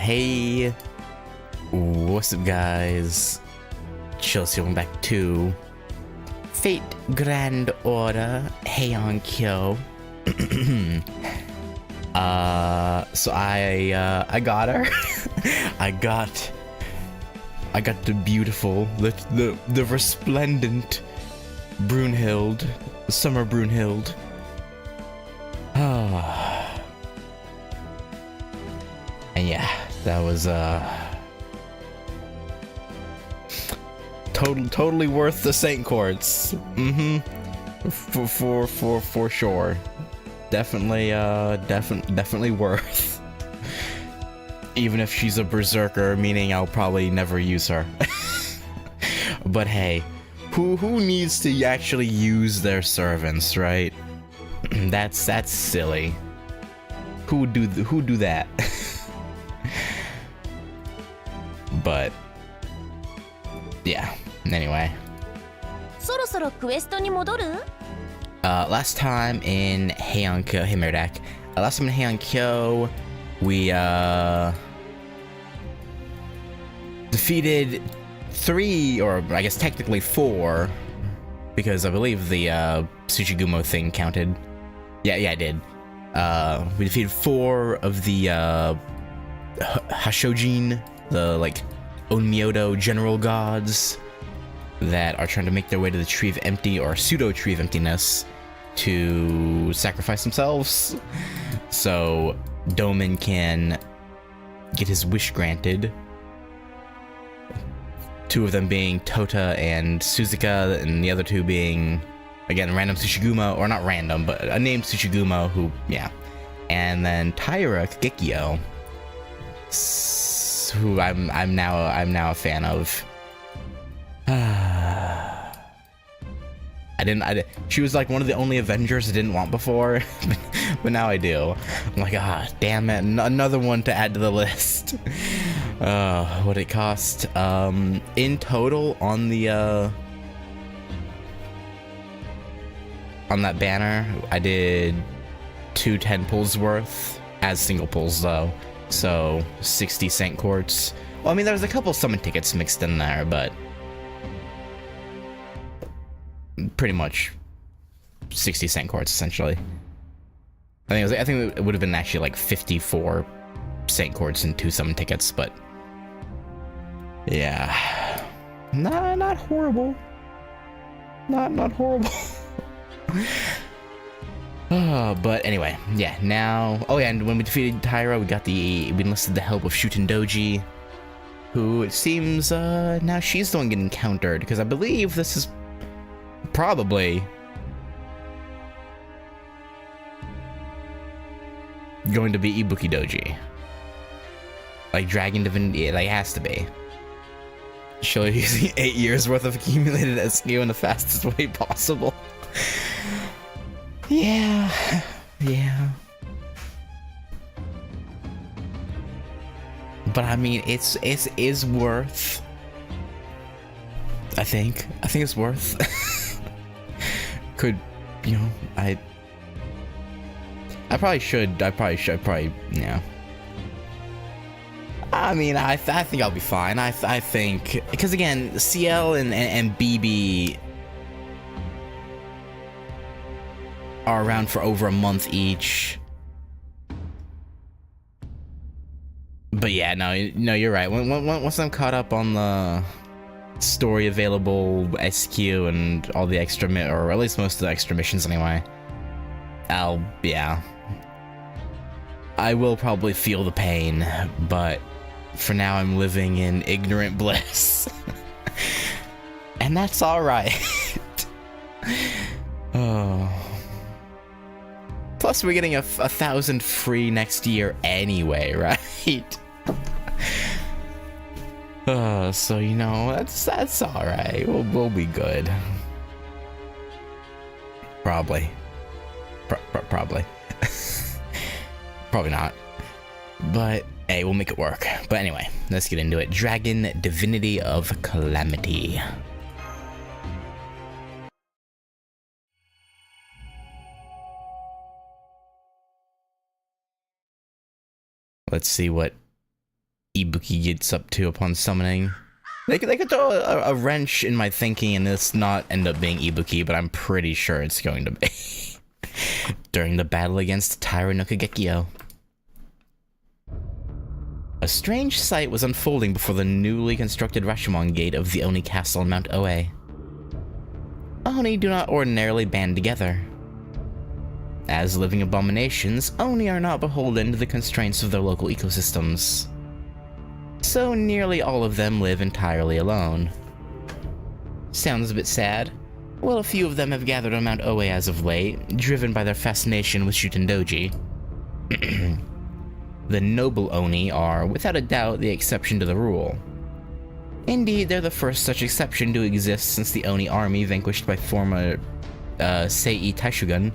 Hey, what's up guys? Chelsea, welcome back to Fate Grand Order Heian-Kyo. So I got her. I got the beautiful, the resplendent Brunhild, Summer Brunhild. And yeah, that was totally worth the Saint Quartz. For sure. Definitely worth. Even if she's a berserker, meaning I'll probably never use her. But hey, who needs to actually use their servants, right? That's silly. Who do that? But yeah, anyway. Last time in Heian-Kyo, hey Murdak. Last time in Heian-Kyo, we defeated 3, or I guess technically 4, because I believe the Tsuchigumo thing counted. Yeah, I did. We defeated 4 of the Hashojin, the like Onmyoto general gods that are trying to make their way to the Tree of Empty, or pseudo Tree of Emptiness, to sacrifice themselves so Doman can get his wish granted. 2 of them being Tota and Suzuka, and the other 2 being, again, random Tsuchigumo, or not random, but a named Tsuchigumo who, yeah. And then Taira Kagekyo, who I'm now a fan of. She was like one of the only Avengers I didn't want before, but now I do. I'm like, damn it, another one to add to the list. What it cost? In total on the on that banner, I did 2 10 pulls worth as single pulls though, so 60 Saint Quartz. Well, I mean, there's a couple summon tickets mixed in there, but pretty much 60 Saint Quartz essentially. I think it would have been actually like 54 Saint Quartz and 2 summon tickets, but yeah, not horrible. Not horrible. But anyway, yeah, now, oh yeah, and when we defeated Taira, we enlisted the help of Shuten Doji, who it seems now she's the one getting countered, because I believe this is probably going to be Ibuki Doji. Like Dragon Divinity, it like has to be. She'll using 8 years worth of accumulated SQ in the fastest way possible. Yeah. But I mean, it is worth. I think it's worth. Could, you know, I probably should, yeah. I mean, I think I'll be fine. I think, because again, CL and BB are around for over a month each. But yeah, no, you're right. Once I'm caught up on the story available SQ and all the extra, or at least most of the extra missions anyway, I will probably feel the pain, but for now I'm living in ignorant bliss. And that's alright. Oh. Plus we're getting 1,000 free next year anyway, right? So you know, that's alright. We'll be good. Probably. Probably. Probably not. But hey, we'll make it work. But anyway, let's get into it. Dragon Divinity of Calamity. Let's see what Ibuki gets up to upon summoning. They could throw a wrench in my thinking and this not end up being Ibuki, but I'm pretty sure it's going to be. During the battle against Tairanuka Gekio. A strange sight was unfolding before the newly constructed Rashomon Gate of the Oni Castle on Mount Oe. Oni do not ordinarily band together. As living abominations, Oni are not beholden to the constraints of their local ecosystems. So nearly all of them live entirely alone. Sounds a bit sad. Well, a few of them have gathered on Mount Oe as of late, driven by their fascination with Shutendoji. The noble Oni are, without a doubt, the exception to the rule. Indeed, they're the first such exception to exist since the Oni army vanquished by former Sei Taishugun,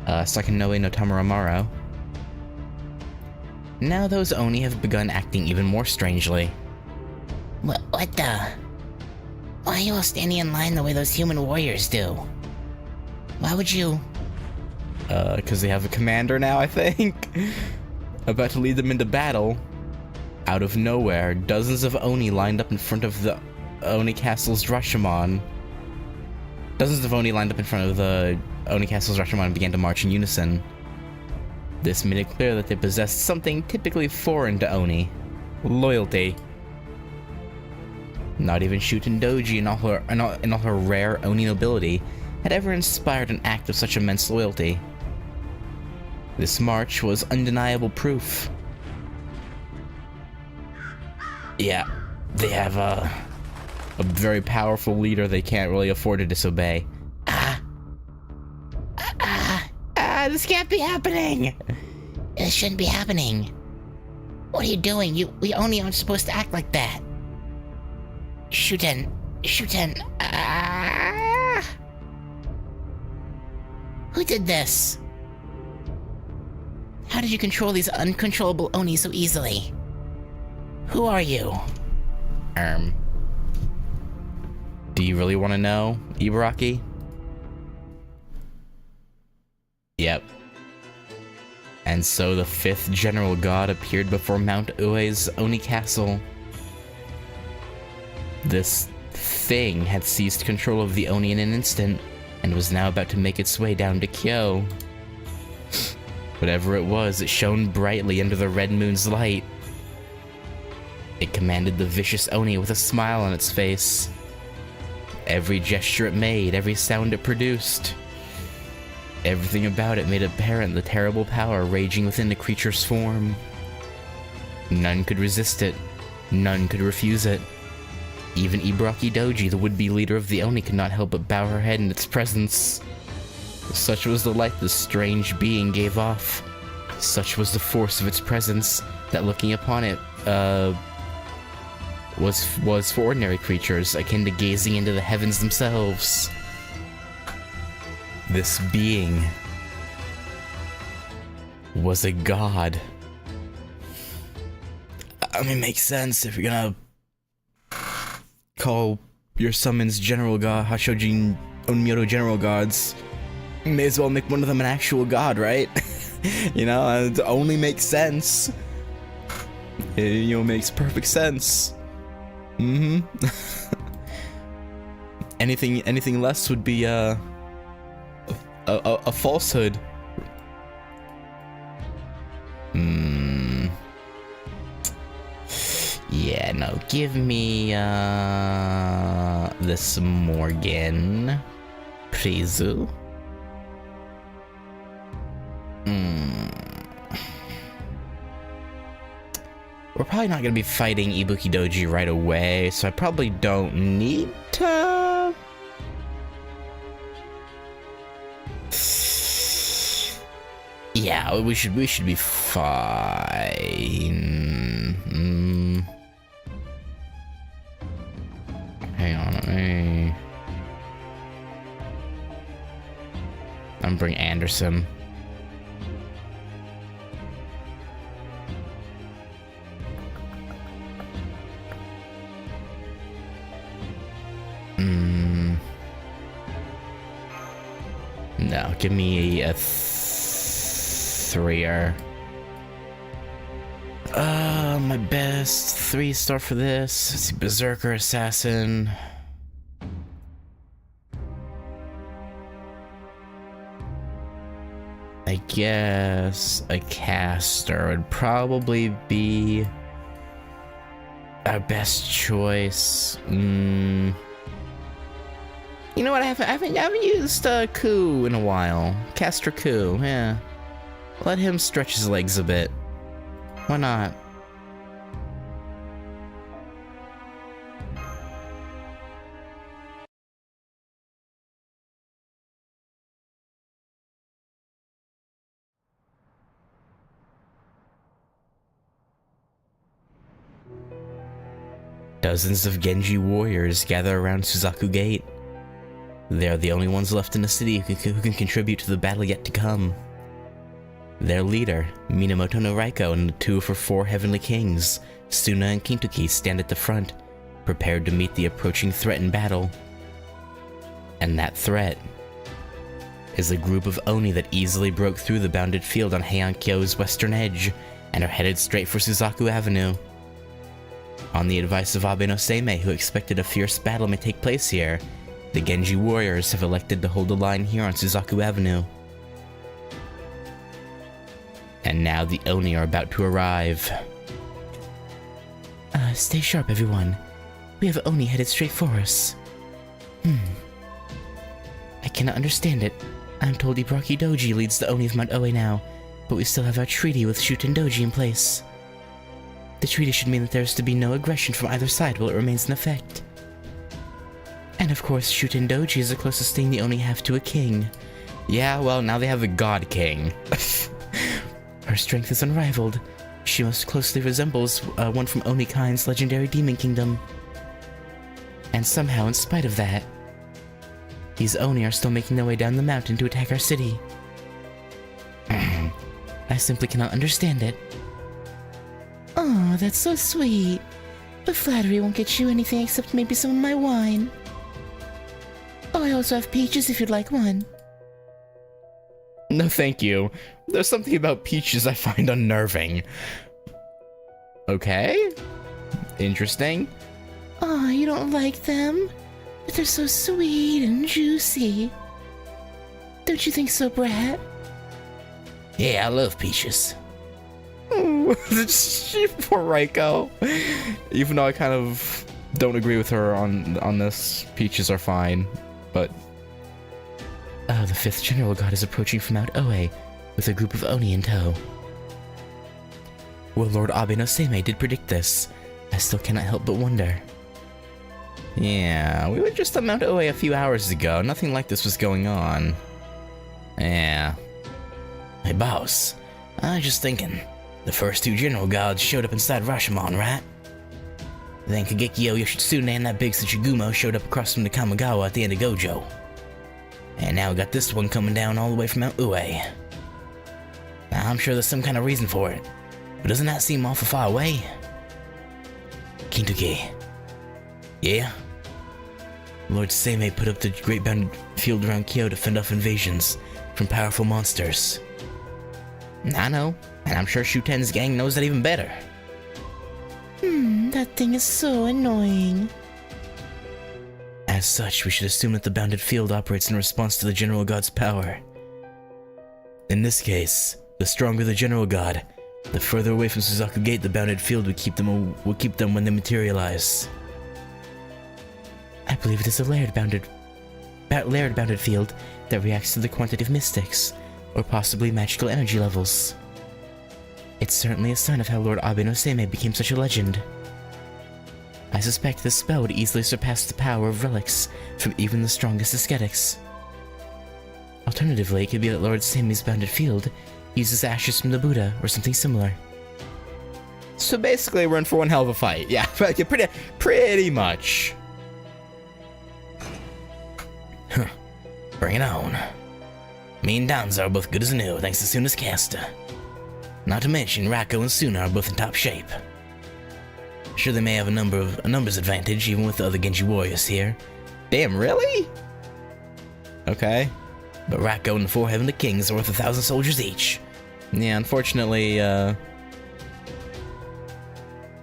Sakanoe no Tamura. Now those Oni have begun acting even more strangely. What the? Why are you all standing in line the way those human warriors do? Why would you? Because they have a commander now, I think. About to lead them into battle. Out of nowhere, dozens of Oni lined up in front of the Oni Castle's Rashomon. Dozens of Oni lined up in front of the Oni Castle's Rashomon and began to march in unison. This made it clear that they possessed something typically foreign to Oni. Loyalty. Not even Shutendoji in all her rare Oni nobility had ever inspired an act of such immense loyalty. This march was undeniable proof. Yeah, they have a very powerful leader they can't really afford to disobey. This can't be happening! This shouldn't be happening. What are you doing? We only aren't supposed to act like that. Shuten. Who did this? How did you control these uncontrollable Oni so easily? Who are you? Do you really want to know, Ibaraki? Yep. And so the 5th General God appeared before Mount Ue's Oni Castle. This thing had seized control of the Oni in an instant, and was now about to make its way down to Kyo. Whatever it was, it shone brightly under the red moon's light. It commanded the vicious Oni with a smile on its face. Every gesture it made, every sound it produced. Everything about it made apparent the terrible power raging within the creature's form. None could resist it. None could refuse it. Even Ibaraki Doji, the would-be leader of the Oni, could not help but bow her head in its presence. Such was the light this strange being gave off. Such was the force of its presence, that looking upon it, was for ordinary creatures, akin to gazing into the heavens themselves. This being was a god. I mean, makes sense if you're gonna call your summons General God, Hashojin Onmyoto General Gods. You may as well make one of them an actual god, right? You know, it only makes sense. It, makes perfect sense. Anything less would be a falsehood. Yeah, no, give me this Morgan Prizu. We're probably not gonna be fighting Ibuki Doji right away, so I probably don't need to. Yeah, we should be fine. Hang on, I'm bring Anderson. No, give me a 3er. my best 3-star for this. Let's see, Berserker, Assassin. I guess a caster would probably be our best choice. You know what? I haven't used Ku in a while. Caster Ku, yeah. Let him stretch his legs a bit. Why not? Dozens of Genji warriors gather around Suzaku Gate. They are the only ones left in the city who can contribute to the battle yet to come. Their leader, Minamoto no Raiko, and the 2 of her 4 heavenly kings, Suna and Kintoki, stand at the front, prepared to meet the approaching threat in battle. And that threat is a group of Oni that easily broke through the bounded field on Heian-Kyo's western edge and are headed straight for Suzaku Avenue. On the advice of Abe no Seimei, who expected a fierce battle may take place here, the Genji warriors have elected to hold the line here on Suzaku Avenue. And now the Oni are about to arrive. Stay sharp, everyone. We have Oni headed straight for us. I cannot understand it. I'm told Ibaraki Doji leads the Oni of Mount Oe now, but we still have our treaty with Shuten Doji in place. The treaty should mean that there is to be no aggression from either side while it remains in effect. And of course, Shuten Doji is the closest thing the Oni have to a king. Yeah, well, now they have a God King. Her strength is unrivaled. She most closely resembles one from Oni-kind's legendary demon kingdom. And somehow, in spite of that, these Oni are still making their way down the mountain to attack our city. I simply cannot understand it. Oh, that's so sweet. But flattery won't get you anything except maybe some of my wine. Oh, I also have peaches if you'd like one. No, thank you. There's something about peaches I find unnerving. Okay. Interesting. Oh, you don't like them? But they're so sweet and juicy. Don't you think so, Brat? Yeah, I love peaches. Poor Raiko. Even though I kind of don't agree with her on this, peaches are fine, but... The 5th General God is approaching from Mount Oe, with a group of Oni in tow. Well, Lord Abe no Seimei did predict this. I still cannot help but wonder. Yeah, we were just on Mount Oe a few hours ago. Nothing like this was going on. Yeah. Hey, boss. I was just thinking. The first 2 General Gods showed up inside Rashomon, right? Then Kagekyo Yoshitsune and that big Tsuchigumo showed up across from the Kamigawa at the end of Gojo. And now we got this one coming down all the way from Mount Ue. Now, I'm sure there's some kind of reason for it, but doesn't that seem awful far away? Kintoki. Yeah? Lord Seimei put up the great bounded field around Kyo to fend off invasions from powerful monsters. I know, and I'm sure Shuten's gang knows that even better. That thing is so annoying. As such, we should assume that the bounded field operates in response to the General God's power. In this case, the stronger the General God, the further away from Suzaku Gate the bounded field will keep them when they materialize. I believe it is a layered bounded field that reacts to the quantity of mystics, or possibly magical energy levels. It's certainly a sign of how Lord Abe no Seimei became such a legend. I suspect this spell would easily surpass the power of relics from even the strongest ascetics. Alternatively, it could be that Lord Seimei's bounded field uses ashes from the Buddha or something similar. So basically, we're in for one hell of a fight. Yeah, pretty much. Huh. Bring it on. Me and Danza are both good as new, thanks to Suna's caster. Not to mention, Rako and Suna are both in top shape. Sure, they may have a numbers advantage, even with the other Genji warriors here. Damn, really? Okay. But Rako and the 4 Heavenly Kings are worth 1,000 soldiers each. Yeah, unfortunately,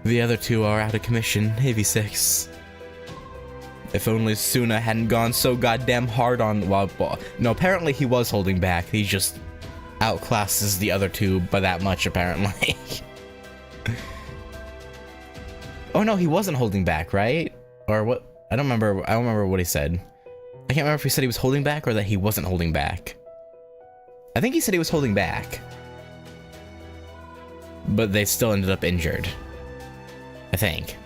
The other two are out of commission, AV6. If only Suna hadn't gone so goddamn hard on... Well, no, apparently he was holding back. He just outclasses the other two by that much, apparently. Oh no, he wasn't holding back, right? Or what? I don't remember what he said. I can't remember if he said he was holding back or that he wasn't holding back. I think he said he was holding back. But they still ended up injured. I think.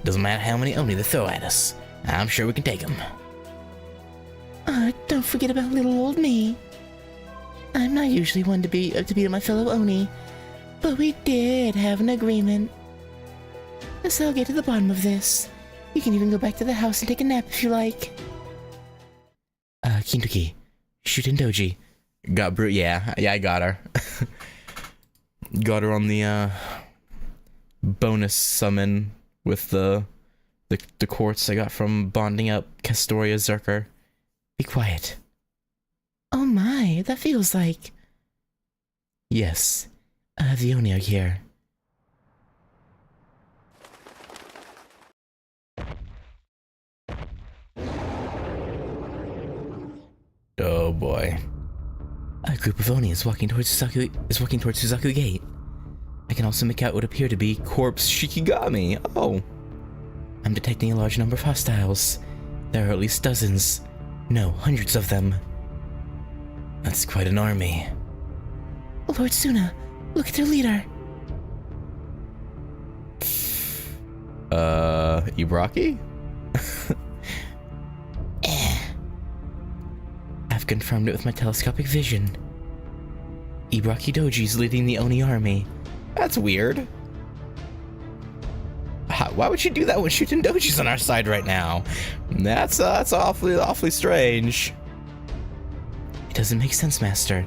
Doesn't matter how many Oni they throw at us. I'm sure we can take them. Don't forget about little old me. I'm not usually one to beat my fellow Oni, but we did have an agreement. So I'll get to the bottom of this. You can even go back to the house and take a nap if you like. Kintoki, Shuten Doji. Got Brute, yeah, I got her. Got her on the, bonus summon with the quartz I got from bonding up Castoria Zerker. Be quiet. Oh my, that feels like... Yes, the Oni are here. Oh boy. A group of Oni is walking towards Suzaku Gate. I can also make out what appear to be Corpse Shikigami. Oh. I'm detecting a large number of hostiles. There are at least dozens. No, hundreds of them. That's quite an army. Lord Suna, look at their leader. Ibaraki? I've confirmed it with my telescopic vision. Ibaraki Doji's leading the Oni army. That's weird. Why would she do that when Shuten Doji's on our side right now? That's awfully strange. It doesn't make sense, Master.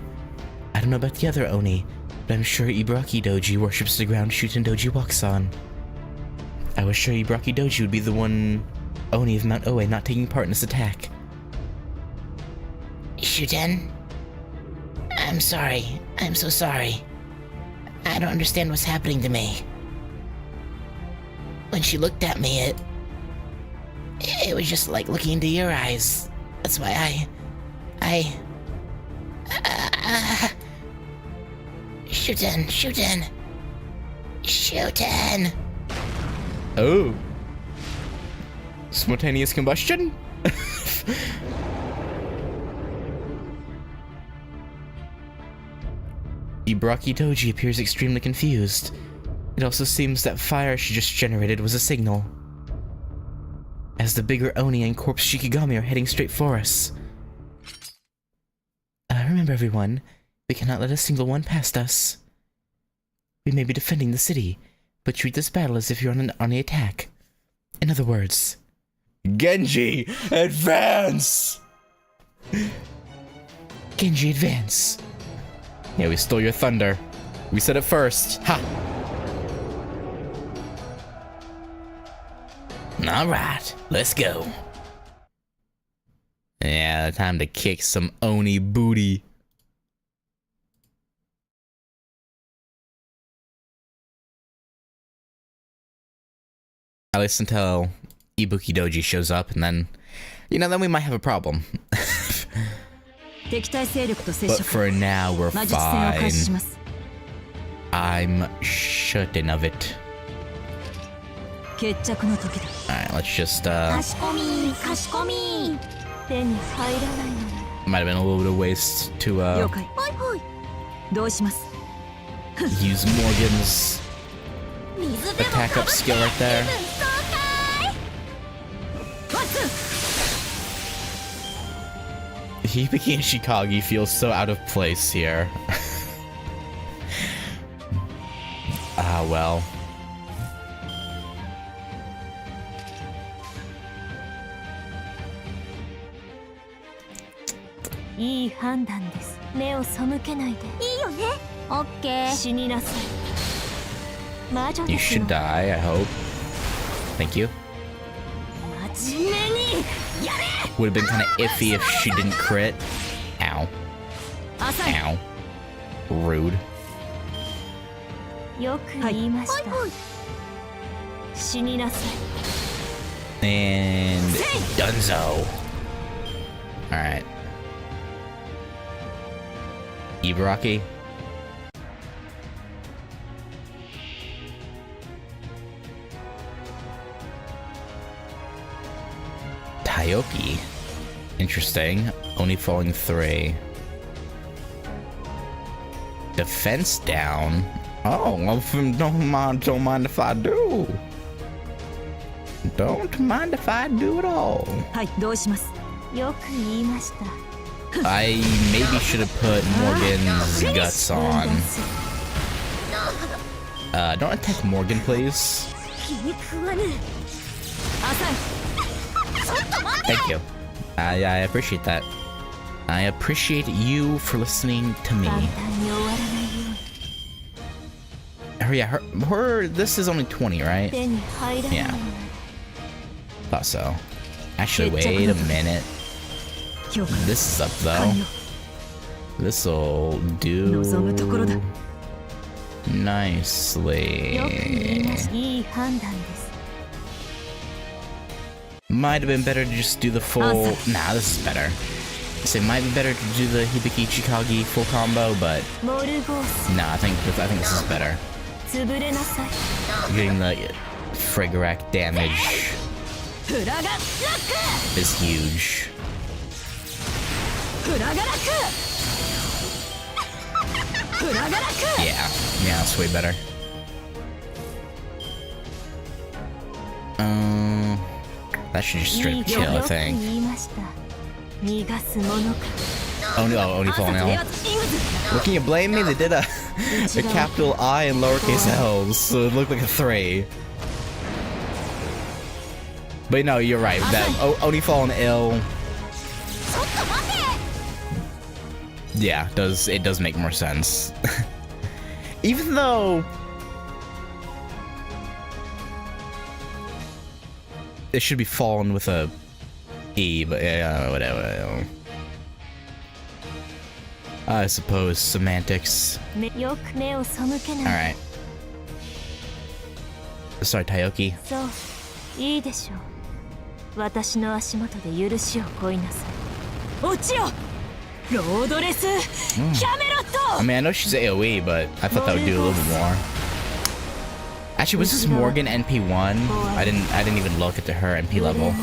I don't know about the other Oni, but I'm sure Ibaraki Doji worships the ground Shuten Doji walks on. I was sure Ibaraki Doji would be the one Oni of Mount Oe not taking part in this attack. Shuten? I'm sorry. I'm so sorry. I don't understand what's happening to me. When she looked at me, it was just like looking into your eyes. That's why Shuten. Oh. Spontaneous combustion? Ibaraki Doji appears extremely confused. It also seems that fire she just generated was a signal. As the bigger Oni and Corpse Shikigami are heading straight for us. Remember everyone, we cannot let a single one past us. We may be defending the city, but treat this battle as if you're on an Oni attack. In other words... Genji, advance! Genji, advance! Yeah, we stole your thunder. We said it first. Ha! Alright, let's go. Yeah, time to kick some Oni booty. At least until Ibuki Doji shows up, and then, then we might have a problem. But for now, we're fine. I'm certain of it. Alright, let's just, might have been a little bit of waste to, use Morgan's attack up skill right there. Hibiki and Shikagi feel so out of place here. Ah, well. You should die, I hope. Thank you. Would have been kind of iffy if she didn't crit. Ow. Ow. Rude. よく言いました。死になさい。 And Dunzo. Alright. Ibaraki. Taioki. Interesting. Only falling 3. Defense down. Oh, well, don't mind if I do. Don't mind if I do at all. はい、どうします。よく言いました。 I maybe should have put Morgan's guts on. Don't attack Morgan, please. 気に食わぬ。浅い。 Thank you. I appreciate that. I appreciate you for listening to me. 簡単に終わらないように。 Yeah, her. This is only 20, right? 手に入らない。 Yeah. Thought so. Actually, wait a minute. This is up though. This'll do nicely. いい判断です。 Might have been better to just do the full. Nah, this is better. So it might be better to do the Hibiki Chikagi full combo, but モルゴース。 nah, I think this is better. 潰れなさい。 Getting the Frigarac damage フラガラック。 is huge. フラガラック。フラガラック。 Yeah, that's way better. That should just straight kill, I think. 言いました。逃がすものか。 Oh no, only fall now. What, can you blame me? They did a capital I and lowercase L, so it looked like a 3. But no, you're right. That only fall and L. Yeah, it does make more sense. Even though it should be fallen with a E, but yeah, whatever. I suppose semantics. Alright. Sorry, Taioki. そういいでしょう。私の足元で許しを乞いなさい。落ちろ。ロードレスキャメロット。 I mean, I know she's AoE, but I thought that would do a little bit more. Actually, was this Morgan NP1? I didn't even look at her NP level.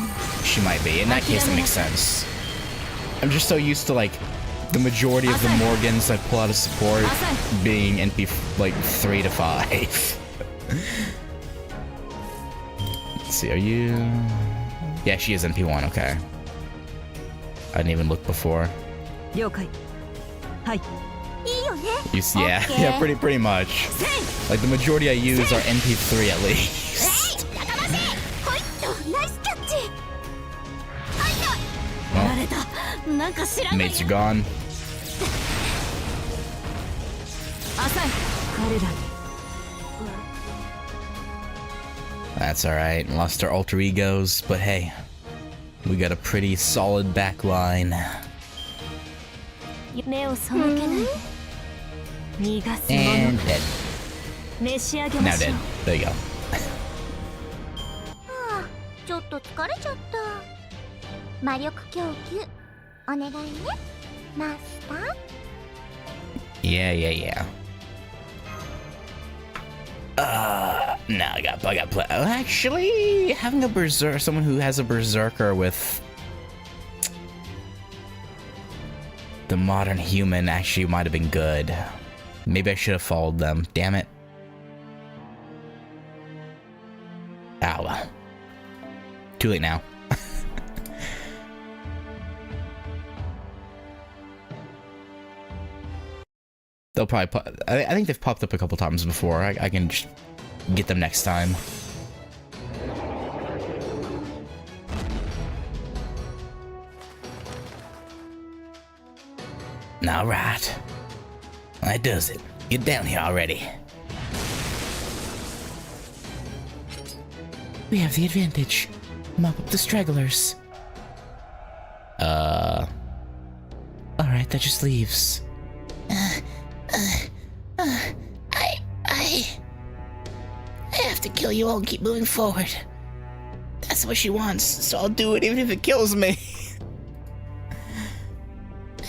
She might be. In that case, that makes sense. I'm just so used to like the majority of the Morgans I pull out of support being NP like 3 to 5. Let's see, are you? Yeah, she is NP1. Okay. I didn't even look before. 了解。はい。 You see, yeah, pretty much. Like the majority I use are NP3 at least. Well, mates are gone. That's alright. Lost our alter egos, but hey, we got a pretty solid back line. And dead. Now dead. There you go. ちょっと疲れちゃった。魔力供給お願いね、マスター。 Yeah. No, I got play. Actually, having a berserker, someone who has a berserker with the modern human actually might have been good. Maybe I should have followed them. Damn it. Ah, well. Too late now. They'll probably I think they've popped up a couple times before. I can just get them next time. Alright. That does it. Get down here already. We have the advantage. Mop up the stragglers. Alright, that just leaves. have to kill you all and keep moving forward. That's what she wants, so I'll do it even if it Kills me.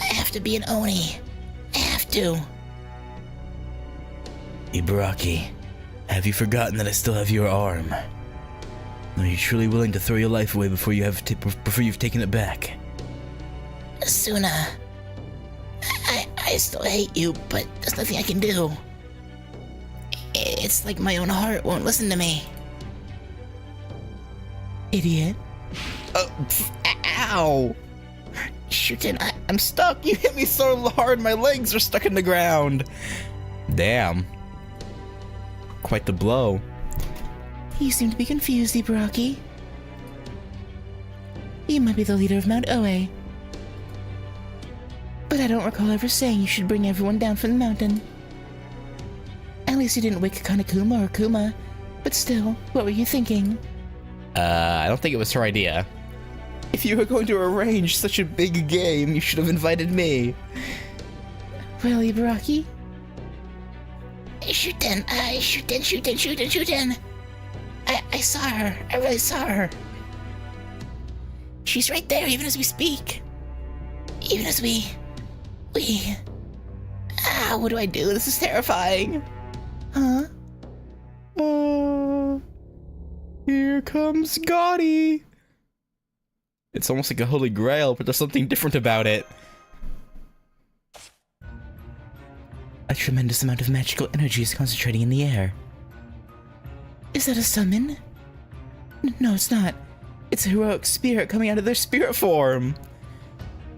I have to be an Oni. I have to. Ibaraki, have you forgotten that I still have your arm? Are you truly willing to throw your life away before you've taken it back? Asuna, I still hate you, but there's nothing I can do. It's like my own heart won't listen to me. Idiot. Ow. Shootin', I'm stuck. You hit me so hard, my legs are stuck in the ground. Damn. Quite the blow. You seem to be confused, Ibaraki. You might be the leader of Mount Oe, but I don't recall ever saying you should bring everyone down from the mountain. At least you didn't wake Kanekuma or Kuma, but still, what were you thinking? I don't think it was her idea. If you were going to arrange such a big game, you should have invited me. Well, Ibaraki, Shootin', I saw her. I really saw her. She's right there, even as we speak. Even as we... what do I do? This is terrifying. huh? Here comes Gotti. It's almost like a holy grail, but there's something different about it. A tremendous amount of magical energy is concentrating in the air. Is that a summon? No, it's not. It's a heroic spirit coming out of their spirit form.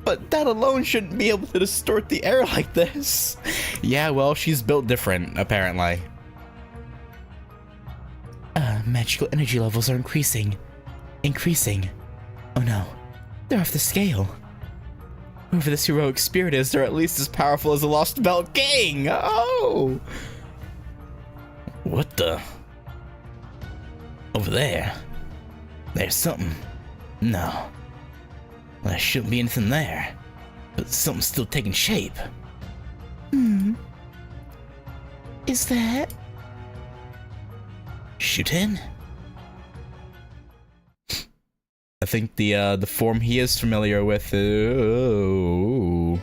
But that alone shouldn't be able to distort the air like this. Yeah, well, she's built different, apparently. Magical energy levels are increasing. Oh no, they're off the scale. Whoever this heroic spirit is, they're at least as powerful as the Lost Belt King! Oh! What the? Over there? There's something. No. There shouldn't be anything there. But something's still taking shape. Is that? Shootin'? I think the form he is familiar with. Ooh.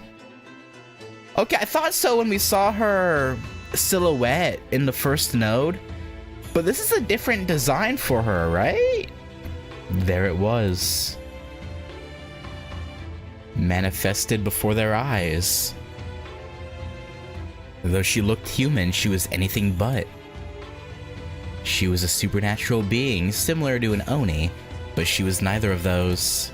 Okay, I thought so when we saw her silhouette in the first node, but this is a different design for her, right? There it was. Manifested before their eyes. Though she looked human, she was anything but. She was a supernatural being, similar to an Oni, but she was neither of those.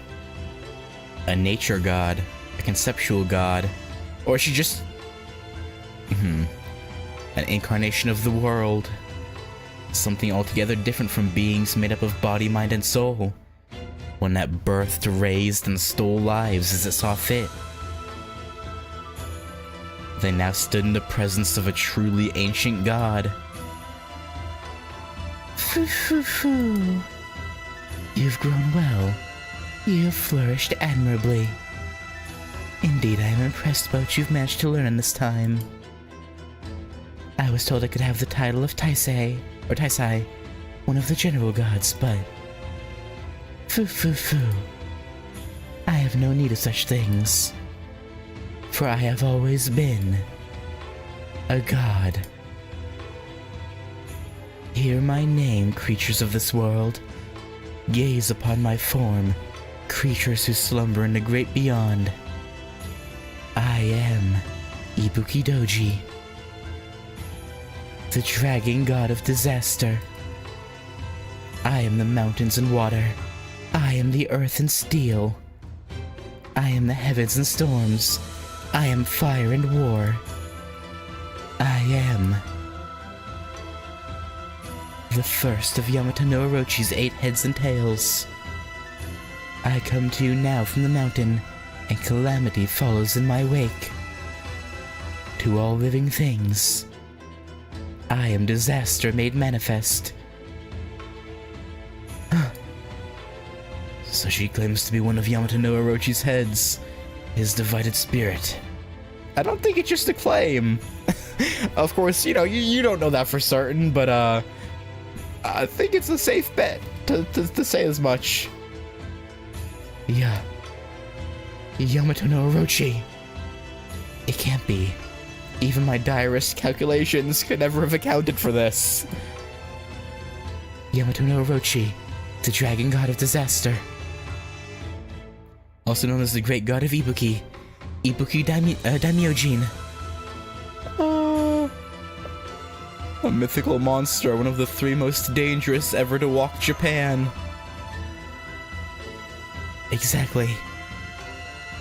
A nature god, a conceptual god, or she just... an incarnation of the world. Something altogether different from beings made up of body, mind, and soul. One that birthed, raised, and stole lives as it saw fit. They now stood in the presence of a truly ancient god. Foo. You've grown well. You have flourished admirably. Indeed, I am impressed by what you've managed to learn in this time. I was told I could have the title of Taisei, one of the general gods, but... Foo. I have no need of such things. For I have always been... a god. Hear my name, creatures of this world. Gaze upon my form, creatures who slumber in the great beyond. I am Ibuki Doji, the dragon god of disaster. I am the mountains and water. I am the earth and steel. I am the heavens and storms. I am fire and war. I am the first of Yamato no Orochi's 8 heads and tails. I come to you now from the mountain, and calamity follows in my wake. To all living things, I am disaster made manifest. So she claims to be one of Yamato no Orochi's heads, his divided spirit. I don't think it's just a claim. Of course, you know, you don't know that for certain, but I think it's a safe bet to say as much. Yeah. Yamato no Orochi. It can't be. Even my direst calculations could never have accounted for this. Yamato no Orochi, the dragon god of disaster. Also known as the great god of Ibuki. Ibuki Daimyojin. A mythical monster, one of the 3 most dangerous ever to walk Japan. Exactly.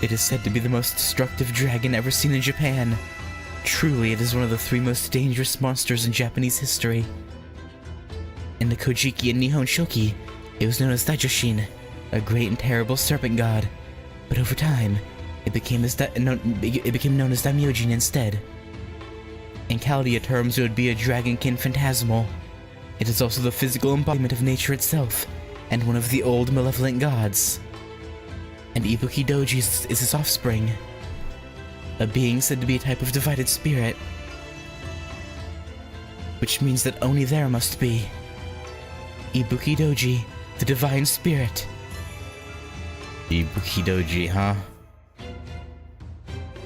It is said to be the most destructive dragon ever seen in Japan. Truly, it is one of the 3 most dangerous monsters in Japanese history. In the Kojiki and Nihon Shoki, it was known as Daijoshin, a great and terrible serpent god. But over time, it became known as Daimyojin instead. In Chaldea terms, it would be a dragonkin phantasmal. It is also the physical embodiment of nature itself, and one of the old malevolent gods. And Ibuki Doji is its offspring, a being said to be a type of divided spirit, which means that only there must be Ibuki Doji, the divine spirit. Ibuki Doji, huh?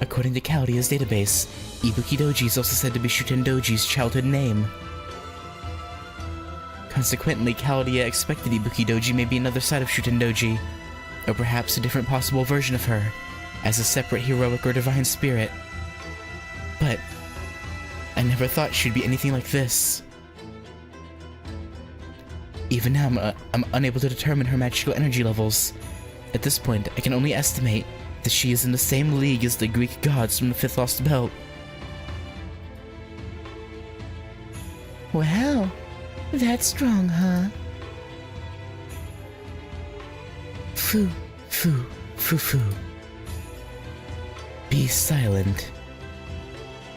According to Chaldea's database, Ibuki Doji is also said to be Shuten Doji's childhood name. Consequently, Chaldea expected Ibuki Doji may be another side of Shuten Doji, or perhaps a different possible version of her, as a separate heroic or divine spirit. But I never thought she'd be anything like this. Even now, I'm unable to determine her magical energy levels. At this point, I can only estimate that she is in the same league as the Greek gods from the 5th Lost Belt. Wow, that's strong, huh? Foo. Be silent.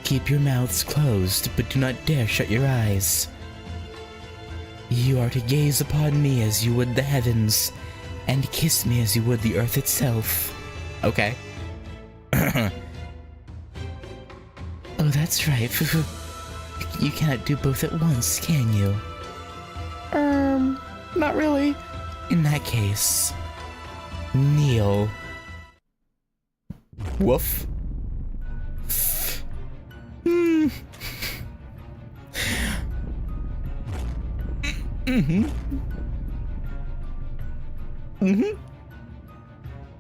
Keep your mouths closed, but do not dare shut your eyes. You are to gaze upon me as you would the heavens, and kiss me as you would the earth itself. Okay. Oh, that's right. You cannot do both at once, can you? Not really. In that case, kneel. Woof.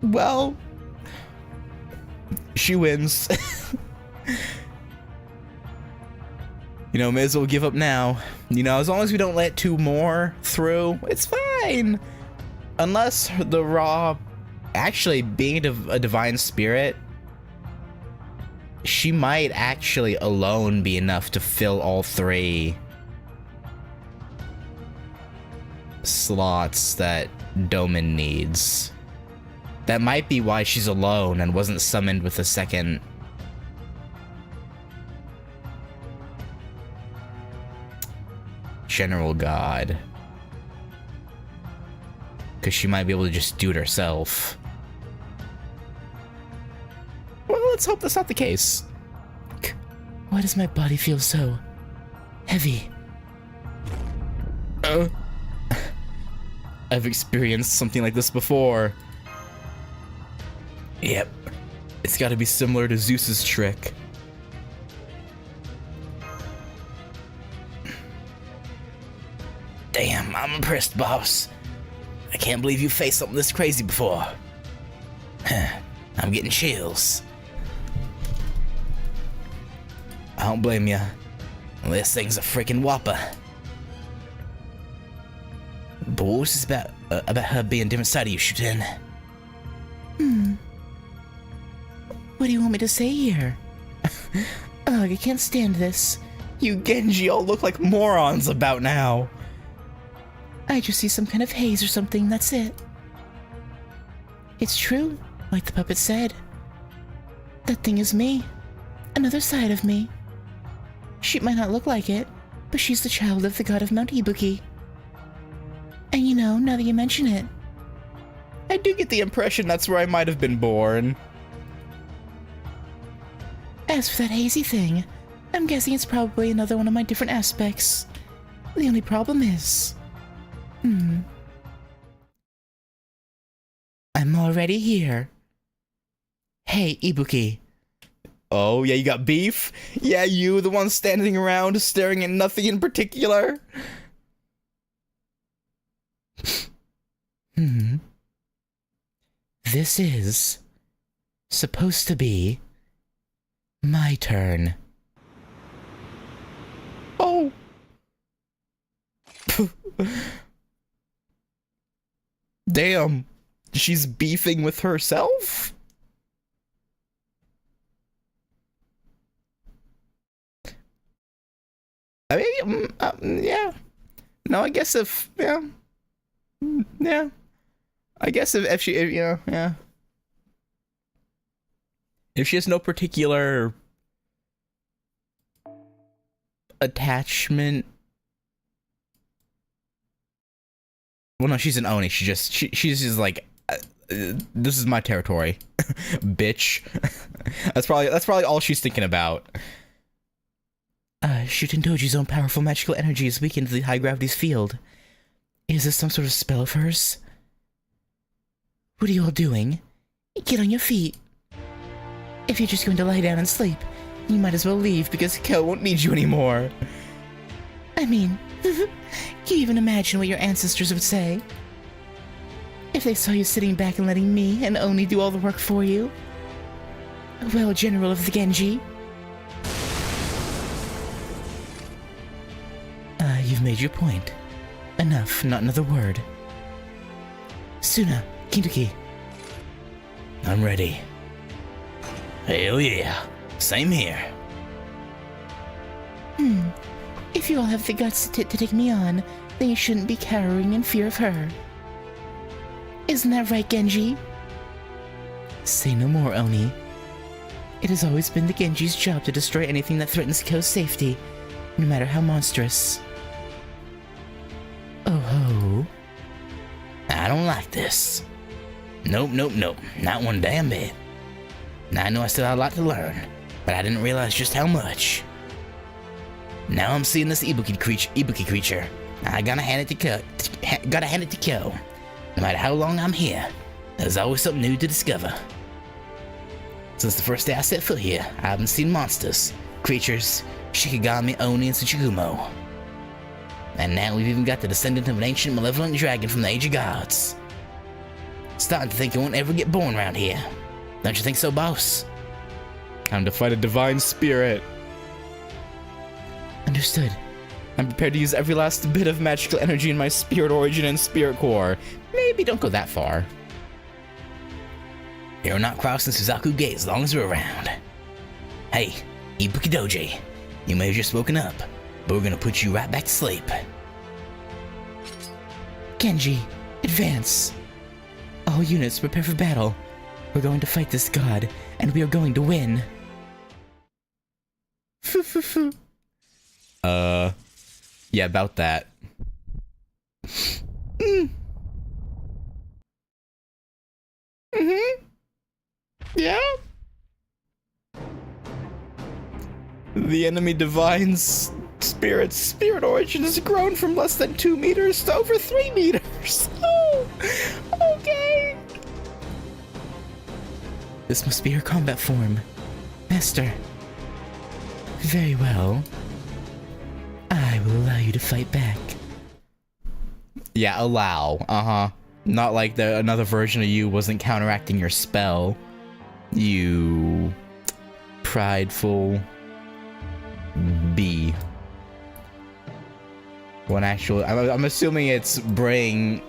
Well, she wins. May as well give up now. As long as we don't let 2 more through, it's fine. Unless the Raw actually being a divine spirit, she might actually alone be enough to fill all 3 slots that Domin needs. That might be why she's alone and wasn't summoned with a second general god. Because she might be able to just do it herself. Well, let's hope that's not the case. Why does my body feel so heavy? I've experienced something like this before. Yep. It's gotta be similar to Zeus's trick. Damn, I'm impressed, boss. I can't believe you faced something this crazy before. I'm getting chills. I don't blame ya. This thing's a freaking whopper. But what was this about her being a different side of you, Shuten? What do you want me to say here? Ugh, I can't stand this. You Genji all look like morons about now. I just see some kind of haze or something, that's it. It's true, like the puppet said. That thing is me. Another side of me. She might not look like it, but she's the child of the god of Mount Ibuki. And now that you mention it, I do get the impression that's where I might have been born. as for that hazy thing, I'm guessing it's probably another one of my different aspects. The only problem is, I'm already here. Hey, Ibuki. Oh, yeah, you got beef? Yeah, you, the one standing around, staring at nothing in particular? This is supposed to be my turn. Oh. Damn. She's beefing with herself? I mean, yeah. No, I guess if, yeah. Yeah. I guess if she, yeah. If she has no particular attachment. Well, no, she's an Oni. She's just like, this is my territory, bitch. That's probably all she's thinking about. Shutendoji's own powerful magical energy is weakened to the high gravity's field. Is this some sort of spell of hers? What are you all doing? Get on your feet. If you're just going to lie down and sleep, you might as well leave because Kel won't need you anymore. I mean, can you even imagine what your ancestors would say? If they saw you sitting back and letting me and Oni do all the work for you? Well, General of the Genji. You've made your point. Enough, not another word. Suna, Kintuki. I'm ready. Hell yeah. Same here. If you all have the guts to take me on, then you shouldn't be cowering in fear of her. Isn't that right, Genji? Say no more, Oni. It has always been the Genji's job to destroy anything that threatens Kyo's safety, no matter how monstrous. Oh ho. I don't like this. Nope. Not one damn bit. Now I know I still have a lot to learn, but I didn't realize just how much. Now I'm seeing this Ibuki creature. I gotta hand it to Kyo. No matter how long I'm here, there's always something new to discover. Since the first day I set foot here, I haven't seen monsters, creatures, Shikigami, Oni, and Tsuchigumo. And now we've even got the descendant of an ancient malevolent dragon from the Age of Gods. Starting to think it won't ever get born around here. Don't you think so, boss? Time to fight a divine spirit. Understood. I'm prepared to use every last bit of magical energy in my spirit origin and spirit core. Maybe don't go that far. You're not crossing Suzaku Gate as long as we're around. Hey, Ibuki Doji, you may have just woken up, but we're gonna put you right back to sleep. Genji, advance. All units, prepare for battle. We're going to fight this god, and we are going to win. Yeah, about that. Yeah. The enemy divine's spirit origin has grown from less than 2 meters to over 3 meters. Oh, okay. This must be her combat form. Master. Very well. I will allow you to fight back. Yeah, allow. Not like another version of you wasn't counteracting your spell. You prideful bee. When actually, I'm assuming it's bring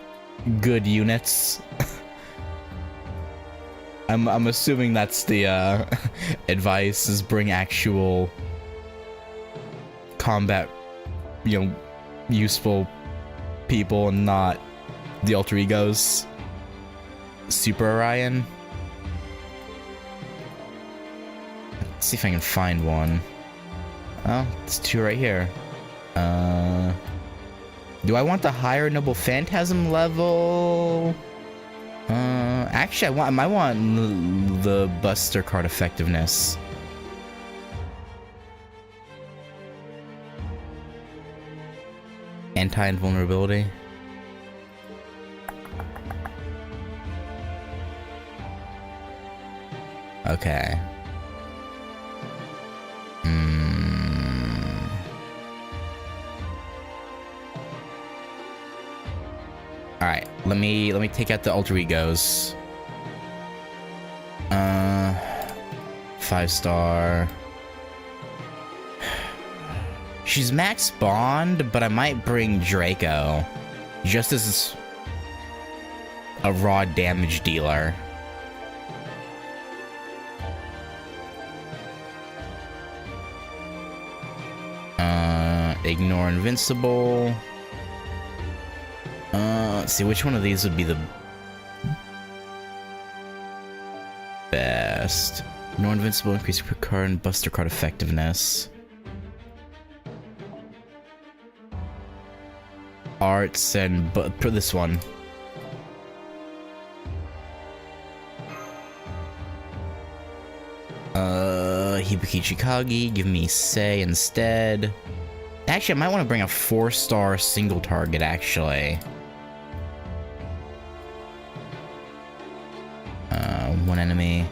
good units. I'm assuming that's the advice, is bring actual combat, useful people and not the alter egos. Super Orion. Let's see if I can find one. Oh, it's 2 right here. Do I want the higher Noble Phantasm level? Actually, I might want the Buster card effectiveness. Anti-invulnerability. Okay. All right, let me take out the alter egos. 5-star. She's max bond, but I might bring Draco, just as a raw damage dealer. Ignore invincible. Let's see, which one of these would be the best? Ignore invincible, increase per card and buster card effectiveness. Arts and for this one. Hibuki Chikagi, give me Sei instead. Actually, I might want to bring a 4-star single target, actually. One enemy.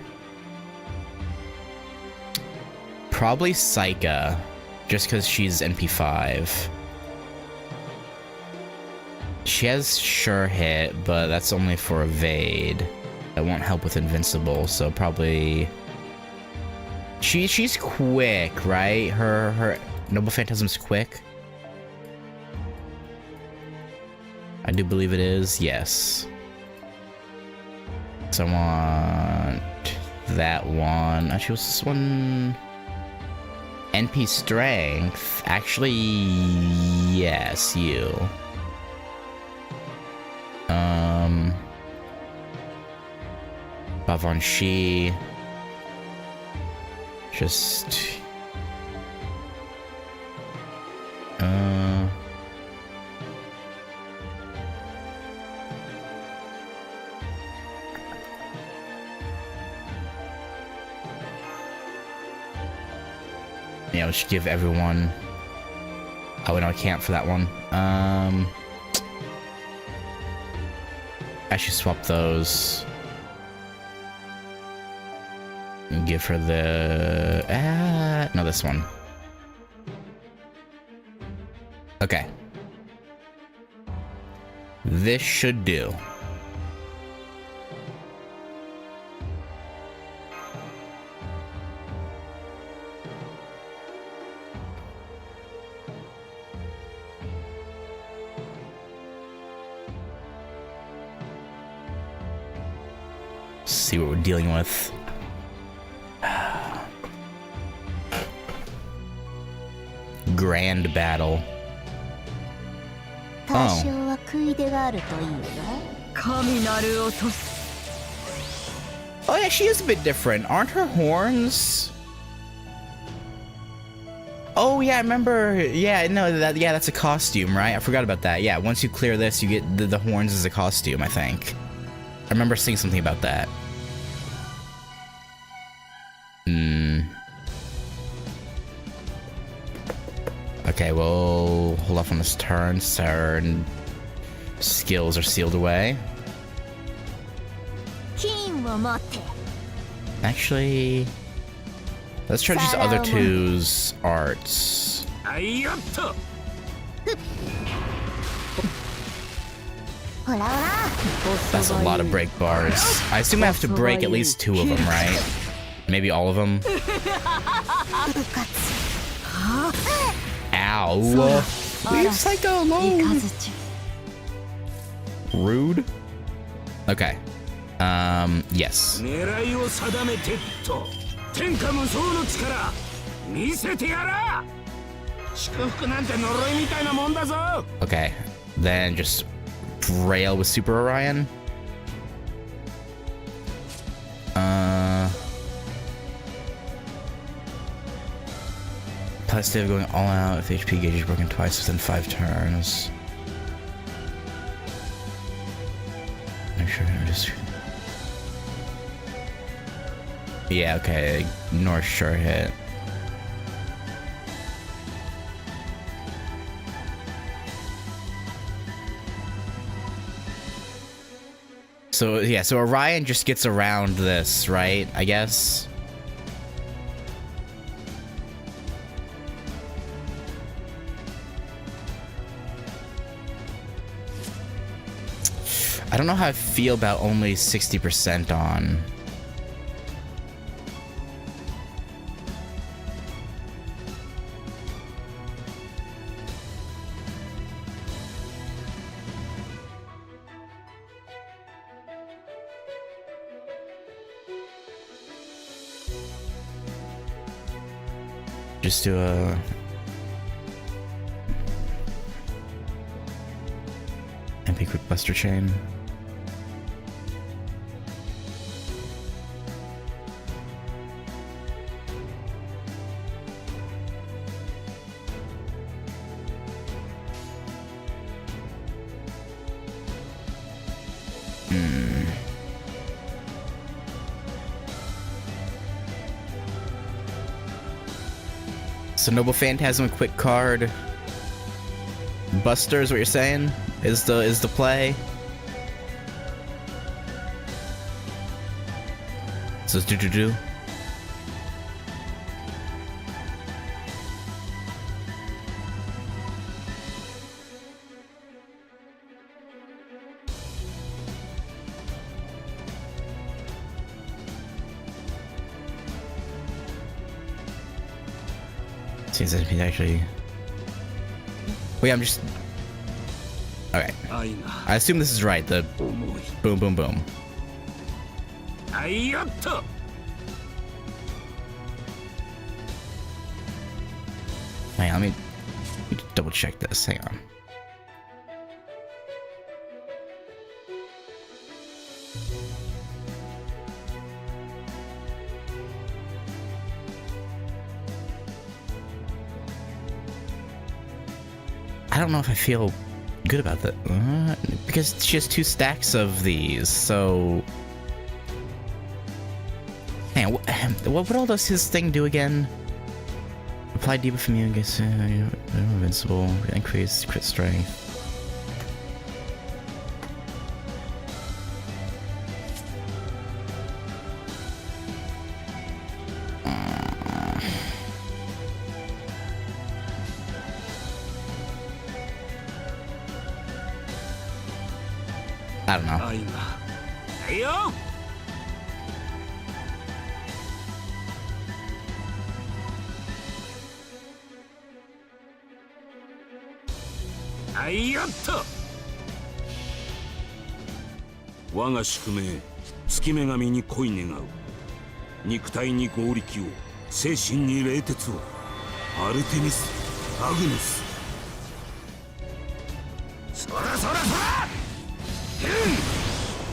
Probably Saika, just because she's NP5. She has sure hit, but that's only for evade. That won't help with invincible, so probably... She's quick, right? Her Noble Phantasm's quick. I do believe it is, yes. So I want that one. Actually, what's this one? NP Strength. Actually, yes, you. Bavanshi. Just... Yeah, we should give everyone... Oh, no, I can't for that one. I should swap those. And give her the... no, this one. Okay. This should do. See what we're dealing with. Grand battle. Oh. Oh yeah, she is a bit different. Aren't her horns? Oh yeah, I remember. Yeah, no, that's a costume, right? I forgot about that. Yeah, once you clear this, you get the horns as a costume, I think. I remember seeing something about that. Okay, we'll hold off on this turn. Certain skills are sealed away. Actually, let's try to use other two's arts. That's a lot of break bars. I assume I have to break at least 2 of them, right? Maybe all of them. Ow! Leave Psycho alone! Rude. Okay. Yes. Okay. Then just rail with Super Orion. Positive going all out if HP gauge is broken twice within 5 turns. Make sure I'm just... Yeah, okay. Ignore sure hit. So, yeah, so Orion just gets around this, right? I guess? I don't know how I feel about only 60% on. Just do a MP quick buster chain. So Noble Phantasm, quick card. Buster is what you're saying? Is the play? So it's do. Seems like he's actually. Wait, I'm just. Okay. I assume this is right. The boom, boom, boom. Hang on, let me double check this. Hang on. I don't know if I feel good about that because she has 2 stacks of these. So, hang on, what all does his thing do again? Apply debuff immune against invincible, increase crit strength. I don't know.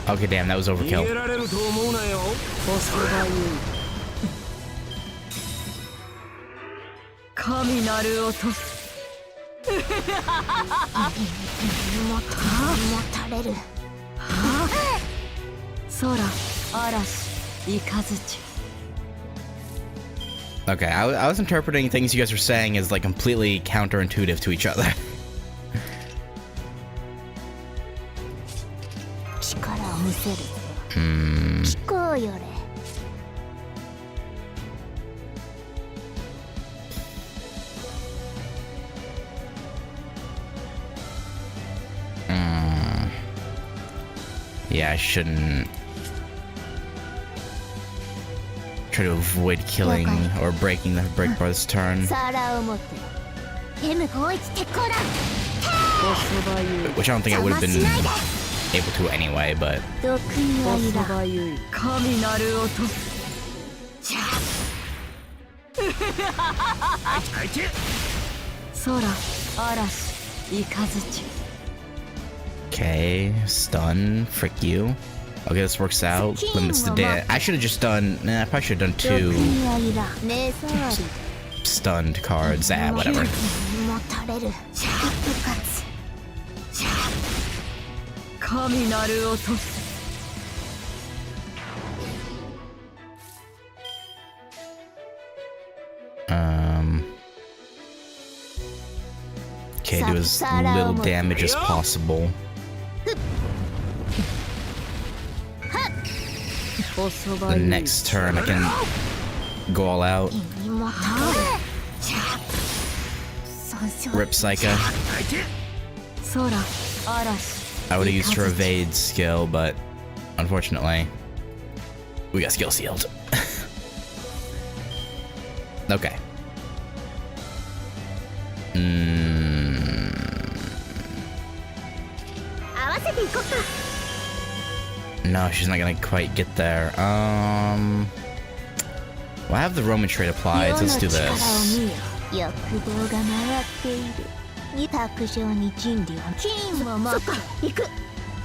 Okay, damn, that was overkill. Okay, I was interpreting things you guys were saying as like completely counterintuitive to each other. Yeah, I shouldn't try to avoid killing or breaking the break bar this turn. Which I don't think I would have been able to anyway, but okay, stun, frick you. Okay, this works out. Limits the damage. I should have just done. Nah, I probably should have done 2 stunned cards. Ah, whatever. Okay, do as little damage as possible. The next turn I can go all out. Rip Psycha. I would have used her evade skill, but unfortunately, we got skill sealed. Okay. No, she's not gonna quite get there. Well, I have the Roman trait applied, so let's do this.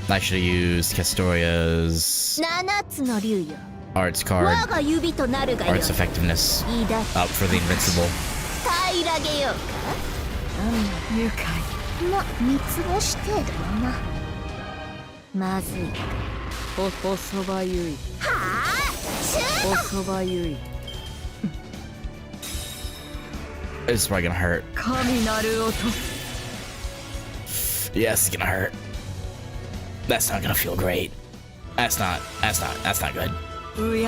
I should have used Castoria's arts card, arts effectiveness, up for the invincible. It's probably gonna hurt. Yes, it's gonna hurt. That's not gonna feel great. That's not good. Who do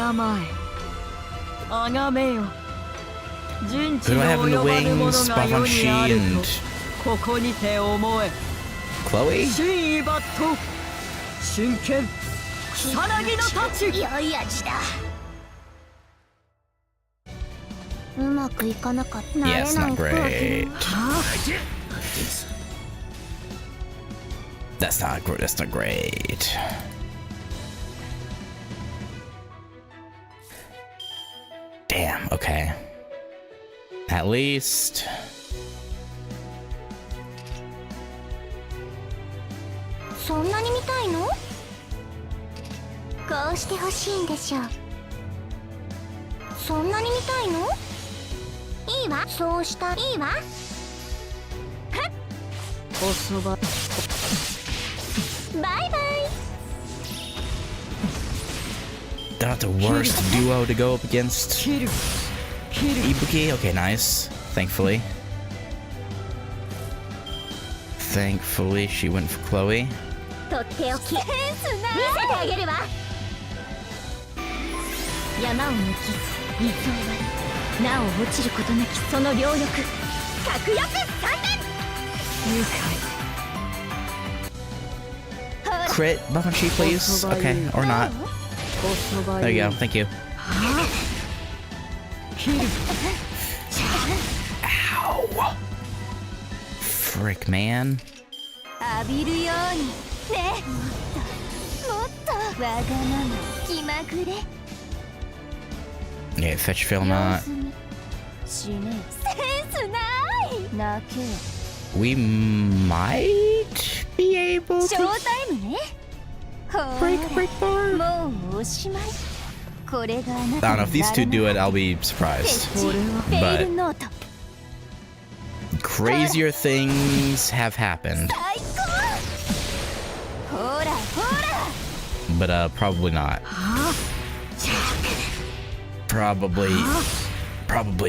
I have in the wings? Babanshi and Chloe? Yeah, it's not great. That's not great. Damn, okay. At least. They're not the worst duo to go up against. Ibuki? Okay, nice. Thankfully. Thankfully, she went for Chloe. Crit Babanshi, please. Okay, or not. There you go. Thank you. Ow. Frick, man. Yeah, fetch fail not. We might be able to break bar. I don't know, if these two do it, I'll be surprised. But crazier things have happened. But probably not. Probably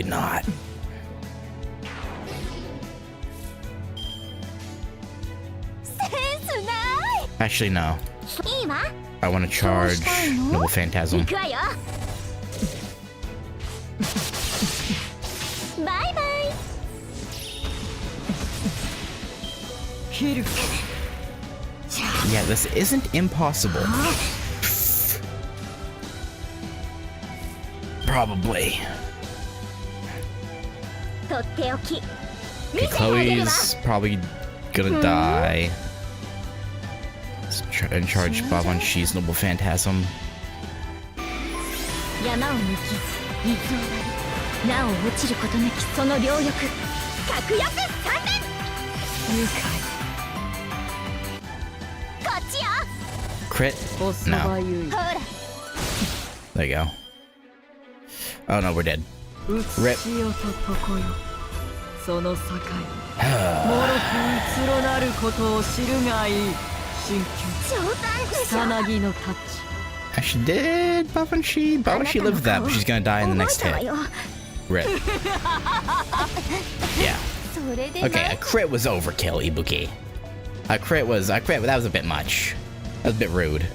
not. Actually, no. I want to charge Noble Phantasm. Yeah, this isn't impossible. Probably. Okay, Chloe's probably gonna die. Let's try and charge Babanshi's Noble Phantasm. Crit? No. There you go. Oh no, we're dead. Rip. Actually, did Babanshi? Babanshi lived that, but she's gonna die in the next hit. Rip. Yeah. Okay, a crit was overkill, Ibuki. A crit, that was a bit much. That was a bit rude.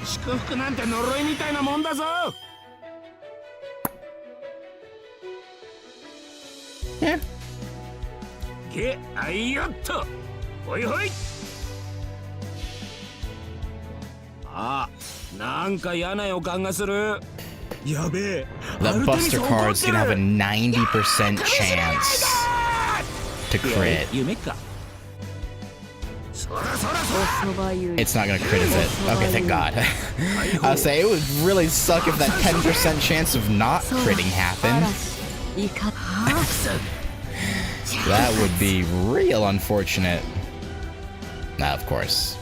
祝福なんて呪いみたいなもんだぞ。 Yeah. げあいよっと。ほいほい。あ、なんか嫌な予感がする。やべえ。 That Buster card's gonna have a 90% chance to crit. 夢か。そらそらそら。 It's not gonna crit, is it? Okay, thank God. I'll say it would really suck if that 10% chance of not critting happened. That would be real unfortunate. Now, of course.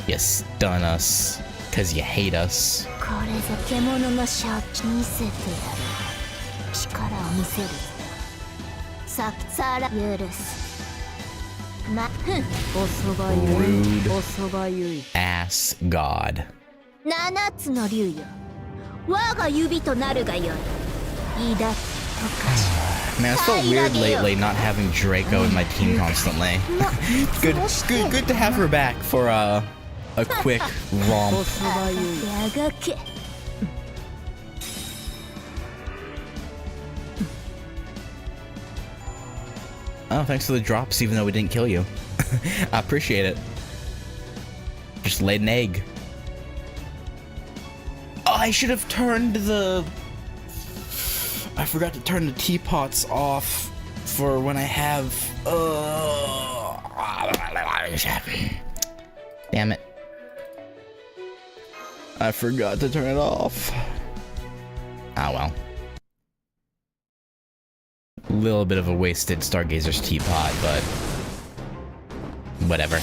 You stun us, cause you hate us. これぞ獣のシャツ見せてやる。力を見せる。さら許す。Rude ass god. 七つの竜よ。我が指となるがよい。抱くとか。 Man, it's so weird lately not having Draco in my team constantly. Good to have her back for a quick romp. Oh, thanks for the drops, even though we didn't kill you. I appreciate it. Just laid an egg. Oh, I should have turned the... I forgot to turn the teapots off for when I have... Damn it. I forgot to turn it off. Ah, well. A little bit of a wasted Stargazer's teapot, but... whatever.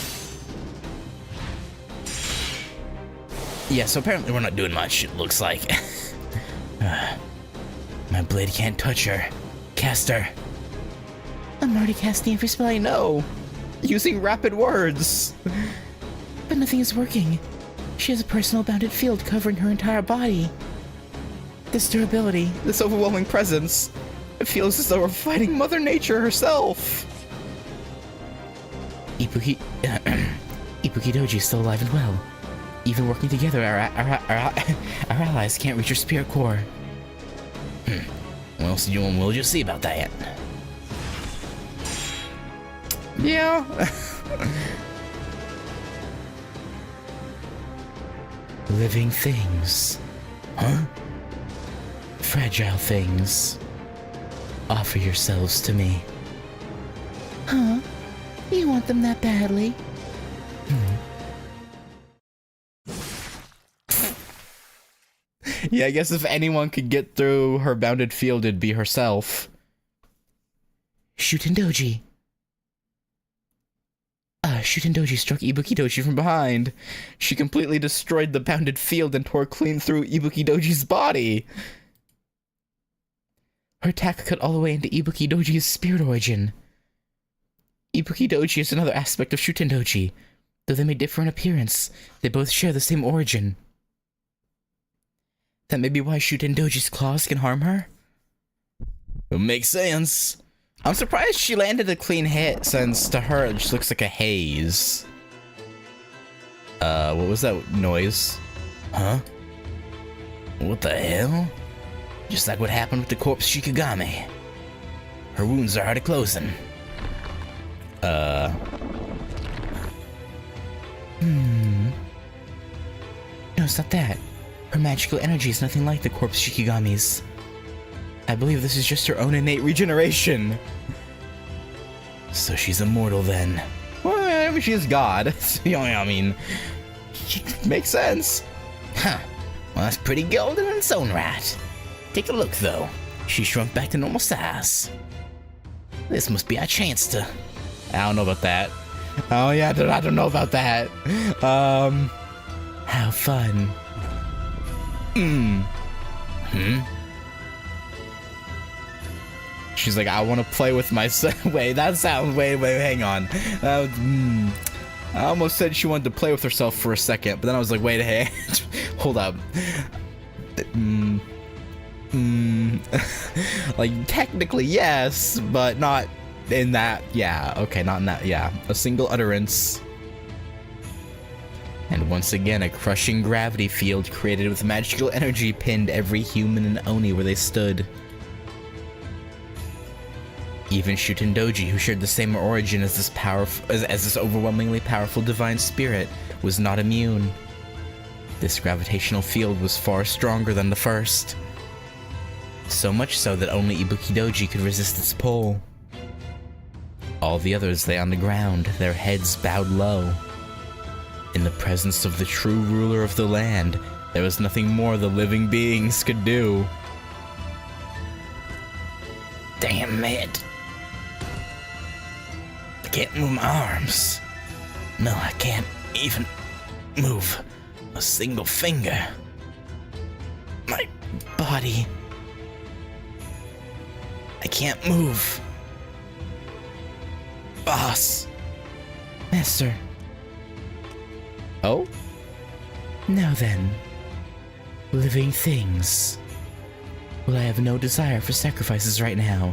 Yeah, so apparently we're not doing much, it looks like. My blade can't touch her. Cast her. I'm already casting every spell I know. Using rapid words. But nothing is working. She has a personal bounded field covering her entire body. This durability, This overwhelming presence. It feels as though we're fighting Mother Nature herself. Ibuki Doji is still alive and well. Even working together, our allies can't reach her spirit core. Well, so we'll just see about that. Yeah. Living things. Huh? Fragile things. Offer yourselves to me. huh? You want them that badly? Yeah, I guess if anyone could get through her bounded field, it'd be herself. Shutendoji. Shutendoji struck Ibuki Doji from behind. She completely destroyed the bounded field and tore clean through Ibuki Doji's body. Her attack cut all the way into Ibuki Doji's spirit origin. Ibuki Doji is another aspect of Shutendoji. Though they may differ in appearance, they both share the same origin. That may be why Shutendoji's claws can harm her? It makes sense. I'm surprised she landed a clean hit, since to her it just looks like a haze. What was that noise? Huh? What the hell? Just like what happened with the corpse Shikigami. Her wounds are hard closing. No, it's not that. Her magical energy is nothing like the corpse Shikigami's. I believe this is just her own innate regeneration. So she's immortal then. Well, I mean, she is God. I mean, makes sense. Huh. Well, that's pretty golden in its own right. Take a look, though. She shrunk back to normal size. This must be our chance to... I don't know about that. Oh yeah, I don't know about that. How fun. She's like, I want to play with myself. Wait, that sounds. Wait, hang on. I almost said she wanted to play with herself for a second, but then I was like, wait, hey, hold up. Like, technically, yes, but not in that. Yeah, okay, not in that. Yeah, a single utterance. And once again, a crushing gravity field created with magical energy pinned every human and Oni where they stood. Even Shutendoji, who shared the same origin as this overwhelmingly powerful divine spirit, was not immune. This gravitational field was far stronger than the first. So much so that only Ibukidoji could resist its pull. All the others lay on the ground, their heads bowed low. In the presence of the true ruler of the land, there was nothing more the living beings could do. Damn it. I can't move my arms. No, I can't even move a single finger. My body. I can't move. Boss. Master. Oh? Now then, living things. Well, I have no desire for sacrifices right now.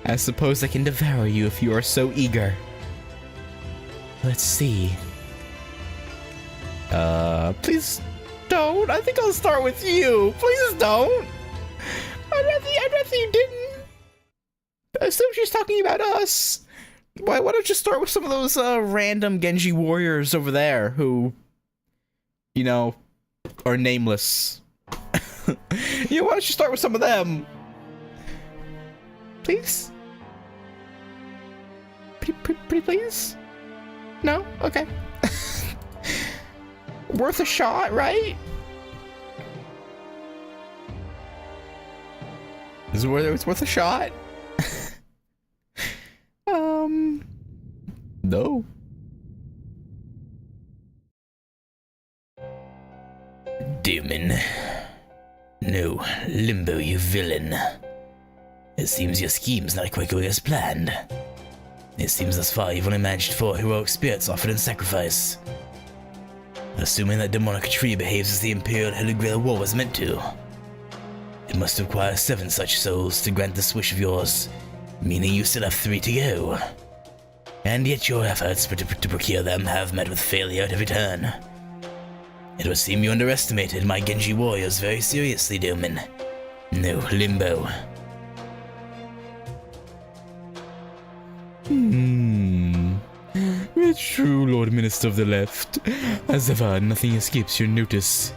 I suppose I can devour you if you are so eager. Let's see. Please don't. I think I'll start with you. Please don't. I'd rather you didn't. I assume she's talking about us. Why don't you start with some of those random Genji warriors over there who, you know, are nameless. Yeah, why don't you start with some of them? Please? Pretty please? No? Okay. Worth a shot, right? Is it worth a shot? No. Demon. No, Limbo, you villain. It seems your scheme's not quite going as planned. It seems thus far you've only managed 4 heroic spirits offered in sacrifice. Assuming that demonic tree behaves as the Imperial Holy Grail War was meant to, it must require 7 such souls to grant this wish of yours, meaning you still have 3 to go. And yet your efforts to procure them have met with failure at every turn. It would seem you underestimated my Genji warriors very seriously, Doman. No, Limbo. It's true, Lord Minister of the Left. As ever, nothing escapes your notice.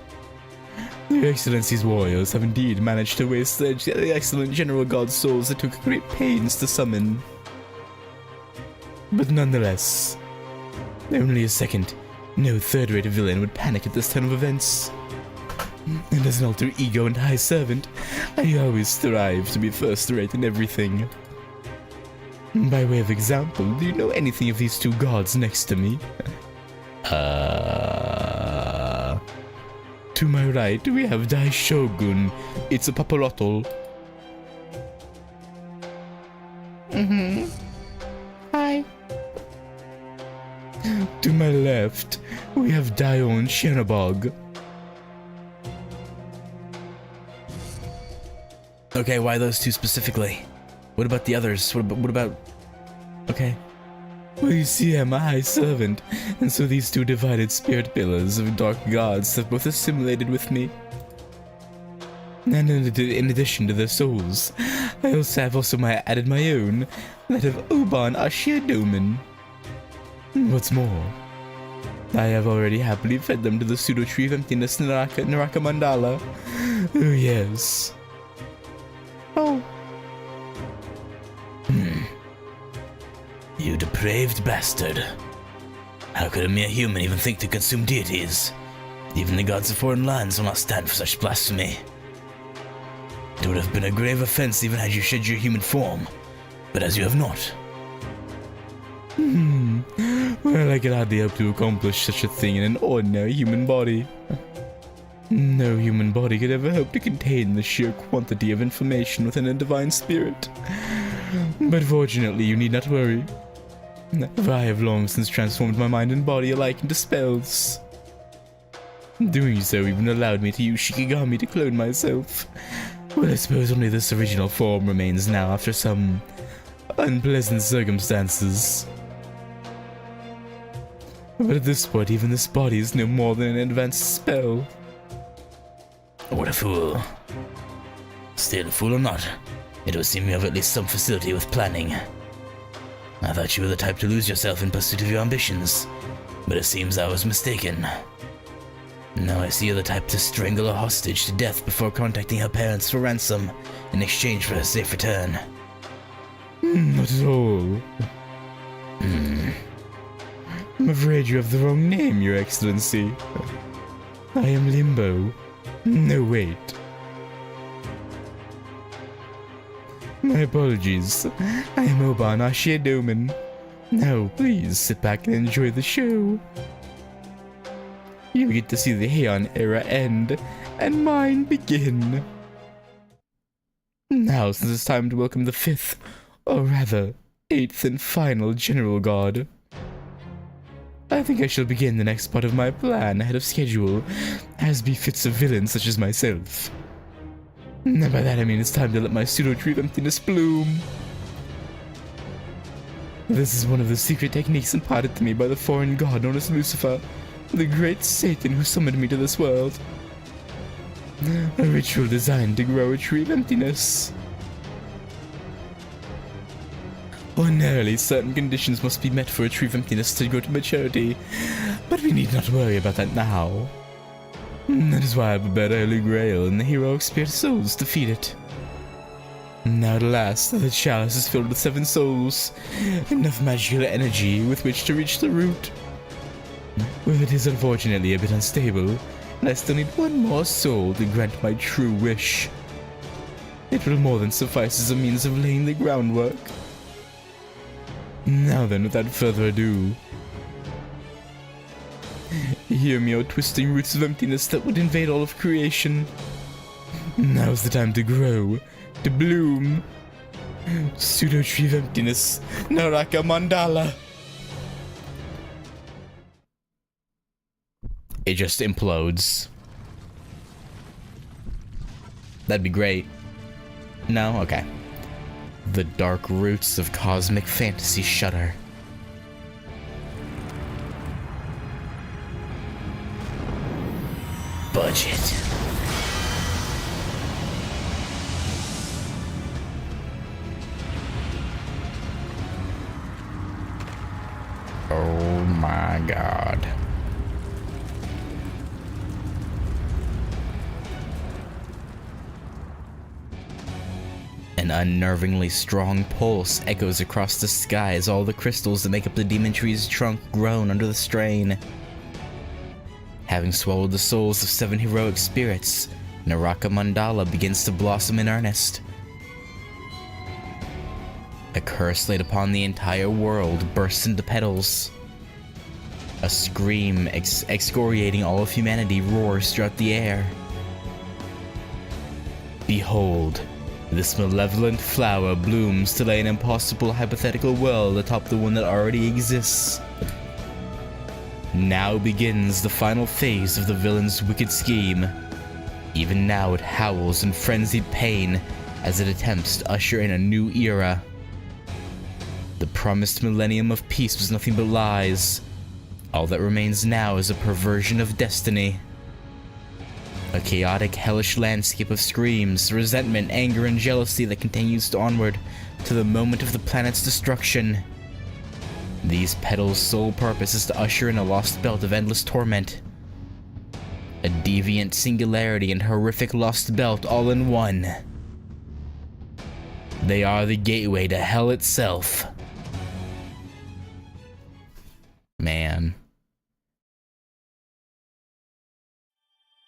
Your Excellency's warriors have indeed managed to waste the excellent General God's souls that took great pains to summon. But nonetheless, only a second, no third-rate villain would panic at this turn of events. And as an alter ego and high servant, I always strive to be first-rate in everything. By way of example, do you know anything of these 2 gods next to me? To my right, we have Dai Shogun. It's a papalotl. Hi. To my left, we have Dion Shenabog. Okay, why those 2 specifically? What about the others? What about... Okay. Well, you see, I'm a high servant, and so these 2 divided spirit pillars of dark gods have both assimilated with me. And in addition to their souls, I also have added my own, that of Oban Ashir Doman. What's more, I have already happily fed them to the pseudo-tree of emptiness Naraka Mandala. Oh, yes. Oh. You depraved bastard. How could a mere human even think to consume deities? Even the gods of foreign lands will not stand for such blasphemy. It would have been a grave offense even had you shed your human form, but as you have not. Well, I can hardly hope to accomplish such a thing in an ordinary human body. No human body could ever hope to contain the sheer quantity of information within a divine spirit. But fortunately, you need not worry. For I have long since transformed my mind and body alike into spells. Doing so even allowed me to use Shikigami to clone myself. Well, I suppose only this original form remains now after some unpleasant circumstances. But at this point, even this body is no more than an advanced spell. What a fool. Still, fool or not, it would seem you have at least some facility with planning. I thought you were the type to lose yourself in pursuit of your ambitions, but it seems I was mistaken. Now I see you're the type to strangle a hostage to death before contacting her parents for ransom in exchange for her safe return. Not at all. I'm afraid you have the wrong name, Your Excellency. I am Limbo. No, wait. My apologies. I am Oban Ashiadoman. Now, please sit back and enjoy the show. You get to see the Heian era end, and mine begin. Now, since it's time to welcome the 5th, or rather, 8th and final General God, I think I shall begin the next part of my plan ahead of schedule, as befits a villain such as myself. And by that I mean it's time to let my pseudo-tree of emptiness bloom. This is one of the secret techniques imparted to me by the foreign god known as Lucifer, the great Satan who summoned me to this world. A ritual designed to grow a tree of emptiness. Ordinarily, certain conditions must be met for a tree of emptiness to grow to maturity, but we need not worry about that now. That is why I prepared a Holy Grail and the heroic spirit souls to feed it. Now at last, the chalice is filled with 7 souls, enough magical energy with which to reach the root. Well, it is unfortunately a bit unstable, and I still need 1 more soul to grant my true wish. It will more than suffice as a means of laying the groundwork. Now then, without further ado, hear me, O twisting roots of emptiness that would invade all of creation. Now's the time to grow, to bloom. Pseudo-tree of emptiness, Naraka Mandala. It just implodes. That'd be great. No? Okay. The dark roots of cosmic fantasy shudder. Budget. Oh my god. An unnervingly strong pulse echoes across the sky as all the crystals that make up the demon tree's trunk groan under the strain. Having swallowed the souls of 7 heroic spirits, Naraka Mandala begins to blossom in earnest. A curse laid upon the entire world bursts into petals. A scream excoriating all of humanity roars throughout the air. Behold, this malevolent flower blooms to lay an impossible hypothetical world atop the one that already exists. Now begins the final phase of the villain's wicked scheme. Even now it howls in frenzied pain as it attempts to usher in a new era. The promised millennium of peace was nothing but lies. All that remains now is a perversion of destiny. A chaotic, hellish landscape of screams, resentment, anger, and jealousy that continues onward to the moment of the planet's destruction. These petals' sole purpose is to usher in a lost belt of endless torment. A deviant singularity and horrific lost belt all in one. They are the gateway to hell itself. Man.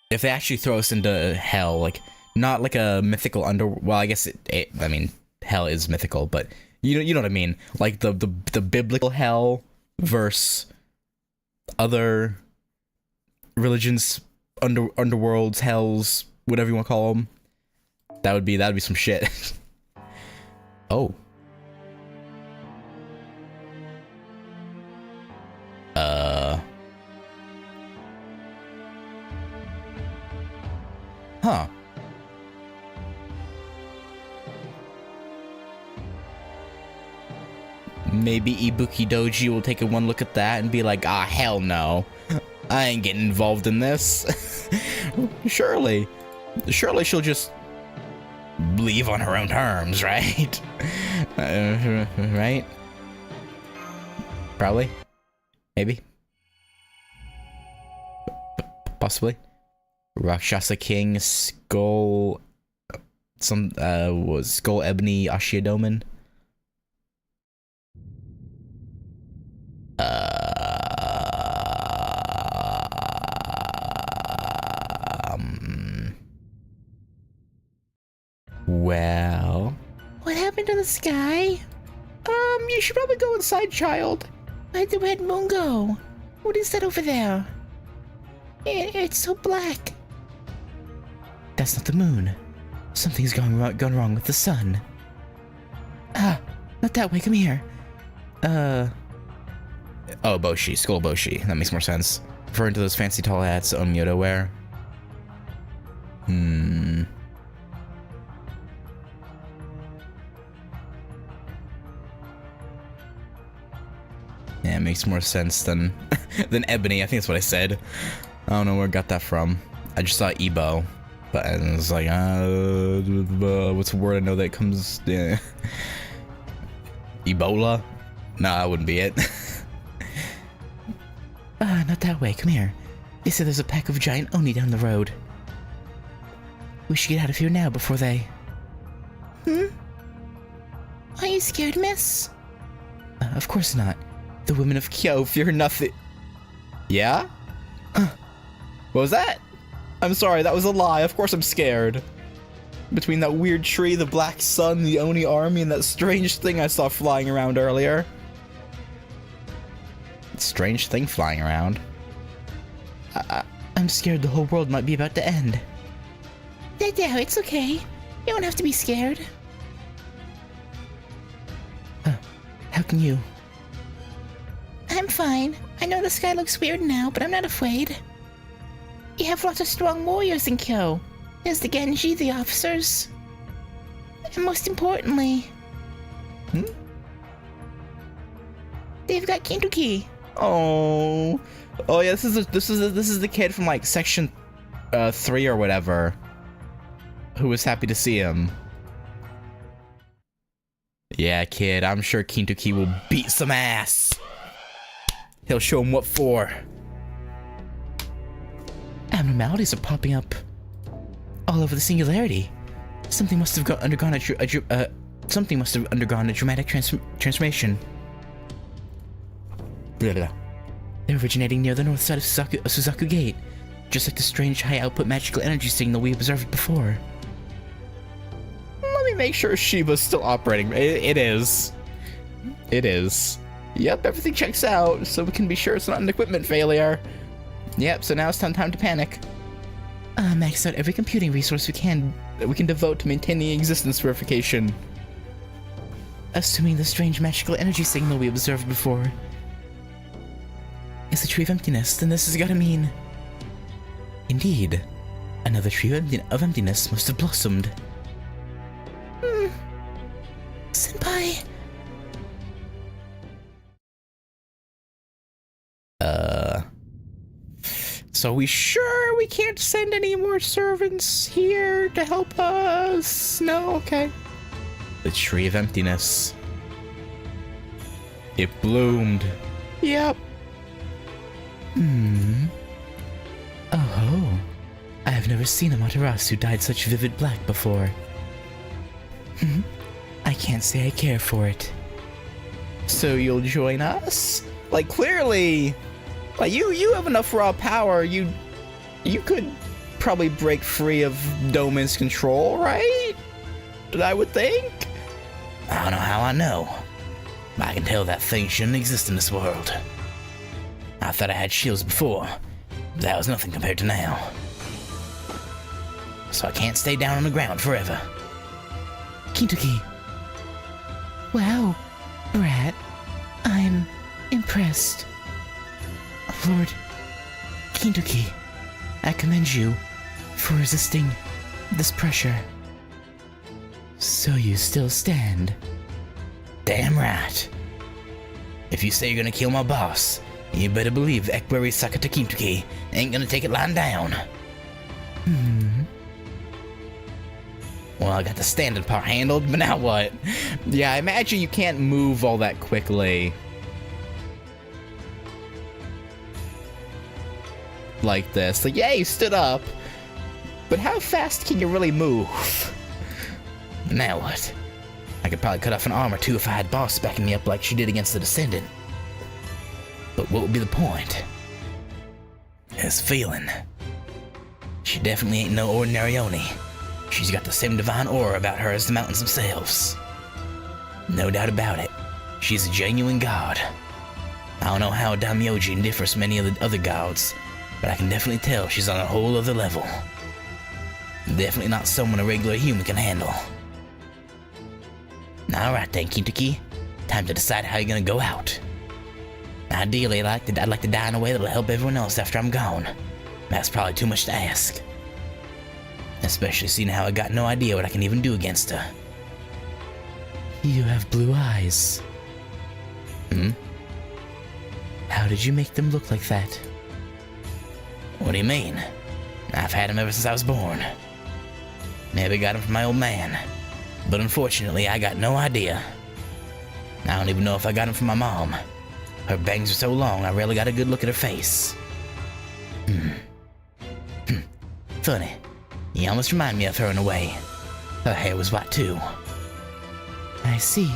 If they actually throw us into hell, like, not like a mythical well, I guess I mean, hell is mythical, but you know what I mean? Like the biblical hell versus other religions, underworlds, hells, whatever you want to call them. That'd be some shit. Oh. Huh. maybe Ibuki Doji will take a one look at that and be like, ah, hell no. I ain't getting involved in this. Surely she'll just leave on her own terms, right? Right? Probably. Maybe. Possibly. Rakshasa King, Skull... was Skull Ebony Ashiadoman? Well... What happened to the sky? You should probably go inside, child. Where'd the red moon go? What is that over there? It's so black. That's not the moon. Something's gone wrong with the sun. Ah, not that way, come here. Oh, Boshi, Skull Boshi. That makes more sense. Referring to those fancy tall hats Onmyoto wear. Yeah, it makes more sense than Ebony. I think that's what I said. I don't know where I got that from. I just saw Ebo, but I was like, what's a word I know that comes? Yeah. Ebola? No, that wouldn't be it. Not that way, come here. They said there's a pack of giant Oni down the road. We should get out of here now before they... Are you scared, miss? Of course not. The women of Kyo fear nothing. Yeah? What was that? I'm sorry, that was a lie. Of course I'm scared. Between that weird tree, the black sun, the Oni army, and that strange thing I saw flying around earlier. Strange thing flying around. I'm scared the whole world might be about to end. Yeah, it's okay. You don't have to be scared. How can you? I'm fine. I know the sky looks weird now, but I'm not afraid. You have lots of strong warriors in Kyo. There's the Genji, the officers. And most importantly... They've got Kintuki. Oh yeah, this is the kid from like section 3 or whatever, who was happy to see him. Yeah, kid, I'm sure Kintuki will beat some ass. He'll show him what for. Abnormalities are popping up all over the singularity. Something must have undergone a dramatic transformation. Blah, blah. They're originating near the north side of Suzaku Gate, just like the strange high-output magical energy signal we observed before. Let me make sure Shiba's still operating. It is. It is. Yep, everything checks out, so we can be sure it's not an equipment failure. Yep, so now it's time to panic. Max out every computing resource we can devote to maintaining existence verification. Assuming the strange magical energy signal we observed before is the Tree of Emptiness, then this has gotta mean... Indeed, another Tree of Emptiness must have blossomed. Senpai... So we sure we can't send any more servants here to help us? No? Okay. The Tree of Emptiness. It bloomed. Yep. Oh, I have never seen a Matarasu dyed such vivid black before. I can't say I care for it. So you'll join us? Like, clearly, like you have enough raw power. You could probably break free of Doman's control, right? I would think. I don't know how I know. I can tell that thing shouldn't exist in this world. I thought I had shields before. But that was nothing compared to now. So I can't stay down on the ground forever. Kintuki. Wow, Rat. I'm impressed. Lord Kintuki, I commend you for resisting this pressure. So you still stand? Damn right. If you say you're gonna kill my boss, you better believe the Ekburi Sakata Kintuki ain't gonna take it lying down. Well, I got the standing part handled, but now what? Yeah, I imagine you can't move all that quickly. Like this. Like, yeah, you stood up. But how fast can you really move? Now what? I could probably cut off an arm or two if I had boss backing me up like she did against the Descendant. But what would be the point? This feeling. She definitely ain't no ordinary Oni. She's got the same divine aura about her as the mountains themselves. No doubt about it. She's a genuine god. I don't know how Daimyojin differs from any of the other gods, but I can definitely tell she's on a whole other level. Definitely not someone a regular human can handle. Alright then, Kintuki. Time to decide how you're gonna go out. Ideally, I'd like to die in a way that'll help everyone else after I'm gone. That's probably too much to ask. Especially seeing how I got no idea what I can even do against her. You have blue eyes. How did you make them look like that? What do you mean? I've had them ever since I was born. Maybe got them from my old man. But unfortunately, I got no idea. I don't even know if I got them from my mom. Her bangs are so long, I rarely got a good look at her face. Funny. You almost remind me of her in a way. Her hair was white too. I see.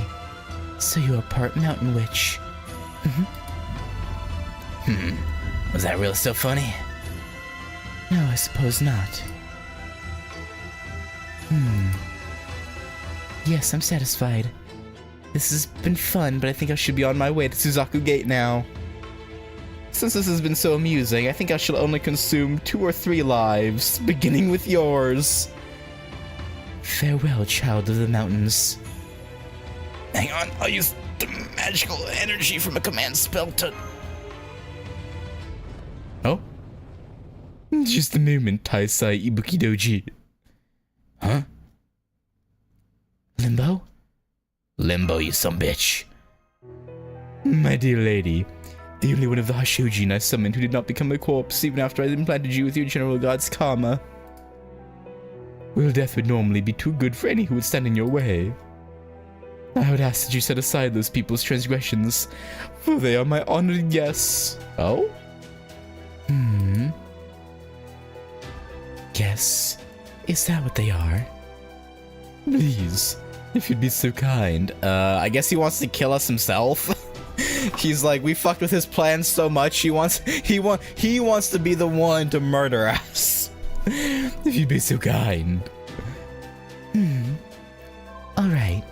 So you're a part mountain witch. Was that really so funny? No, I suppose not. Yes, I'm satisfied. This has been fun, but I think I should be on my way to Suzaku Gate now. Since this has been so amusing, I think I shall only consume 2 or 3 lives, beginning with yours. Farewell, child of the mountains. Hang on, I'll use the magical energy from a command spell to... Oh? Just a moment, Taisai Ibuki Doji. Huh? Limbo? Limbo, you some bitch. My dear lady, the only one of the Hashojin I summoned who did not become a corpse even after I implanted you with your general god's karma. Well, death would normally be too good for any who would stand in your way. I would ask that you set aside those people's transgressions, for they are my honored guests. Oh? Yes. Is that what they are? Please, if you'd be so kind. I guess he wants to kill us himself. He's like, we fucked with his plans so much, he wants to be the one to murder us. If you'd be so kind. Alright.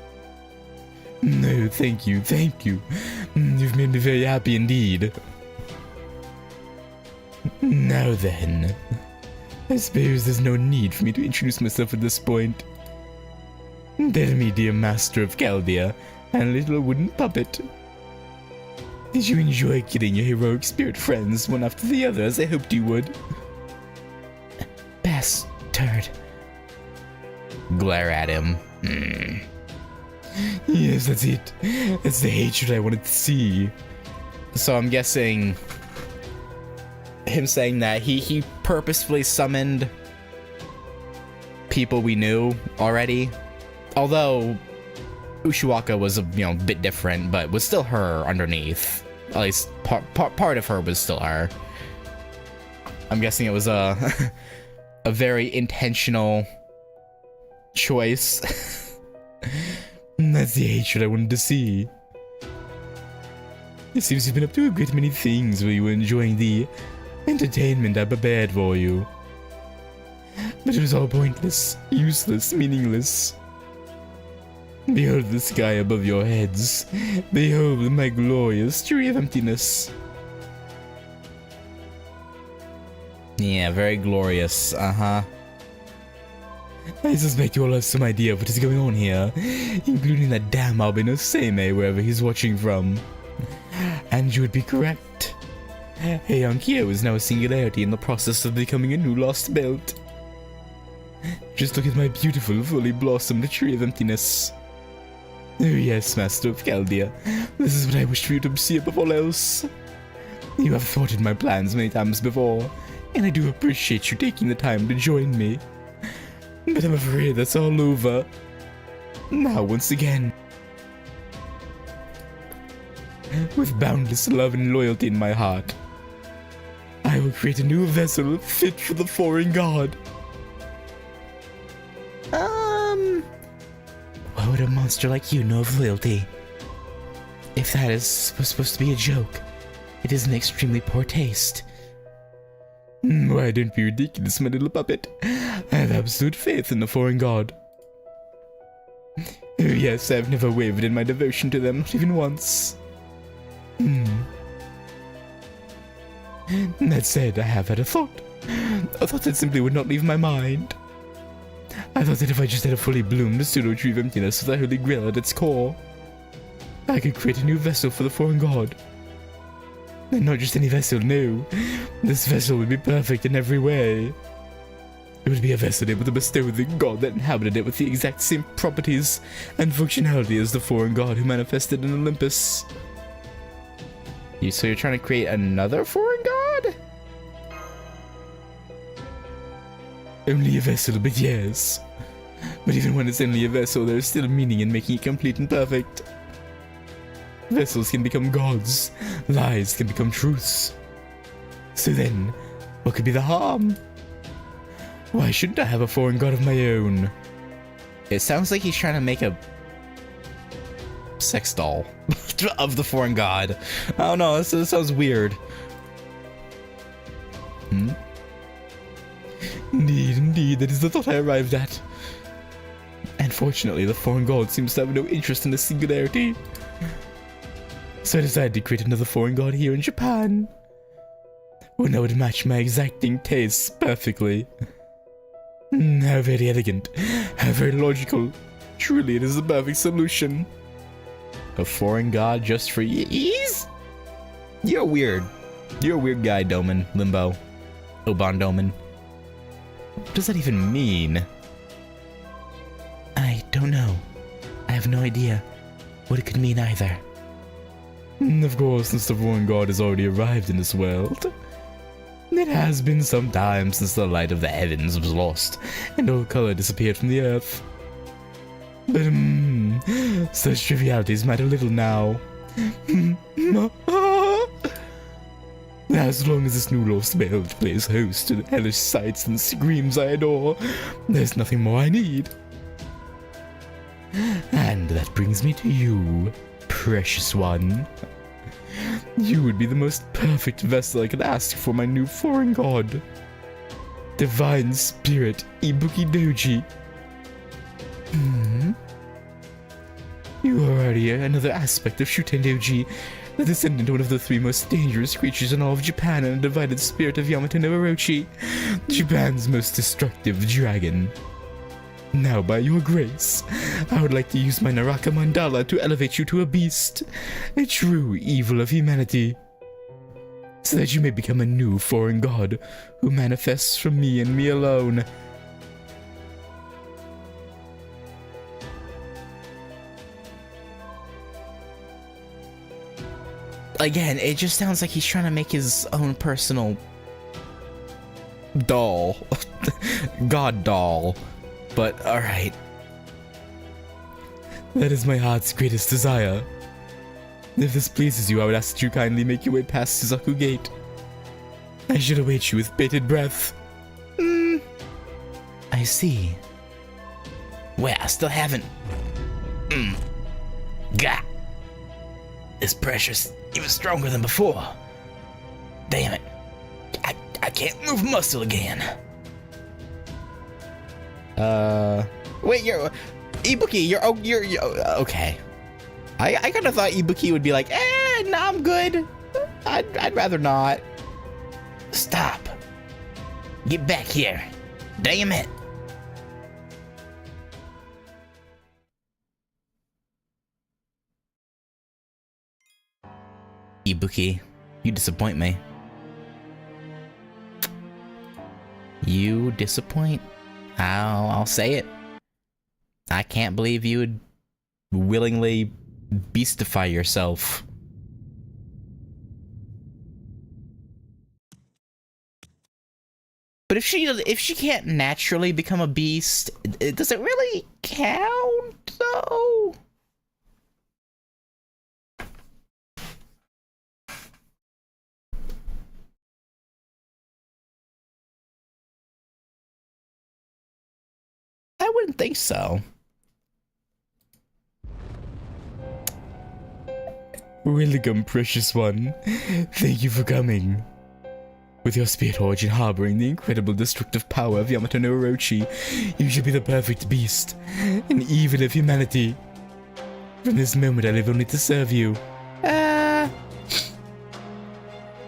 No, thank you, thank you. You've made me very happy indeed. Now then, I suppose there's no need for me to introduce myself at this point. Tell me, dear master of Chaldea, and little wooden puppet. Did you enjoy killing your heroic spirit friends one after the other as I hoped you would? Bastard. Glare at him. Yes, that's it. That's the hatred I wanted to see. So I'm guessing him saying that he purposefully summoned people we knew already. Although Ushiwaka was a bit different, but was still her underneath. At least part of her was still her. I'm guessing it was a very intentional choice. That's the hatred I wanted to see. It seems you've been up to a great many things while you were enjoying the entertainment I prepared for you. But it was all pointless, useless, meaningless. Behold the sky above your heads. Behold my glorious tree of emptiness. Yeah, very glorious, I suspect you all have some idea of what is going on here, including that damn albino Seimei wherever he's watching from. And you would be correct. Heian-Kyo is now a singularity in the process of becoming a new lost belt. Just look at my beautiful, fully blossomed tree of emptiness. Oh yes, Master of Chaldea. This is what I wished for you to see above all else. You have thwarted my plans many times before, and I do appreciate you taking the time to join me. But I'm afraid that's all over. Now, once again, with boundless love and loyalty in my heart, I will create a new vessel fit for the foreign god. Why would a monster like you know of loyalty? If that is supposed to be a joke, it is an extremely poor taste. Why, don't be ridiculous, my little puppet. I have absolute faith in the foreign god. Oh yes, I have never wavered in my devotion to them, not even once. That said, I have had a thought that simply would not leave my mind. I thought that if I just had a fully bloomed pseudo-tree of emptiness with a holy grail at its core, I could create a new vessel for the foreign god. And not just any vessel, no. This vessel would be perfect in every way. It would be a vessel able to bestow the god that inhabited it with the exact same properties and functionality as the foreign god who manifested in Olympus. So you're trying to create another foreign god? Only a vessel, but yes. But even when it's only a vessel, there's still meaning in making it complete and perfect. Vessels can become gods. Lies can become truths. So then, what could be the harm? Why shouldn't I have a foreign god of my own? It sounds like he's trying to make a sex doll of the foreign god. I don't know, this sounds weird. Indeed, that is the thought I arrived at. Unfortunately, the foreign god seems to have no interest in this singularity. So I decided to create another foreign god here in Japan. One that would match my exacting tastes perfectly. How very elegant. How very logical. Truly, it is the perfect solution. A foreign god just for ease? You're weird. You're a weird guy, Doman. Limbo. Oban Doman. What does that even mean? I don't know. I have no idea what it could mean either. Of course, since the foreign god has already arrived in this world, it has been some time since the light of the heavens was lost and all color disappeared from the earth. But, such trivialities matter little now. As long as this new lost world plays host to the hellish sights and screams I adore, there's nothing more I need. And that brings me to you, precious one. You would be the most perfect vessel I could ask for my new foreign god. Divine Spirit Ibuki Doji. You are already another aspect of Shuten Doji, the descendant of one of the three most dangerous creatures in all of Japan and a divided spirit of Yamato no Orochi, Japan's most destructive dragon. Now, by your grace, I would like to use my Naraka Mandala to elevate you to a beast, a true evil of humanity, so that you may become a new foreign god who manifests from me and me alone. Again, it just sounds like he's trying to make his own personal doll. God doll. But, alright. That is my heart's greatest desire. If this pleases you, I would ask that you kindly make your way past Suzaku Gate. I should await you with bated breath. I see. Well, I still haven't... Gah! This pressure's even stronger than before. Damn it. I can't move muscle again. Wait, Ibuki, you're okay. I kind of thought Ibuki would be like, no, I'm good. I'd rather not. Stop. Get back here. Damn it. Ibuki, you disappoint me. You disappoint. I'll say it. I can't believe you would willingly beastify yourself. But if she can't naturally become a beast, does it really count though? I wouldn't think so. Welcome, precious one. Thank you for coming. With your spirit origin harboring the incredible destructive power of Yamato no Orochi, you should be the perfect beast, an evil of humanity. From this moment I live only to serve you.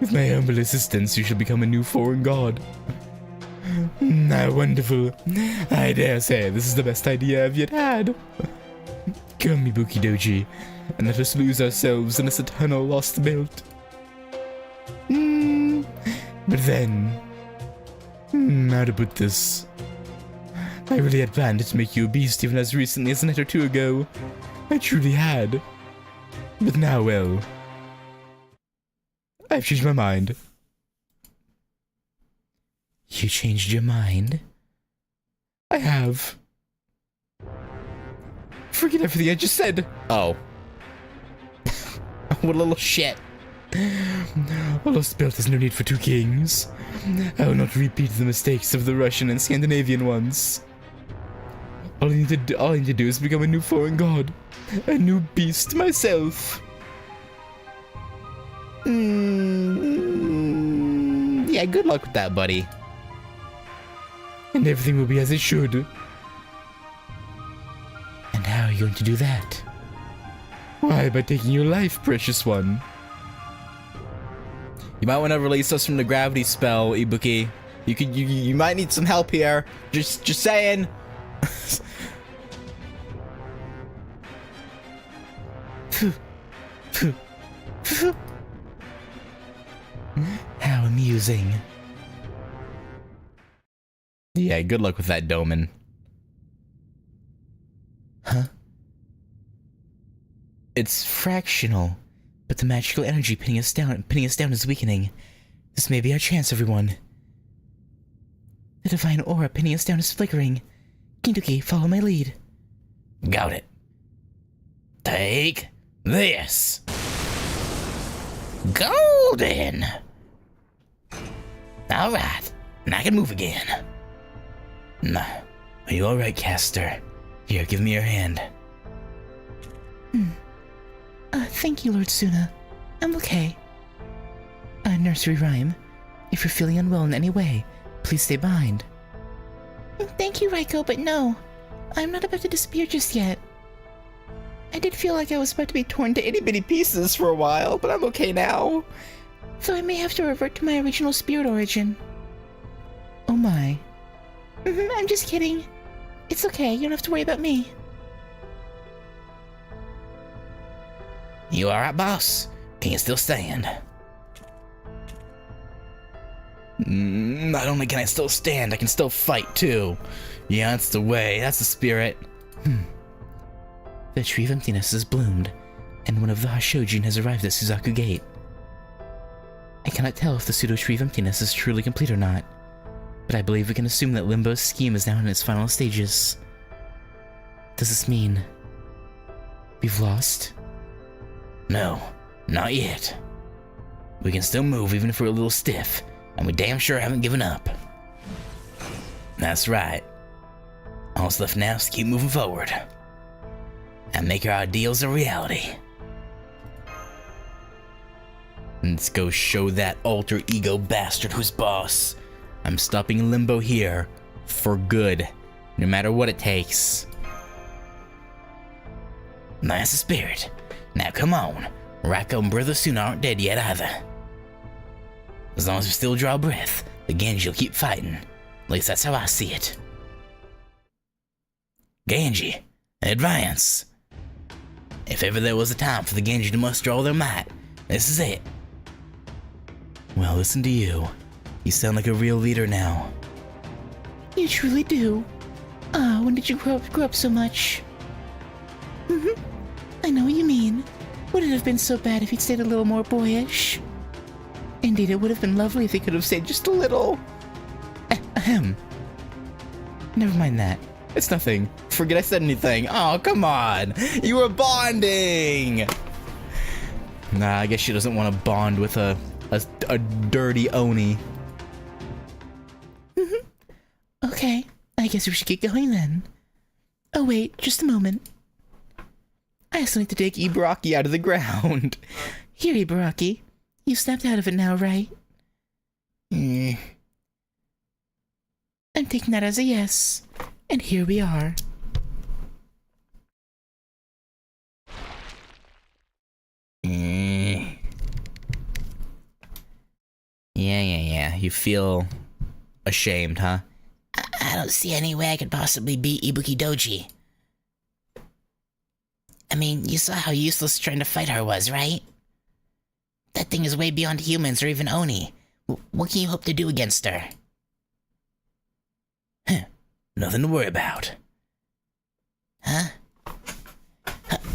With my humble assistance, you shall become a new foreign god. How wonderful. I dare say this is the best idea I've yet had. Come, Ibuki Doji, and let us lose ourselves in this eternal lost belt. But then, how to put this? I really had planned to make you a beast even as recently as a night or two ago. I truly had. But now, well, I've changed my mind. You changed your mind? I have. Forget everything I just said. Oh. What a little shit. A lost belt has no need for two kings. I will not repeat the mistakes of the Russian and Scandinavian ones. All I need to do is become a new foreign god. A new beast myself. Yeah, good luck with that, buddy. And everything will be as it should. And how are you going to do that? Why, by taking your life, precious one. You might want to release us from the gravity spell, Ibuki. You might need some help here. Just saying. How amusing. Yeah, good luck with that, Doman. Huh? It's fractional, but the magical energy pinning us down is weakening. This may be our chance, everyone. The divine aura pinning us down is flickering. Kinduki, follow my lead. Got it. Take this. Golden. All right, now I can move again. Nah, are you all right, Caster? Here, give me your hand. Thank you, Lord Suna. I'm okay. Nursery rhyme. If you're feeling unwell in any way, please stay behind. Thank you, Raiko, but no. I'm not about to disappear just yet. I did feel like I was about to be torn to itty-bitty pieces for a while, but I'm okay now. So I may have to revert to my original spirit origin. Oh my. I'm just kidding. It's okay, you don't have to worry about me. You all right, boss? Can you still stand? Not only can I still stand, I can still fight too. Yeah, that's the way. That's the spirit. The tree of emptiness has bloomed, and one of the Hashojin has arrived at Suzaku Gate. I cannot tell if the pseudo tree of emptiness is truly complete or not, but I believe we can assume that Limbo's scheme is now in its final stages. Does this mean we've lost? No, not yet. We can still move even if we're a little stiff, and we damn sure haven't given up. That's right. All that's left now is to keep moving forward and make our ideals a reality. Let's go show that alter ego bastard who's boss. I'm stopping Limbo here for good, no matter what it takes. That's the spirit. Now come on, Raiko and Brother Suna aren't dead yet either. As long as we still draw breath, the Genji will keep fighting. At least that's how I see it. Genji, advance! If ever there was a time for the Genji to muster all their might, this is it. Well, listen to you. You sound like a real leader now. You truly do. When did you grow up so much? I know what you mean. Would it have been so bad if he'd stayed a little more boyish? Indeed, it would have been lovely if he could have stayed just a little. Ahem. Never mind that. It's nothing. Forget I said anything. Oh, come on. You were bonding. Nah, I guess she doesn't want to bond with a dirty Oni. Okay, I guess we should get going then. Oh wait, just a moment. I still need to take Ibaraki out of the ground. Here, Ibaraki. You snapped out of it now, right? I'm taking that as a yes. And here we are. Yeah. You feel ashamed, huh? I don't see any way I could possibly beat Ibuki Doji. I mean, you saw how useless trying to fight her was, right? That thing is way beyond humans or even Oni. What can you hope to do against her? Nothing to worry about. Huh?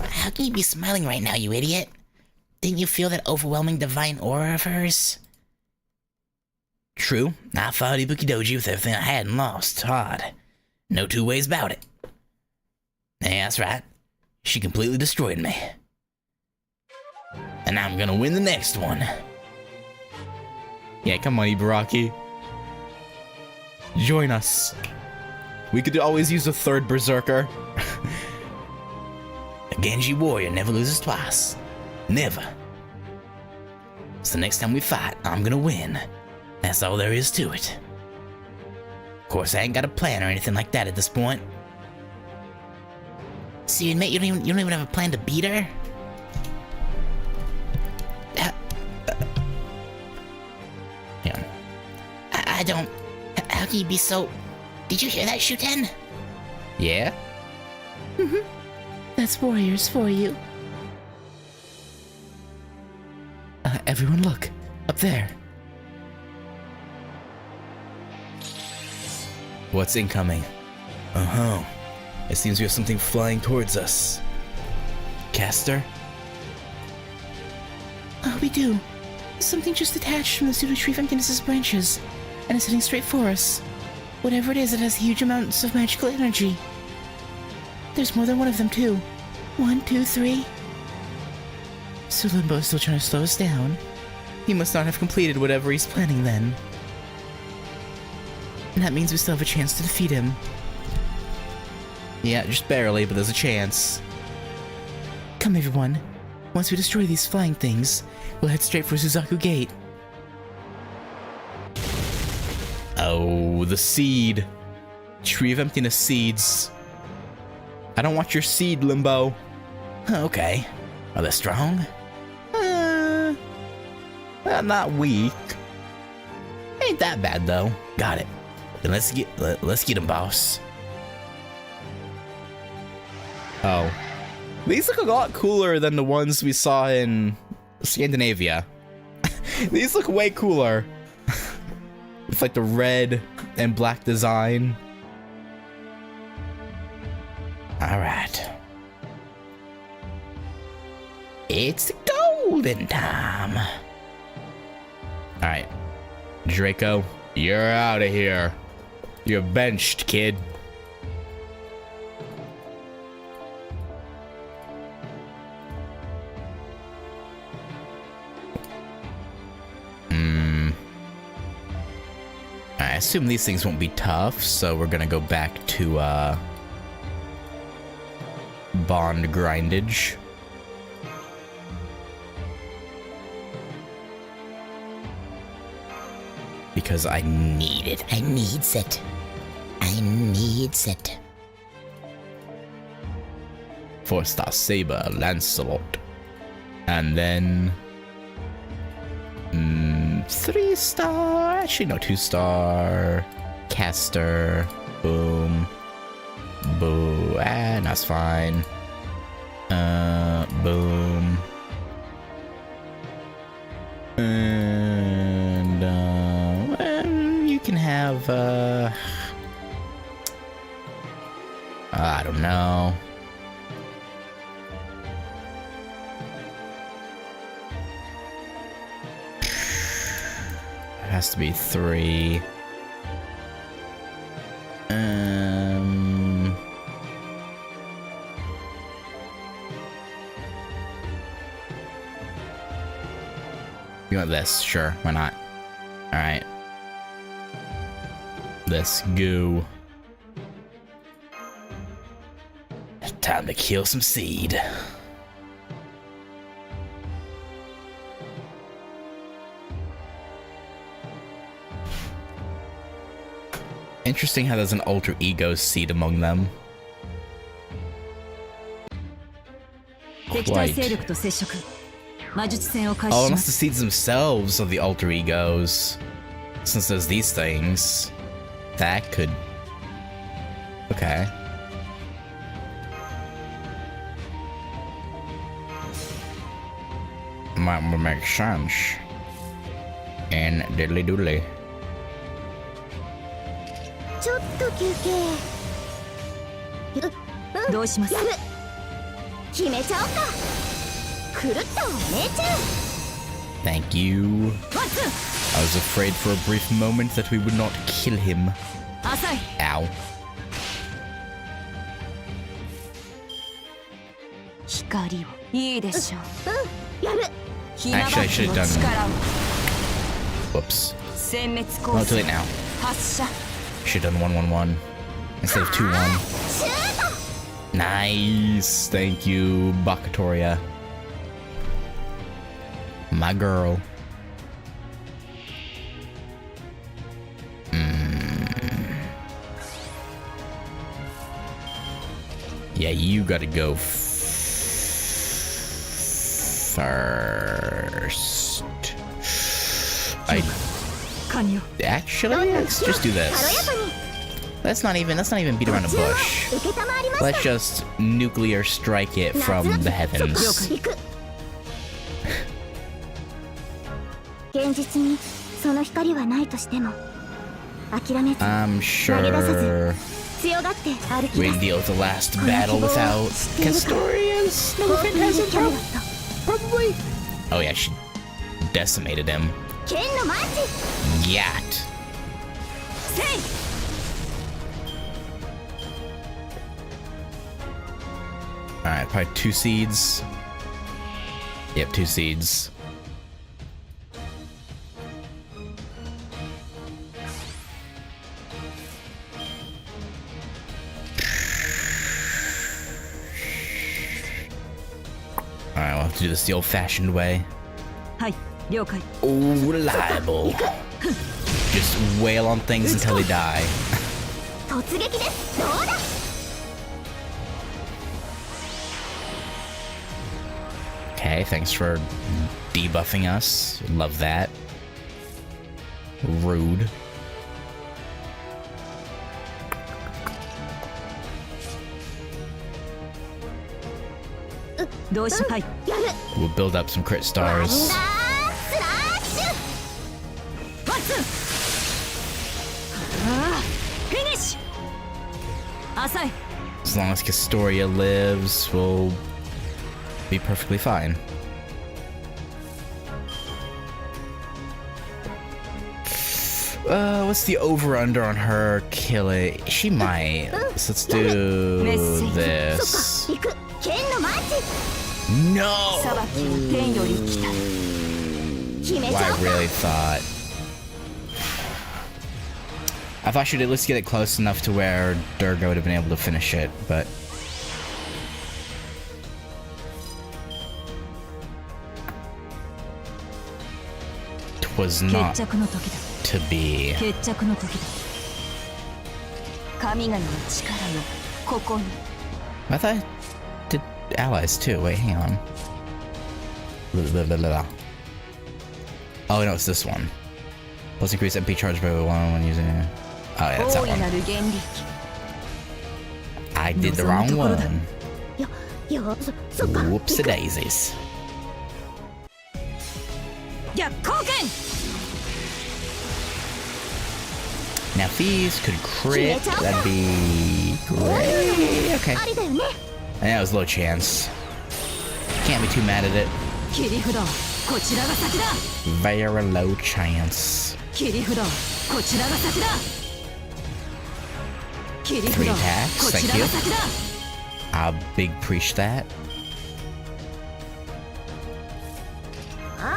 How can you be smiling right now, you idiot? Didn't you feel that overwhelming divine aura of hers? True, I fought Ibuki Doji with everything I had and lost hard. No two ways about it. Yeah, that's right. She completely destroyed me. And I'm gonna win the next one. Yeah, come on, Ibaraki. Join us. We could always use a third berserker. A Genji warrior never loses twice. Never. So next time we fight, I'm gonna win. That's all there is to it. Of course, I ain't got a plan or anything like that at this point. So you admit you don't even have a plan to beat her? Yeah. I don't... How can you be so... Did you hear that, Shuten? Yeah? That's warriors for you. Everyone look. Up there. What's incoming? Uh-huh. It seems we have something flying towards us. Caster? Oh, we do. Something just detached from the pseudo tree of emptiness's branches, and is heading straight for us. Whatever it is, it has huge amounts of magical energy. There's more than one of them, too. 1, 2, 3. So Limbo is still trying to slow us down. He must not have completed whatever he's planning then. And that means we still have a chance to defeat him. Yeah, just barely, but there's a chance. Come, everyone. Once we destroy these flying things, we'll head straight for Suzaku Gate. Oh, the seed. Tree of Emptiness seeds. I don't want your seed, Limbo. Okay. Are they strong? Not weak. Ain't that bad, though. Got it. Then let's get him, boss. Oh. These look a lot cooler than the ones we saw in Scandinavia. These look way cooler. With like the red and black design. Alright. It's golden time. Alright. Draco, you're out of here. You're benched, kid. I assume these things won't be tough, so we're gonna go back to bond grindage. Because I need it. I needs it. I needs it. 4-star Saber, Lancelot. And then 3-star, actually no, 2-star Caster. Boom. Boo. That's fine. Boom. And you can have I don't know. has to be 3. You want this? Sure, why not? Alright. Let's go. Time to kill some seed. Interesting how there's an alter ego seed among them. Quite. Oh, unless the seeds themselves are the alter egos. Since there's these things. That could... Okay. Might make sense. And diddly doodly. ちょっと休憩。どうします？やる。決めちゃおうか。くるっと姉ちゃん。 Thank you. I was afraid for a brief moment that we would not kill him. Ow. 光をいいでしょう。やる。 Actually, I should have done. Whoops. Oh, too late now. Should have done 1-1-1 instead of 2-1. Nice. Thank you, Bakatoria. My girl. Yeah, you gotta go first. Actually, let's just do this. Let's not even beat around the bush. Let's just nuclear strike it from the heavens. I'm sure we can deal with the last battle without Castorius. No offense, probably. Oh yeah, she decimated him. Yat. Alright, probably 2 seeds. Yep, 2 seeds. Alright, we'll have to do this the old-fashioned way. Oh, reliable. Just wail on things until they die. Okay, thanks for debuffing us. Love that. Rude. We'll build up some crit stars. As long as Castoria lives, we'll be perfectly fine. What's the over-under on her killing? She might. So let's do this. No! Well, I really thought. I thought she'd at least get it close enough to where Durga would have been able to finish it, but... was not to be. I thought I did allies too. Wait, hang on. Oh no, it's this one. Plus increase MP charge by 1 when using it. Oh yeah, that's that one. I did the wrong one. Whoopsie daisies. Now if these could crit, that'd be great. Okay. I know it was a low chance. Can't be too mad at it. Very low chance. 切り札はこちらが先だ。切り札 3 attacks, はこ thank ちら you. が先だ。 I'll big preach that.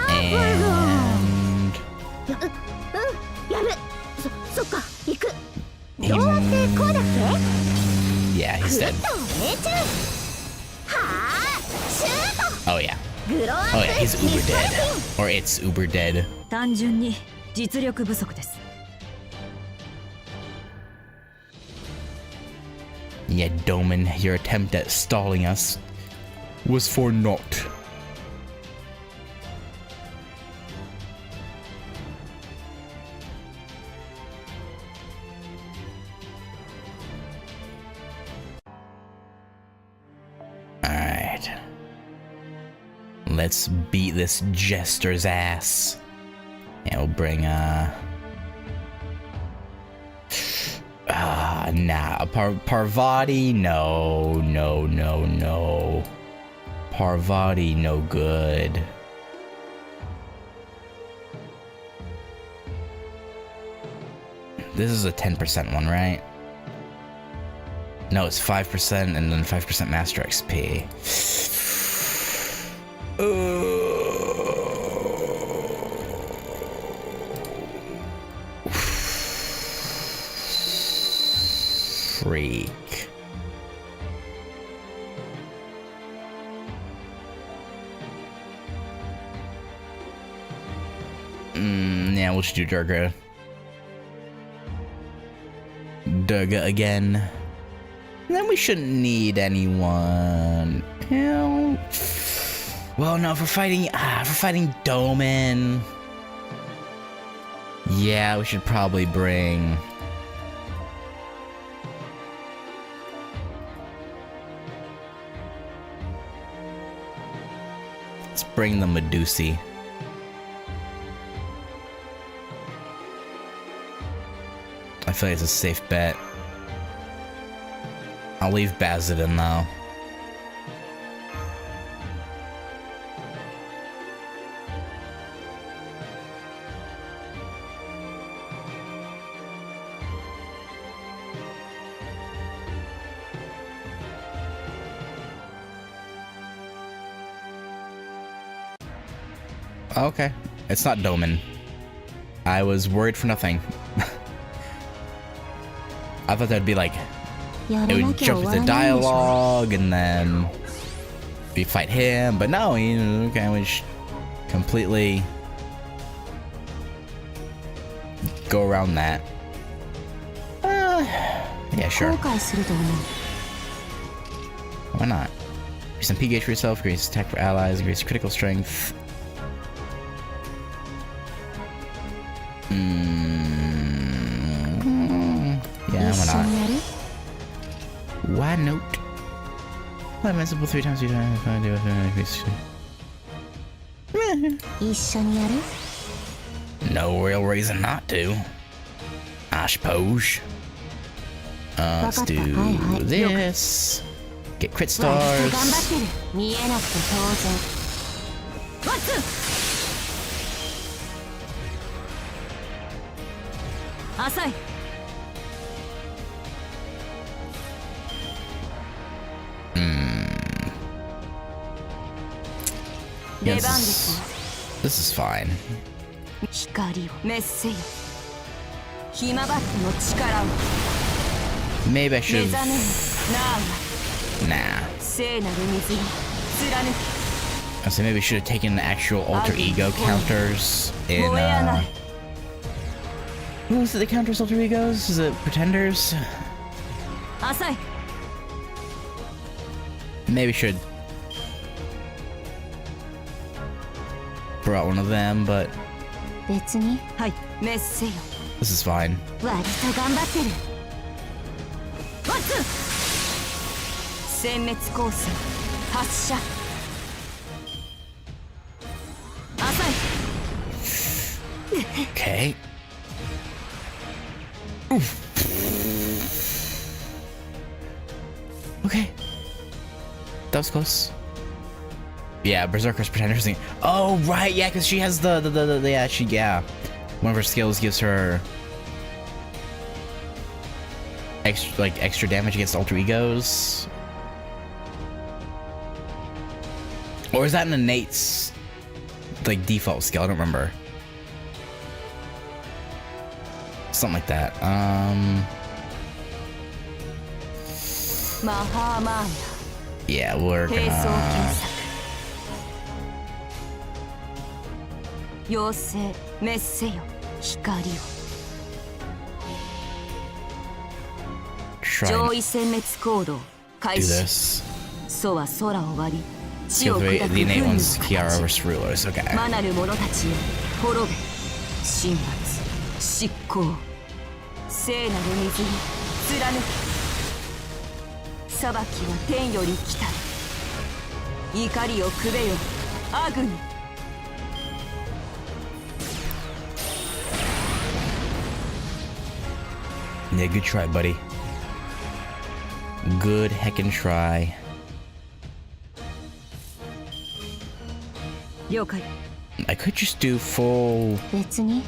And やる。そっか、行く。どうせこうだっけ？ yeah, he's dead. 命中。はあ、シュート。 Oh yeah. グロー Oh yeah, he's uber dead. Or it's uber dead. 単純に実力不足です。 Yeah, Doman, your attempt at stalling us was for naught. Alright. Let's beat this jester's ass. And we'll bring, nah, Parvati, no. Parvati, no good. This is a 10% one, right? No, it's 5% and then 5% Master XP. Freak. Yeah, we'll just do Durga. Durga again. And then we shouldn't need anyone else. Well, no, for fighting Doman. Yeah, we should probably bring. Let's bring the Medusi. I feel like it's a safe bet. I'll leave Bazadin though. Okay, it's not Doman. I was worried for nothing. I thought that'd be like, it would jump into dialogue and then we fight him, but no, okay, we just completely go around that. Yeah, sure. Why not? Increase MP gauge for yourself, increase attack for allies, increase critical strength. Yeah, why not? Why not? Why invincible 3 times 3 times? No real reason not to, I suppose. Let's do this. Get crit stars. Asai. Yes, this is fine. Maybe I should. Nah. I say maybe I should have taken the actual alter ego counters in. What was it? The counters alter egos? Is it pretenders? Maybe I should brought one of them, but this is fine. Okay. Oof. Okay. That was close. Yeah, Berserker's Pretenders thing. Oh, right, yeah, because she has the yeah. One of her skills gives her extra damage against alter egos. Or is that an innate default skill? I don't remember. Something like that. Yeah, we're gonna... 妖精滅せよ光を try 上 and 位殲滅行動 do 開始 this. 楚は空を割り地 Give を the 砕く innate 軍の ones Kiara 形 versus rulers. Okay. 魔なる者たちよ滅べ神罰執行聖なる水に貫く裁きは天より来たる怒りをくべよアグニ Yeah, good try, buddy. Good heckin' try. 了解 I could just do full... 別に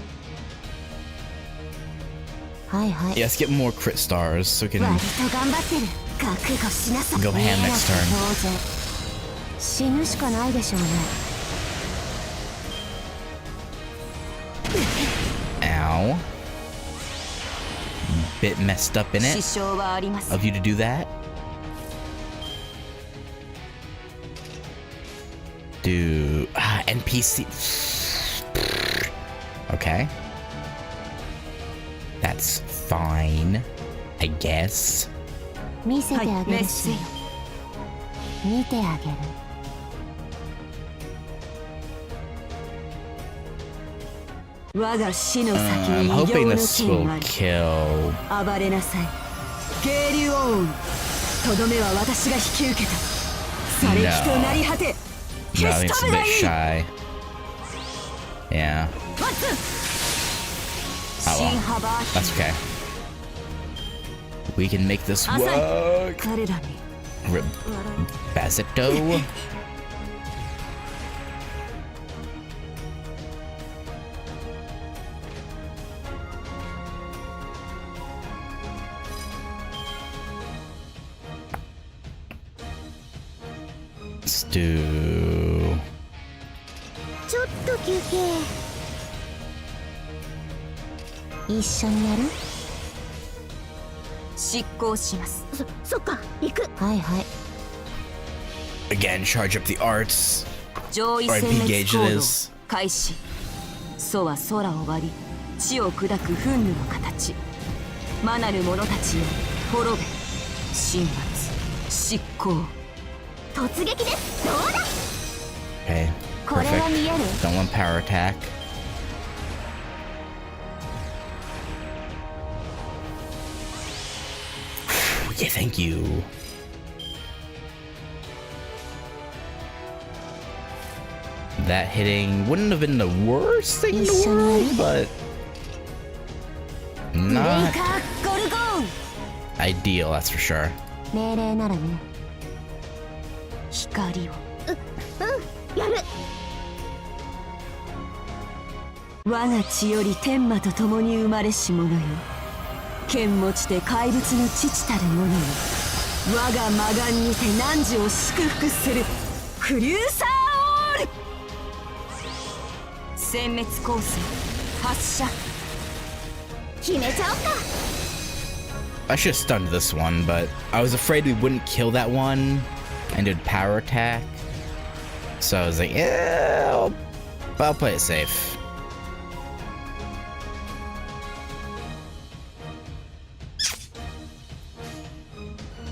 はいはい Yeah, let's get more crit stars so we can 割と頑張ってる覚悟しなさい go ham next 当 turn. 然死ぬしかないでしょうね Ow. Bit messed up in 支 it 障はありません of you to do that. Do... NPC... Okay. That's fine, I guess. 見せてあげ滅るしせよ見てあげる 我が死の先 I'm に異 hoping 形の this 剣 will あり kill... 暴れなさい渓流王雲とどめは私が引き受けたされきとなり果て No, I 消 think し it's 飛 a べが bit いい shy. Yeah. 待つ Oh 新 well. 幅 That's okay. We can make this 浅い work. 彼らに Bazito. Let's do... ちょっと休憩一緒にやる執行しますそっか行くはいはい Again, charge up the arts. 上位 Alright, 殲 P 滅 gauge 行 it 動 is. 開始楚は空を割り地を砕く憤怒の形魔なる者たちよ滅べ神罰執行突撃ですどうだ Okay, これは perfect. 見える Don't want power attack. Yeah, thank you. That hitting wouldn't have been the worst thing in the world, but ブレイ not カーゴルゴーン ideal, that's for sure. 命令ならね光をやる我が血より天魔と共に生まれし者よ剣持ちて怪物の父たる者よ我が魔眼にて汝を祝福するフリューサーオール殲滅光線発射決めちゃおっか I should have stunned this one, but I was afraid we wouldn't kill that one and did power attack. So I was like, yeah, I'll play it safe.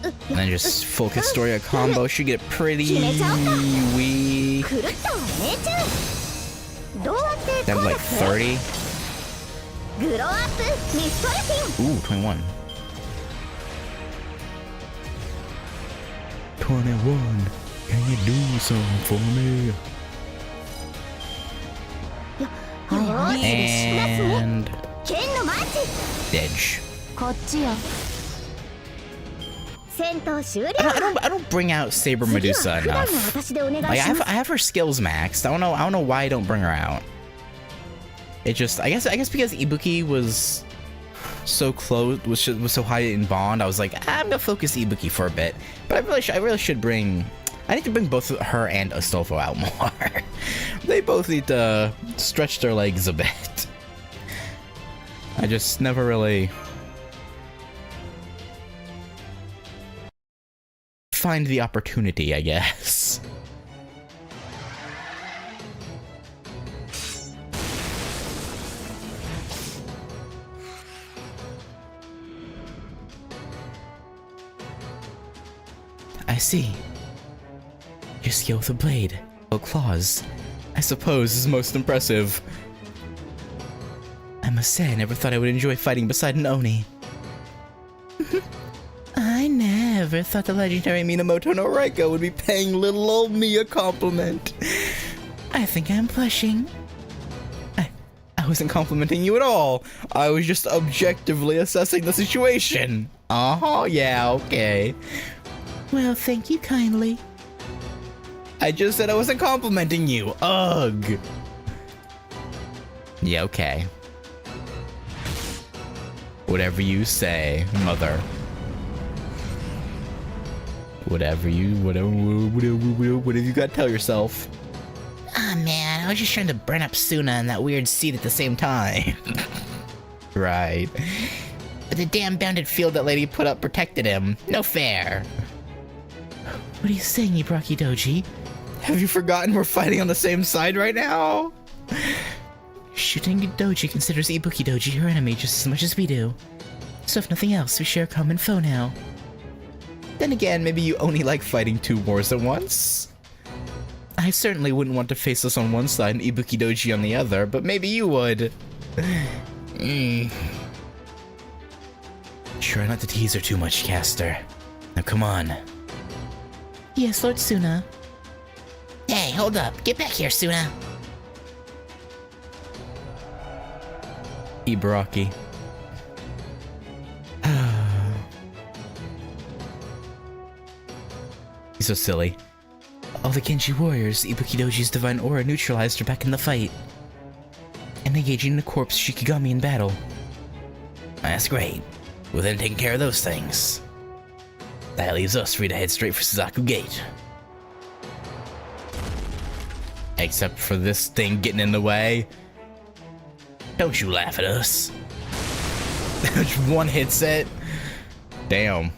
And then just full Historia combo should get pretty weak. くるっと命中どうやって Then like 30. グローアップミストレピン Ooh, 21. 21. Can you do something for me? はいはい And 剣のマーチ Edge. こっちよ戦闘終了 I don't bring out Saber 次 Medusa は普段の enough. 私でお願い Like します I have her skills maxed. I don't know why I don't bring her out. It just, I guess because Ibuki was so close, was so high in bond, I was like, I'm gonna focus Ibuki for a bit. But I really should bring, I need to bring both her and Astolfo out more. They both need to stretch their legs a bit. I just never really find the opportunity, I guess. I see. Your skill with a blade, or claws, I suppose is most impressive. I must say I never thought I would enjoy fighting beside an Oni. I never thought the legendary Minamoto Naraka would be paying little old me a compliment. I think I'm blushing. I wasn't complimenting you at all. I was just objectively assessing the situation. Uh-huh, yeah, okay. Well, thank you kindly. I just said I wasn't complimenting you. Ugh. Yeah, okay. Whatever you say, mother. Whatever you got to tell yourself. Ah, man, I was just trying to burn up Suna and that weird seed at the same time. Right. But the damn bounded field that lady put up protected him. No fair. What are you saying, Ibaraki Doji? Have you forgotten we're fighting on the same side right now? Shooting Doji considers Ibuki Doji her enemy just as much as we do. So if nothing else, we share a common foe now. Then again, maybe you only like fighting two wars at once. I certainly wouldn't want to face us on one side and Ibuki Doji on the other, but maybe you would. Try not to tease her too much, Caster. Now come on. Yes, Lord Suna. Hey, hold up. Get back here, Suna. Ibaraki. He's so silly. All the Genji warriors, Ibuki Doji's divine aura neutralized her back in the fight. And engaging the corpse Shikigami in battle. That's great. We'll then take care of those things. That leaves us free to head straight for Suzaku Gate. Except for this thing getting in the way. Don't you laugh at us. One hits it. Damn.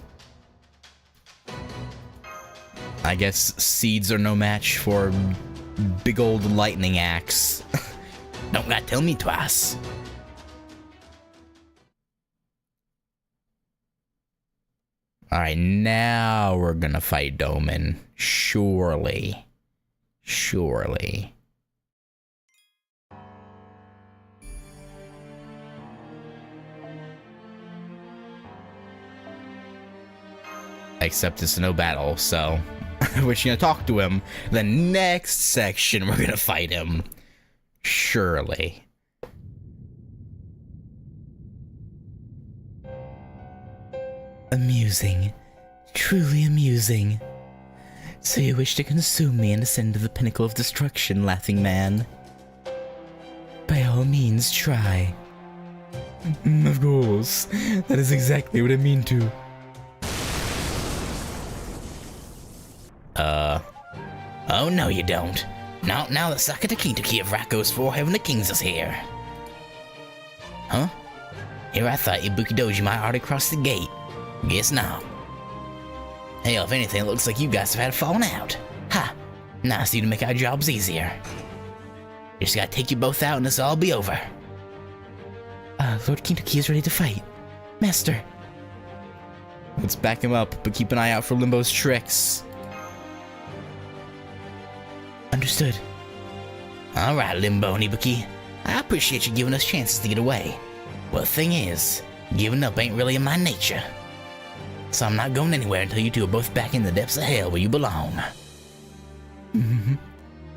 I guess seeds are no match for big old lightning axe. Don't gotta tell me twice. Alright, now we're gonna fight Doman. Surely. Surely. Except it's no battle, so we're just gonna talk to him. The next section, we're gonna fight him. Surely. Amusing. Truly amusing. So you wish to consume me and ascend to the pinnacle of destruction, laughing man? By all means, try. Of course. That is exactly what I mean to. Oh, no you don't. Now the Sakata Kintoki of Rako's Four Heaven of Kings is here. Huh? Here I thought Ibuki Doji might already cross the gate. Guess not. Hell, if anything, it looks like you guys have had a falling out. Ha! Nice of you to make our jobs easier. Just gotta take you both out and this will all be over. Lord Kintoki is ready to fight. Master. Let's back him up, but keep an eye out for Limbo's tricks. Understood. Alright, Limbo and Ibuki. I appreciate you giving us chances to get away. Well, the thing is, giving up ain't really in my nature. So I'm not going anywhere until you two are both back in the depths of hell where you belong.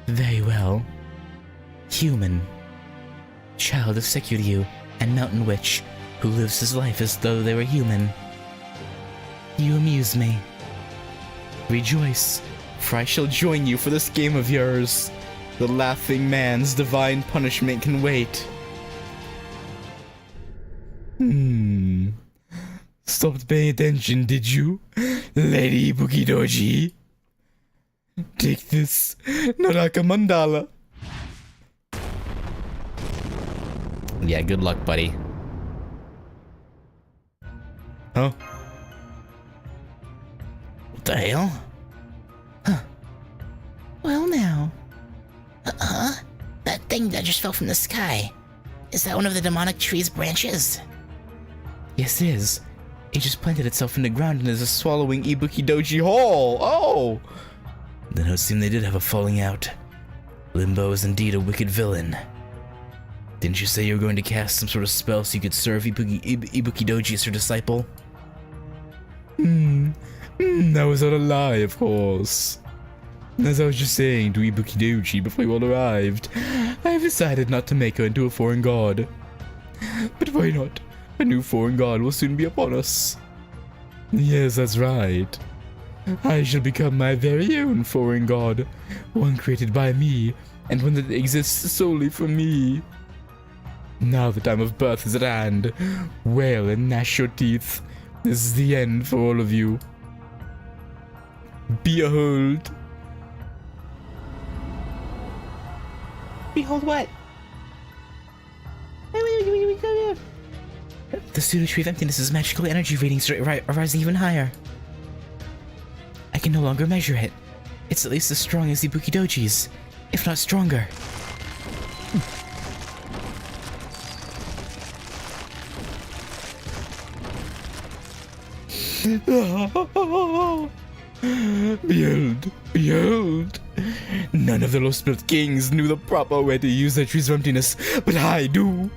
Very well. Human. Child of Sekuryu and Mountain Witch, who lives his life as though they were human. You amuse me. Rejoice, for I shall join you for this game of yours. The laughing man's divine punishment can wait. weren't paying attention, did you, Lady Ibuki-doji? Take this, Naraka Mandala. Yeah, good luck, buddy. Huh? What the hell? Well now. That thing that just fell from the sky. Is that one of the demonic tree's branches? Yes, it is. It just planted itself in the ground and is swallowing Ibuki-doji whole. Oh! Then it would seem they did have a falling out. Limbo is indeed a wicked villain. Didn't you say you were going to cast some sort of spell so you could serve Ibuki-doji as her disciple? That was all a lie, of course. As I was just saying to Ibuki-doji before you all arrived, I have decided not to make her into a foreign god. But why not? A new foreign god will soon be upon us. Yes, that's right. I shall become my very own foreign god, one created by me, and one that exists solely for me. Now the time of birth is at hand, wail and gnash your teeth. This is the end for all of you. Behold. Behold what? The pseudo-tree of emptiness's magical energy readings are rising even higher. I can no longer measure it. It's at least as strong as Ibuki-doji's, if not stronger. Behold, behold! None of the Lost Spirit Kings knew the proper way to use the Trees of Emptiness, but I do!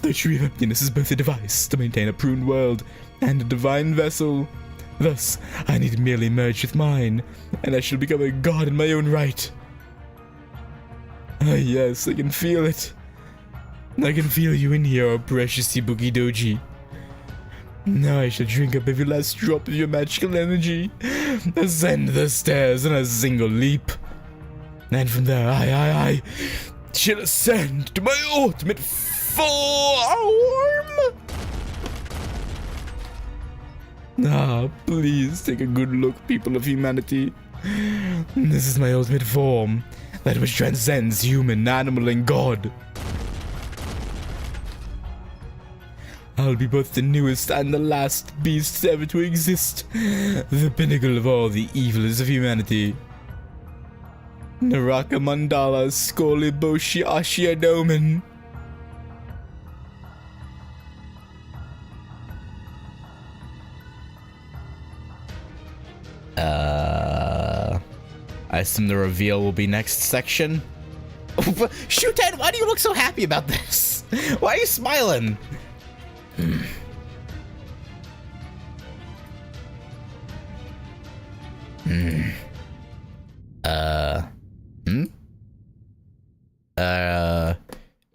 The Tree of Emptiness is both a device to maintain a pruned world and a divine vessel. Thus, I need merely merge with mine, and I shall become a god in my own right. Ah yes, I can feel it. I can feel you in here, oh precious Ibuki-doji. Now I shall drink up every last drop of your magical energy, ascend the stairs in a single leap, and from there I shall ascend to my ultimate form! Ah, please take a good look, people of humanity. This is my ultimate form, that which transcends human, animal, and God. I'll be both the newest and the last beast ever to exist, the pinnacle of all the evils of humanity. Naraka Mandala Skoli Boshi Ashia Domen. I assume the reveal will be next section. Shooten, why do you look so happy about this? Why are you smiling?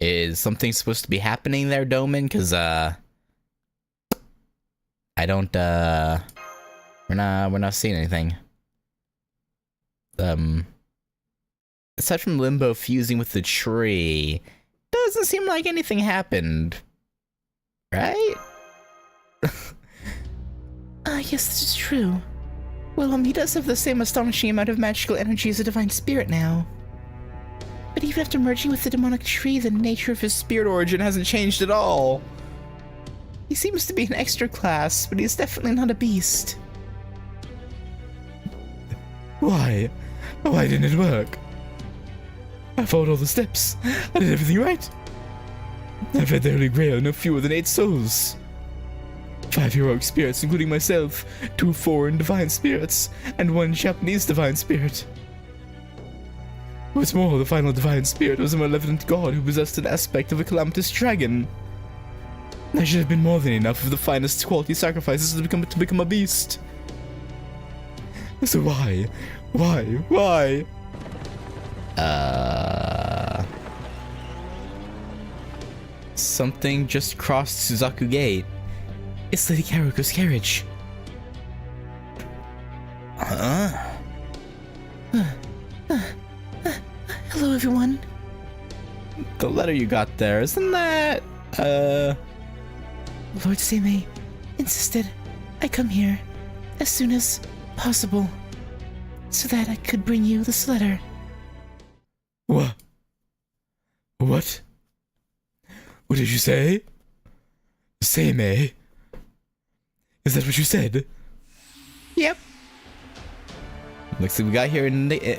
Is something supposed to be happening there, Doman? Cause I don't we're not seeing anything. Aside from Limbo fusing with the tree, doesn't seem like anything happened. Right? Yes, this is true. Well, he does have the same astonishing amount of magical energy as a divine spirit now. But even after merging with the demonic tree, the nature of his spirit origin hasn't changed at all. He seems to be an extra class, but he's definitely not a beast. Why? Why didn't it work? I followed all the steps. I did everything right. I've had the Holy Grail no fewer than 8 souls. 5 heroic spirits, including myself, 2 foreign divine spirits, and 1 Japanese divine spirit. What's more, the final divine spirit was a malevolent god who possessed an aspect of a calamitous dragon. I should have been more than enough of the finest quality sacrifices to become a beast. So why? Something just crossed Suzaku Gate. It's Lady Karuko's carriage. Huh? Hello, everyone. The letter you got there, isn't that, Lord Seimei, insisted I come here as soon as possible so that I could bring you this letter. What? What? What did you say? Seimei? Is that what you said? Yep. Looks like we got here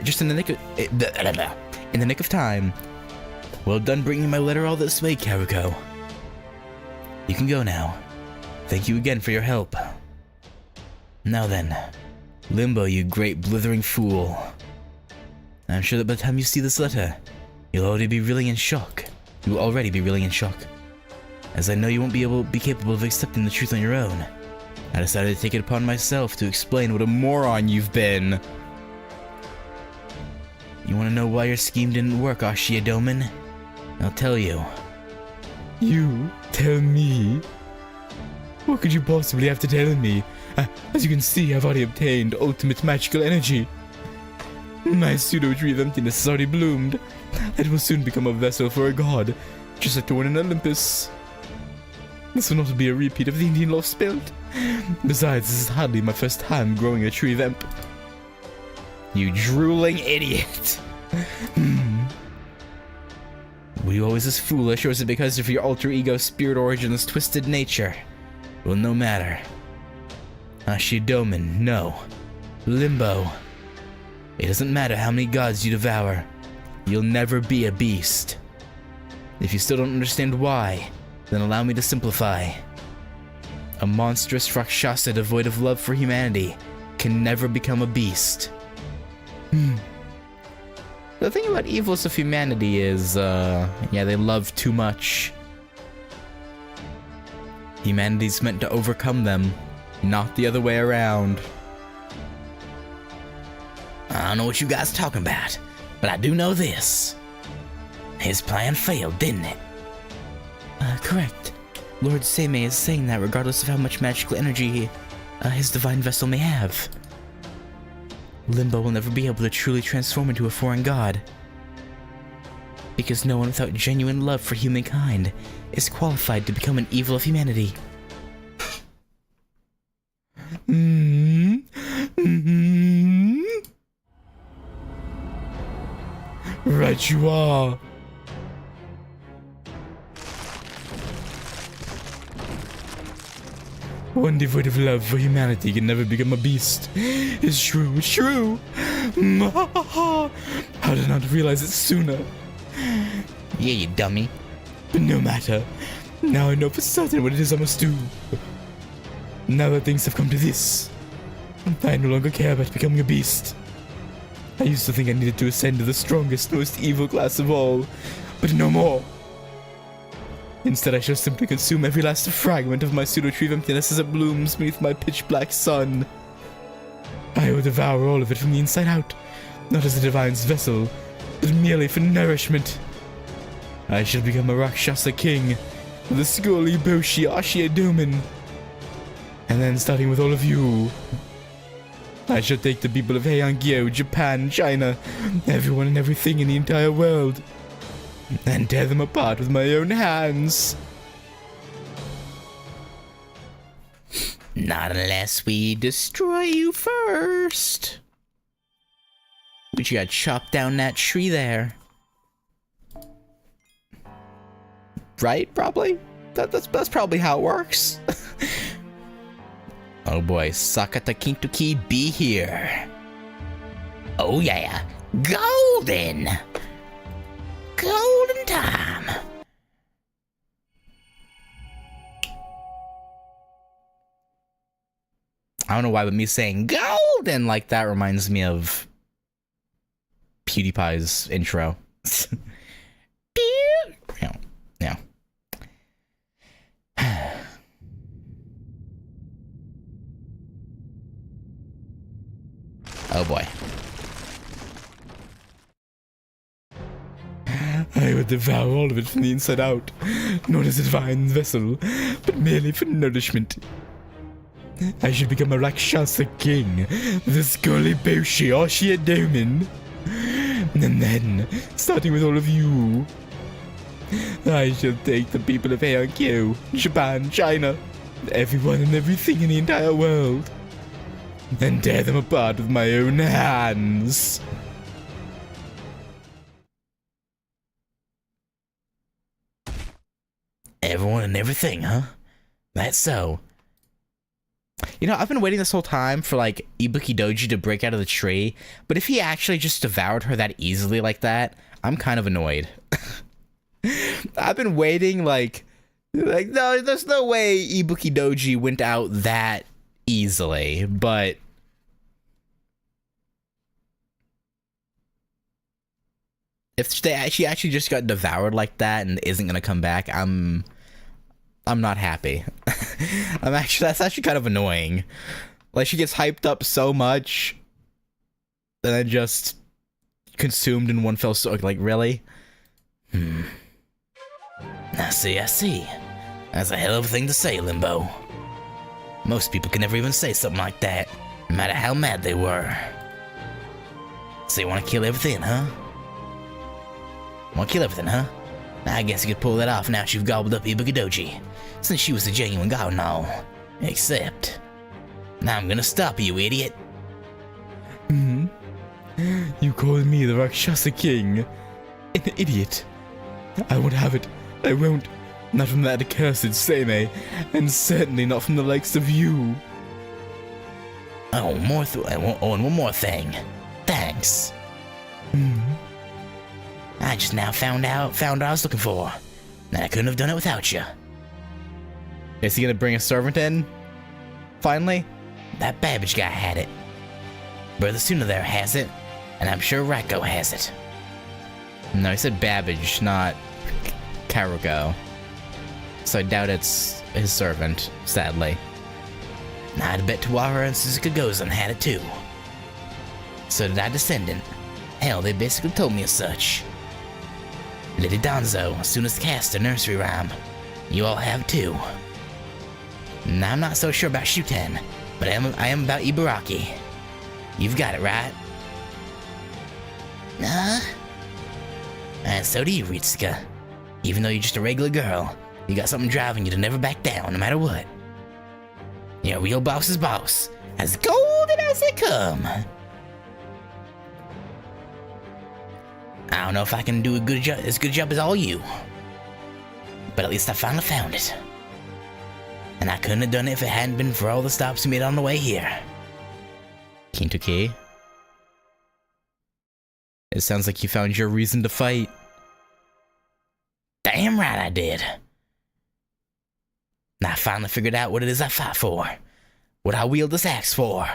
just in the nick of time. Well done bringing my letter all this way, Karuko. You can go now. Thank you again for your help. Now then, Limbo, you great blithering fool. I'm sure that by the time you see this letter, you'll already be reeling in shock. You will already be reeling in shock. As I know you won't be capable of accepting the truth on your own, I decided to take it upon myself to explain what a moron you've been. You want to know why your scheme didn't work, Ashia Doman? I'll tell you. You tell me? What could you possibly have to tell me? As you can see, I've already obtained ultimate magical energy. My pseudo-tree of emptiness has already bloomed. It will soon become a vessel for a god, just like the one in Olympus. This will not be a repeat of the Indian love spilt. Besides, this is hardly my first time growing a tree vamp. You drooling idiot. Were you always as foolish, or is it because of your alter ego spirit origin's twisted nature? Well, no matter. Ashidoman, no. Limbo. It doesn't matter how many gods you devour. You'll never be a beast. If you still don't understand why, then allow me to simplify. A monstrous Rakshasa devoid of love for humanity can never become a beast. The thing about evils of humanity is, they love too much. Humanity's meant to overcome them, not the other way around. I don't know what you guys are talking about, but I do know this. His plan failed, didn't it? Correct. Lord Seimei is saying that regardless of how much magical energy his divine vessel may have, Limbo will never be able to truly transform into a foreign god. Because no one without genuine love for humankind is qualified to become an evil of humanity. Right you are. One devoid of love for humanity can never become a beast. It's true, it's true. How did I not realize it sooner? Yeah, you dummy. But no matter. Now I know for certain what it is I must do. Now that things have come to this, I no longer care about becoming a beast. I used to think I needed to ascend to the strongest, most evil class of all, but no more. Instead, I shall simply consume every last fragment of my pseudo-tree of emptiness as it blooms beneath my pitch-black sun. I will devour all of it from the inside out, not as a divine's vessel, but merely for nourishment. I shall become a Rakshasa king, the Skuli Boshi Ashia Doman. And then, starting with all of you, I shall take the people of Heian-Kyo, Japan, China, everyone and everything in the entire world, and tear them apart with my own hands. Not unless we destroy you first. But you gotta chop down that tree there. Right? Probably? That's probably how it works. Oh boy, Sakata Kintoki be here. Oh yeah, golden! Golden time! I don't know why, but me saying golden like that reminds me of PewDiePie's intro. Yeah. Oh boy. I will devour all of it from the inside out, not as a divine vessel, but merely for nourishment. I should become a Rakshasa king, the Skuli Boshi Ashia Doman. And then, starting with all of you, I shall take the people of Heian-Kyo, Japan, China, everyone and everything in the entire world, and tear them apart with my own hands. Everyone and everything, huh? That's so. You know, I've been waiting this whole time for, like, Ibuki Doji to break out of the tree, but if he actually just devoured her that easily like that, I'm kind of annoyed. I've been waiting, like, no, there's no way Ibuki Doji went out that easily, but... if she actually just got devoured like that and isn't gonna come back, I'm not happy. That's actually kind of annoying. Like, she gets hyped up so much, and then just consumed in one fell swoop. Like, really? I see. That's a hell of a thing to say, Limbo. Most people can never even say something like that, no matter how mad they were. So you want to kill everything, huh? Want to kill everything, huh? I guess you could pull that off now that you've gobbled up Ibuki Doji, since she was a genuine god and all. Except, now I'm gonna stop you, idiot. You called me the Rakshasa King. An idiot. I won't have it. I won't. Not from that accursed Seimei, and certainly not from the likes of you. Oh, and one more thing. Thanks. I just now found what I was looking for. And I couldn't have done it without you. Is he gonna bring a servant in? Finally? That Babbage guy had it. Brother Suna there has it, and I'm sure Rako has it. No, he said Babbage, not Karuko. So I doubt it's his servant, sadly. I'd bet Tawara and Suzuka Gozen had it too. So did our descendant. Hell, they basically told me as such. Lady Donzo, Suna's caster nursery rhyme. You all have too. Now I'm not so sure about Shuten, but I am about Ibaraki. You've got it right. And so do you, Ritsuka. Even though you're just a regular girl, you got something driving you to never back down, no matter what. You're a real boss's boss, as golden as they come. I don't know if I can do as good a job as all you, but at least I finally found it. And I couldn't have done it if it hadn't been for all the stops we made on the way here. Kintoki? It sounds like you found your reason to fight. Damn right I did. Now I finally figured out what it is I fight for. What I wield this axe for.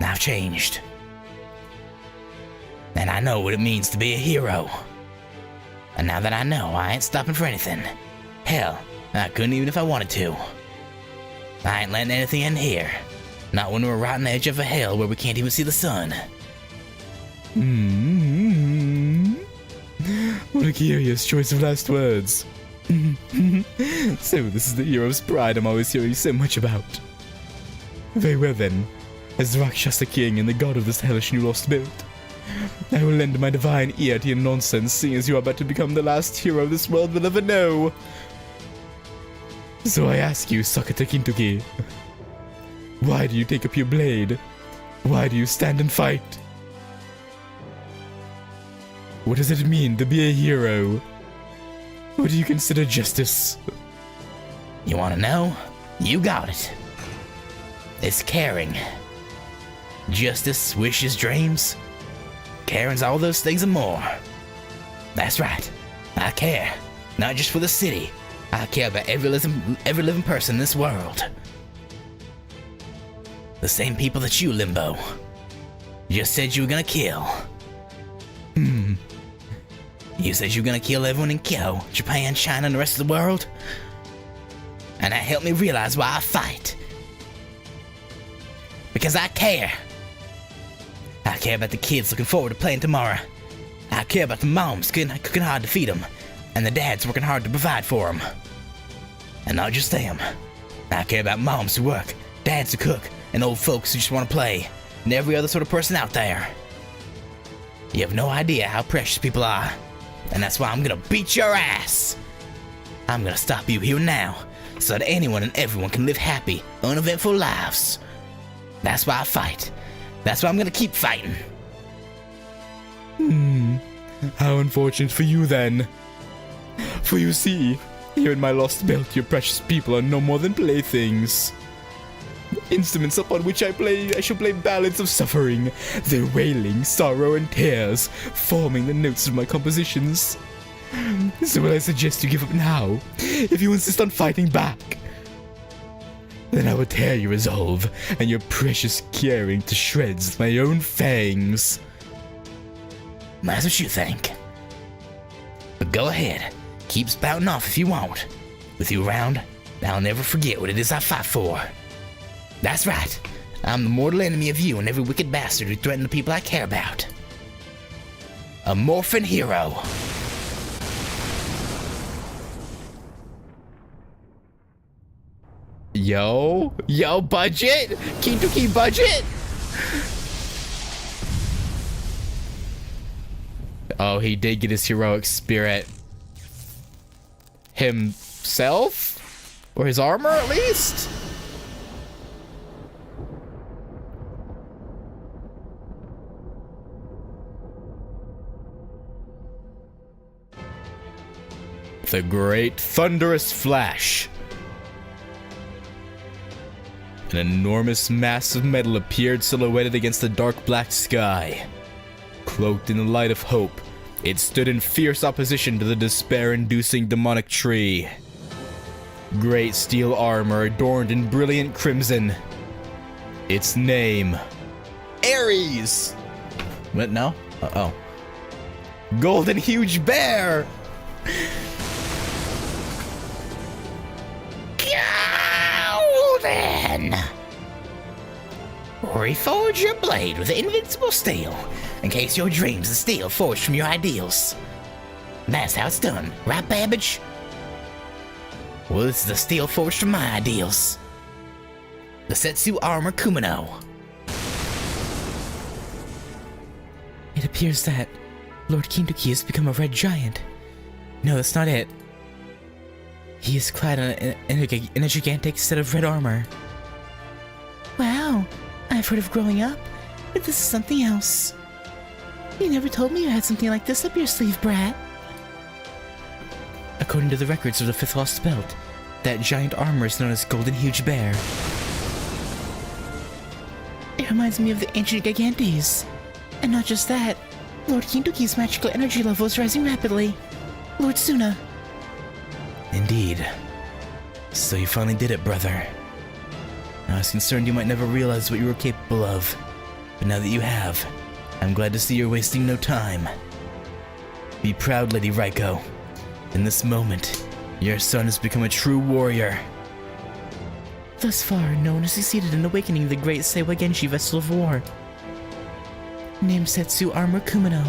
Now I've changed. And I know what it means to be a hero. And now that I know, I ain't stopping for anything. Hell, I couldn't even if I wanted to. I ain't letting anything in here. Not when we're right on the edge of a hell where we can't even see the sun. What a curious choice of last words. So this is the hero's pride I'm always hearing so much about. Very well then, as the Rakshasa King and the god of this hellish new lost build, I will lend my divine ear to your nonsense, seeing as you are about to become the last hero this world will ever know. So I ask you, Sakata Kintoki, why do you take up your blade? Why do you stand and fight? What does it mean to be a hero? What do you consider justice? You want to know? You got it. It's caring. Justice, wishes, dreams. Caring's all those things and more. That's right. I care. Not just for the city. I care about every living person in this world. The same people that you, Limbo, just said you were gonna kill. You said you were gonna kill everyone in Kyo, Japan, China, and the rest of the world? And that helped me realize why I fight. Because I care. I care about the kids looking forward to playing tomorrow. I care about the moms cooking hard to feed them, and the dads working hard to provide for them. And not just them. I care about moms who work, dads who cook, and old folks who just want to play, and every other sort of person out there. You have no idea how precious people are, and that's why I'm gonna beat your ass. I'm gonna stop you here now, so that anyone and everyone can live happy, uneventful lives. That's why I fight. That's why I'm gonna keep fighting. How unfortunate for you then. For you see, here in my lost belt, your precious people are no more than playthings. Instruments upon which I shall play ballads of suffering, their wailing, sorrow, and tears, forming the notes of my compositions. So will I suggest you give up now, if you insist on fighting back? Then I will tear your resolve and your precious caring to shreds with my own fangs. That's what you think. But go ahead, keep spouting off if you want. With you around, I'll never forget what it is I fight for. That's right, I'm the mortal enemy of you and every wicked bastard who threatened the people I care about. A morphin hero. Yo, budget! Kintoki budget! Oh, he did get his heroic spirit. Himself? Or his armor, at least? The Great Thunderous Flash. An enormous mass of metal appeared silhouetted against the dark black sky. Cloaked in the light of hope, it stood in fierce opposition to the despair-inducing demonic tree. Great steel armor adorned in brilliant crimson. Its name, Ares! What, no? Oh. Golden Huge Bear! Then reforge your blade with invincible steel, in case your dreams are steel forged from your ideals. That's how it's done, right, Babbage? Well, this is the steel forged from my ideals. The Setsu Armor Kumino. It appears that Lord Kintoki has become a red giant. No, that's not it. He is clad in a gigantic set of red armor. Wow, I've heard of growing up, but this is something else. You never told me you had something like this up your sleeve, brat. According to the records of the Fifth Lost Belt, that giant armor is known as Golden Huge Bear. It reminds me of the ancient Gigantes. And not just that, Lord Kintoki's magical energy level is rising rapidly. Lord Suna. Indeed. So you finally did it, brother. I was concerned you might never realize what you were capable of. But now that you have, I'm glad to see you're wasting no time. Be proud, Lady Raiko. In this moment, your son has become a true warrior. Thus far, no one has succeeded in awakening the great Seiwa Genshi vessel of war. Named Setsu Armor Kumino.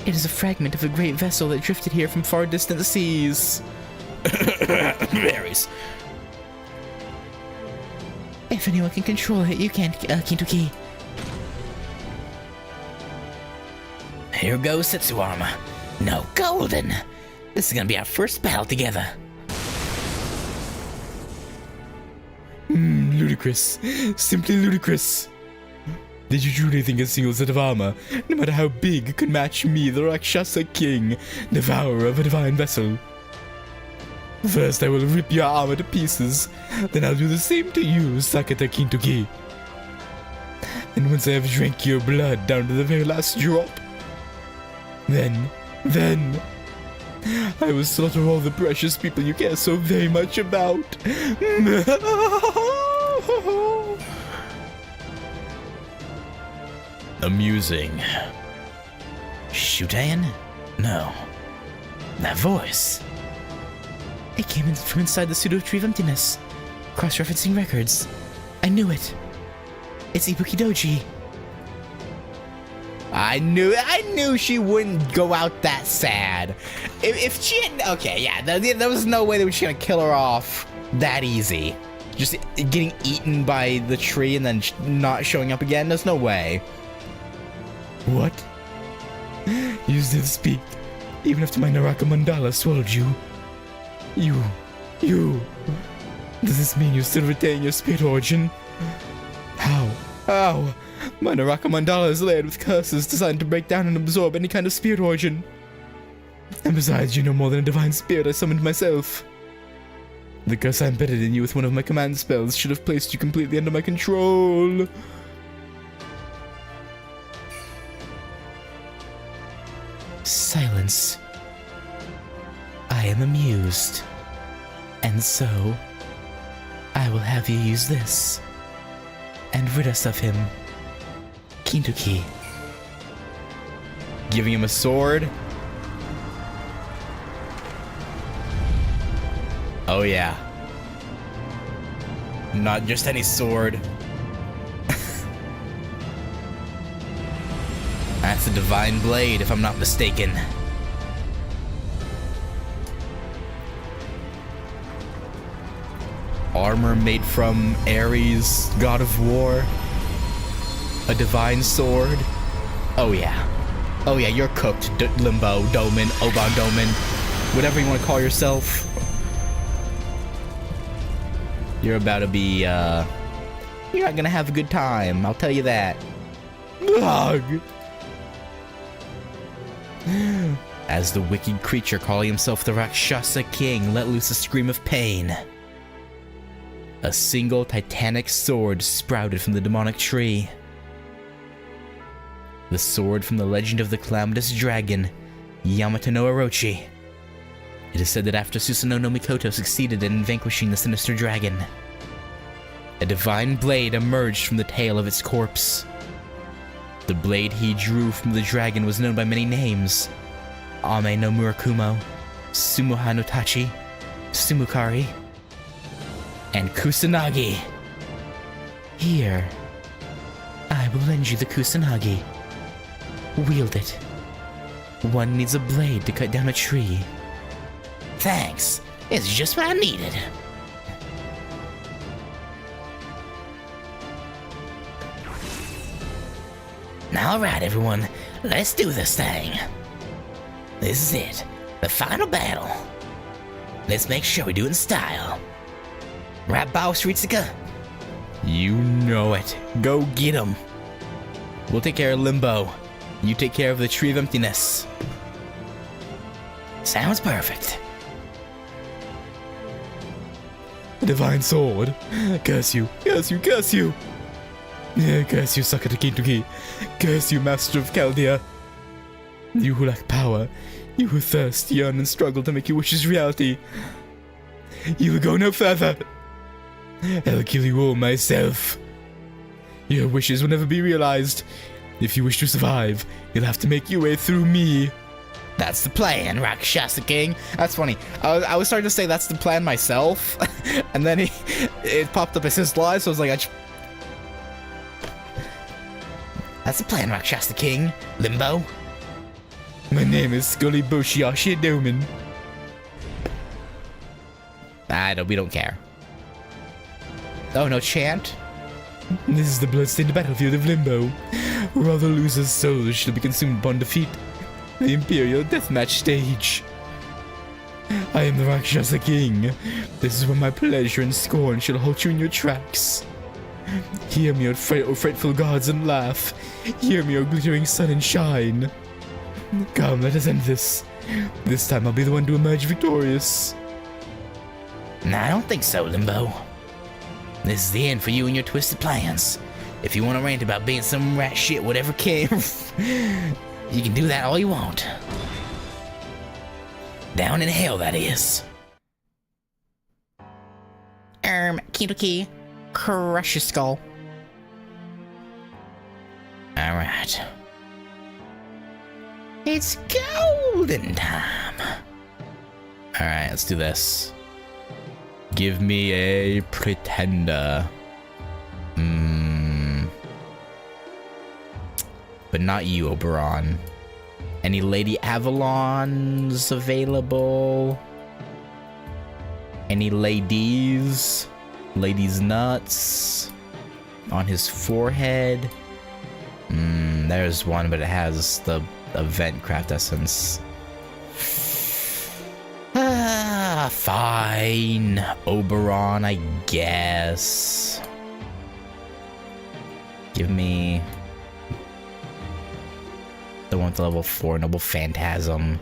It is a fragment of a great vessel that drifted here from far distant seas. Berries. If anyone can control it, you can, Kintoki. Here goes Setsuarma. No, Golden. This is gonna be our first battle together. Ludicrous. Simply ludicrous. Did you truly think a single set of armor, no matter how big, could match me, the Rakshasa King, devourer of a divine vessel? First I will rip your armor to pieces, then I'll do the same to you, Sakata Kintoki. And once I have drank your blood down to the very last drop, then, I will slaughter all the precious people you care so very much about. Amusing. Shutan? No. That voice. It came in from inside the pseudo tree of emptiness. Cross-referencing records. I knew it. It's Ibuki Doji. I knew she wouldn't go out that sad. If she had, okay, yeah, there was no way that she was gonna kill her off that easy. Just getting eaten by the tree and then not showing up again, there's no way. What? You still speak, even after my Naraka Mandala swallowed you. You. Does this mean you still retain your spirit origin? How? How? My Naraka Mandala is layered with curses designed to break down and absorb any kind of spirit origin. And besides, you know more than a divine spirit I summoned myself. The curse I embedded in you with one of my command spells should have placed you completely under my control. Silence. I am amused. And so, I will have you use this. And rid us of him. Kintuki. Giving him a sword. Oh yeah. Not just any sword. That's a divine blade, if I'm not mistaken. Armor made from Ares, god of war. A divine sword. Oh yeah. Oh yeah, you're cooked, Limbo, Doman, Oban Doman. Whatever you want to call yourself. You're about to be, you're not gonna have a good time, I'll tell you that. Ugh. As the wicked creature calling himself the Rakshasa King let loose a scream of pain, a single titanic sword sprouted from the demonic tree. The sword from the legend of the calamitous dragon, Yamato no Orochi. It is said that after Susanoo no Mikoto succeeded in vanquishing the sinister dragon, a divine blade emerged from the tail of its corpse. The blade he drew from the dragon was known by many names: Ame no Murakumo, Sumuha no Tachi, Sumukari, and Kusanagi. Here. I will lend you the Kusanagi. Wield it. One needs a blade to cut down a tree. Thanks. It's just what I needed. Now, alright, everyone. Let's do this thing. This is it. The final battle. Let's make sure we do it in style. Right, boss Ritsuka? You know it. Go get him. We'll take care of Limbo. You take care of the Tree of Emptiness. Sounds perfect. A divine sword. Curse you, curse you, curse you. Yeah, curse you, Sakata Kintuki. Curse you, Master of Chaldea. You who lack power. You who thirst, yearn, and struggle to make your wishes reality. You will go no further. I'll kill you all myself. Your wishes will never be realized. If you wish to survive, you'll have to make your way through me. That's the plan, Rakshasa King. That's funny. I was starting to say that's the plan myself, and then it popped up as his lie, so I was like, That's the plan, Rakshasa King. Limbo. My name is Scully Boshiashi Doman. we don't care. Oh, no chant? This is the bloodstained battlefield of Limbo, where all the losers' souls shall be consumed upon defeat. The Imperial Deathmatch stage. I am the Rakshasa King. This is where my pleasure and scorn shall halt you in your tracks. Hear me, O frightful gods, and laugh. Hear me, O glittering sun, and shine. Come, let us end this. This time I'll be the one to emerge victorious. Nah, I don't think so, Limbo. This is the end for you and your twisted plans. If you want to rant about being some rat shit, whatever came, you can do that all you want. Down in hell, that is. Kintuki, crush your skull. Alright. It's golden time. Alright, let's do this. Give me a pretender. But not you, Oberon. Any Lady Avalons available? Any ladies? Ladies' nuts? On his forehead? There's one, but it has the event craft essence. Fine. Oberon, I guess. Give me the one with the level 4 Noble Phantasm.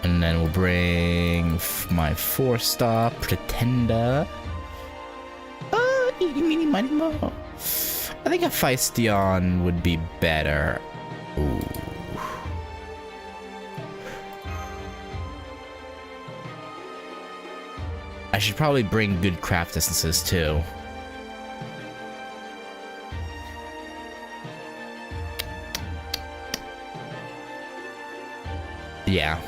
And then we'll bring my 4-star Pretender. Eeny, meeny, miny, mo. I think a Feistion would be better. Ooh. I should probably bring good craft distances too. Yeah.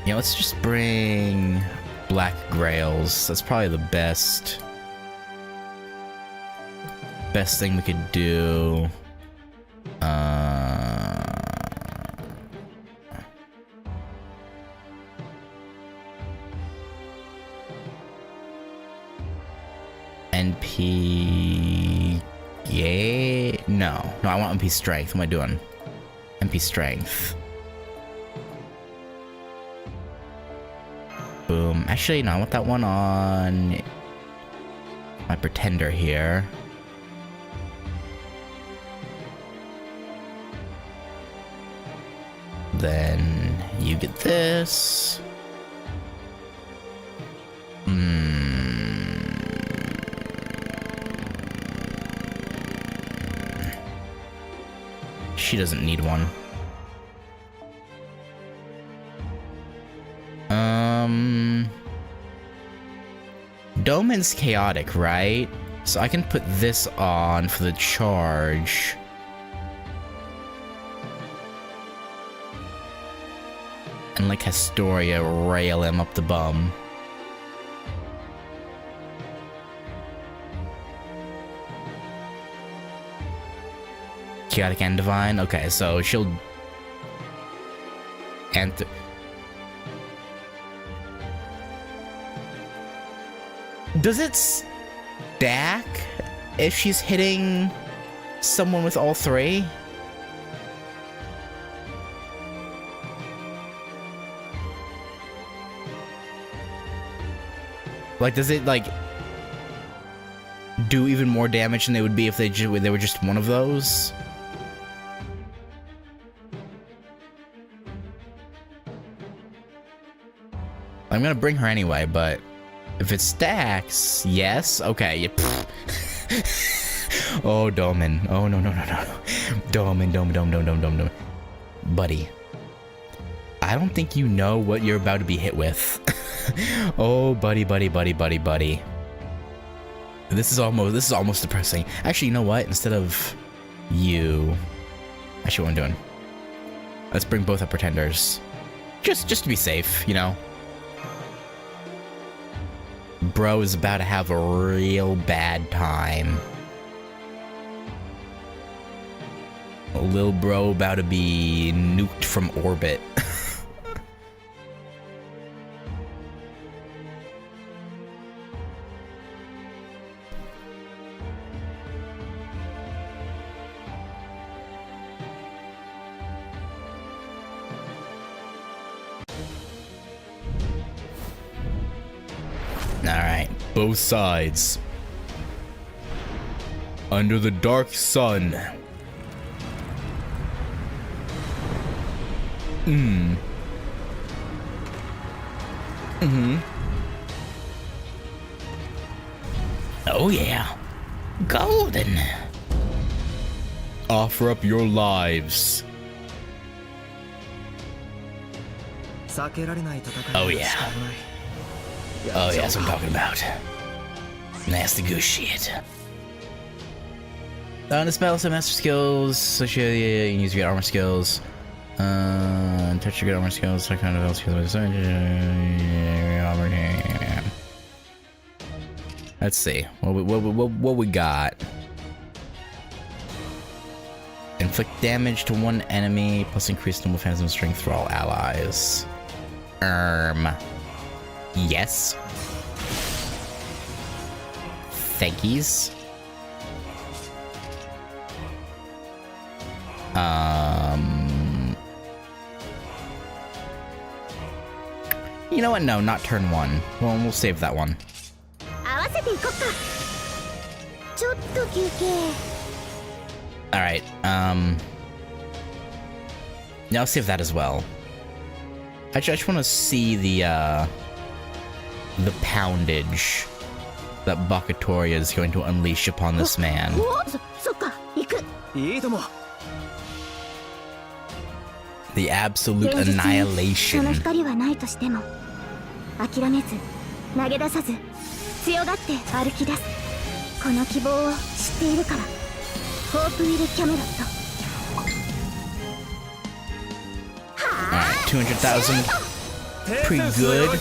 Yeah, let's just bring Black Grails. That's probably the best thing we could do. NP... Yeah... No, I want NP Strength. What am I doing? NP Strength. Boom. Actually, no, I want that one on my Pretender here. Then you get this. She doesn't need one. Doman's chaotic, right? So I can put this on for the charge. And like Historia, rail him up the bum. Chaotic and Divine? Okay, so she'll... Does it stack if she's hitting someone with all three? Like, does it, like, do even more damage than they would be if they were just one of those? I'm gonna bring her anyway, but if it stacks, yes? Okay, yeah. Oh, Doman. Oh, no. Doman. Buddy. I don't think you know what you're about to be hit with. Oh, buddy. This is almost depressing. Actually, you know what? Instead of you... Actually, what I'm doing. Let's bring both up Pretenders. Just to be safe, you know? Bro is about to have a real bad time. Lil bro about to be nuked from orbit. Alright, both sides. Under the dark sun. Oh yeah. Golden. Offer up your lives. Oh yeah. Oh yeah, that's what I'm talking about. Nasty goose shit. On spell, some master skills. So you can use your armor skills. Touch your good armor skills. So kind of else skills. Let's see. What we got? Inflict damage to one enemy, plus increase normal phantasm strength for all allies. Yes. Thankies. You know what? No, not turn 1. Well, we'll save that one. 合わせていこっか。ちょっと休憩。 Alright, yeah, I'll save that as well. Actually, I just want to see the poundage that Bakatoria is going to unleash upon this man. そっか、行く。いいとも。 The absolute 現実にその annihilation. 光はないとしても諦めず投げ出さず強がって歩き出すこの希望を知っているからホープウィル・キャメロット Alright, 200,000. Pretty good.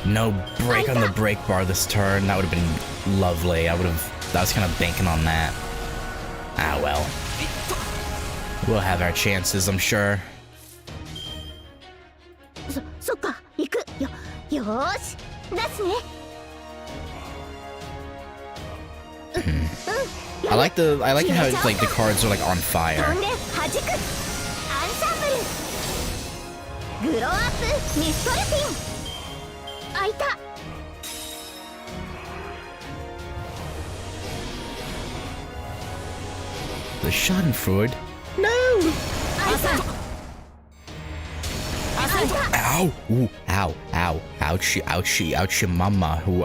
No break on the brake bar this turn. That would have been lovely. I was kind of banking on that. Ah, well. We'll have our chances, I'm sure. そっか行くよーし出すね I like how it's like the cards are like on 飛 fire. んで弾くアンサンブルグローアップミストルフィン開いた The Schadenfreude. 開いた Ow! Ooh, ow, ow, ouchie, ouchie, ouchie, mama. Who,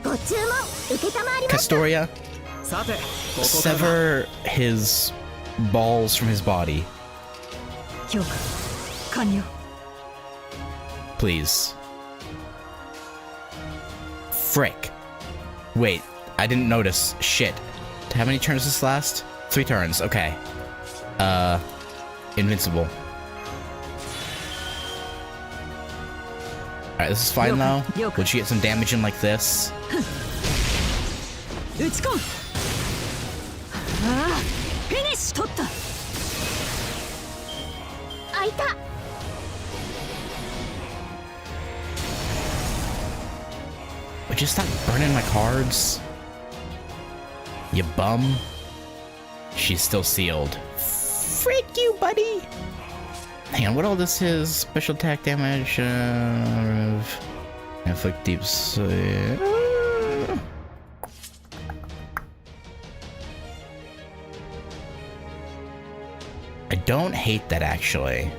ご注文受けたまわりました Castoria, さて、ここからだ。 sever his balls from his body, 強化完了。 please. Frick. Wait, I didn't notice. Shit. How many turns does this last? 3 turns, okay. Invincible. Alright, this is fine though. Would she get some damage in like this? 打ち込む。ああ、フィニッシュ取った。開いた Would you stop burning my cards? You bum. She's still sealed. Frick you, buddy! Hang on, what all this is? Special attack damage, inflict deep I don't hate that, actually.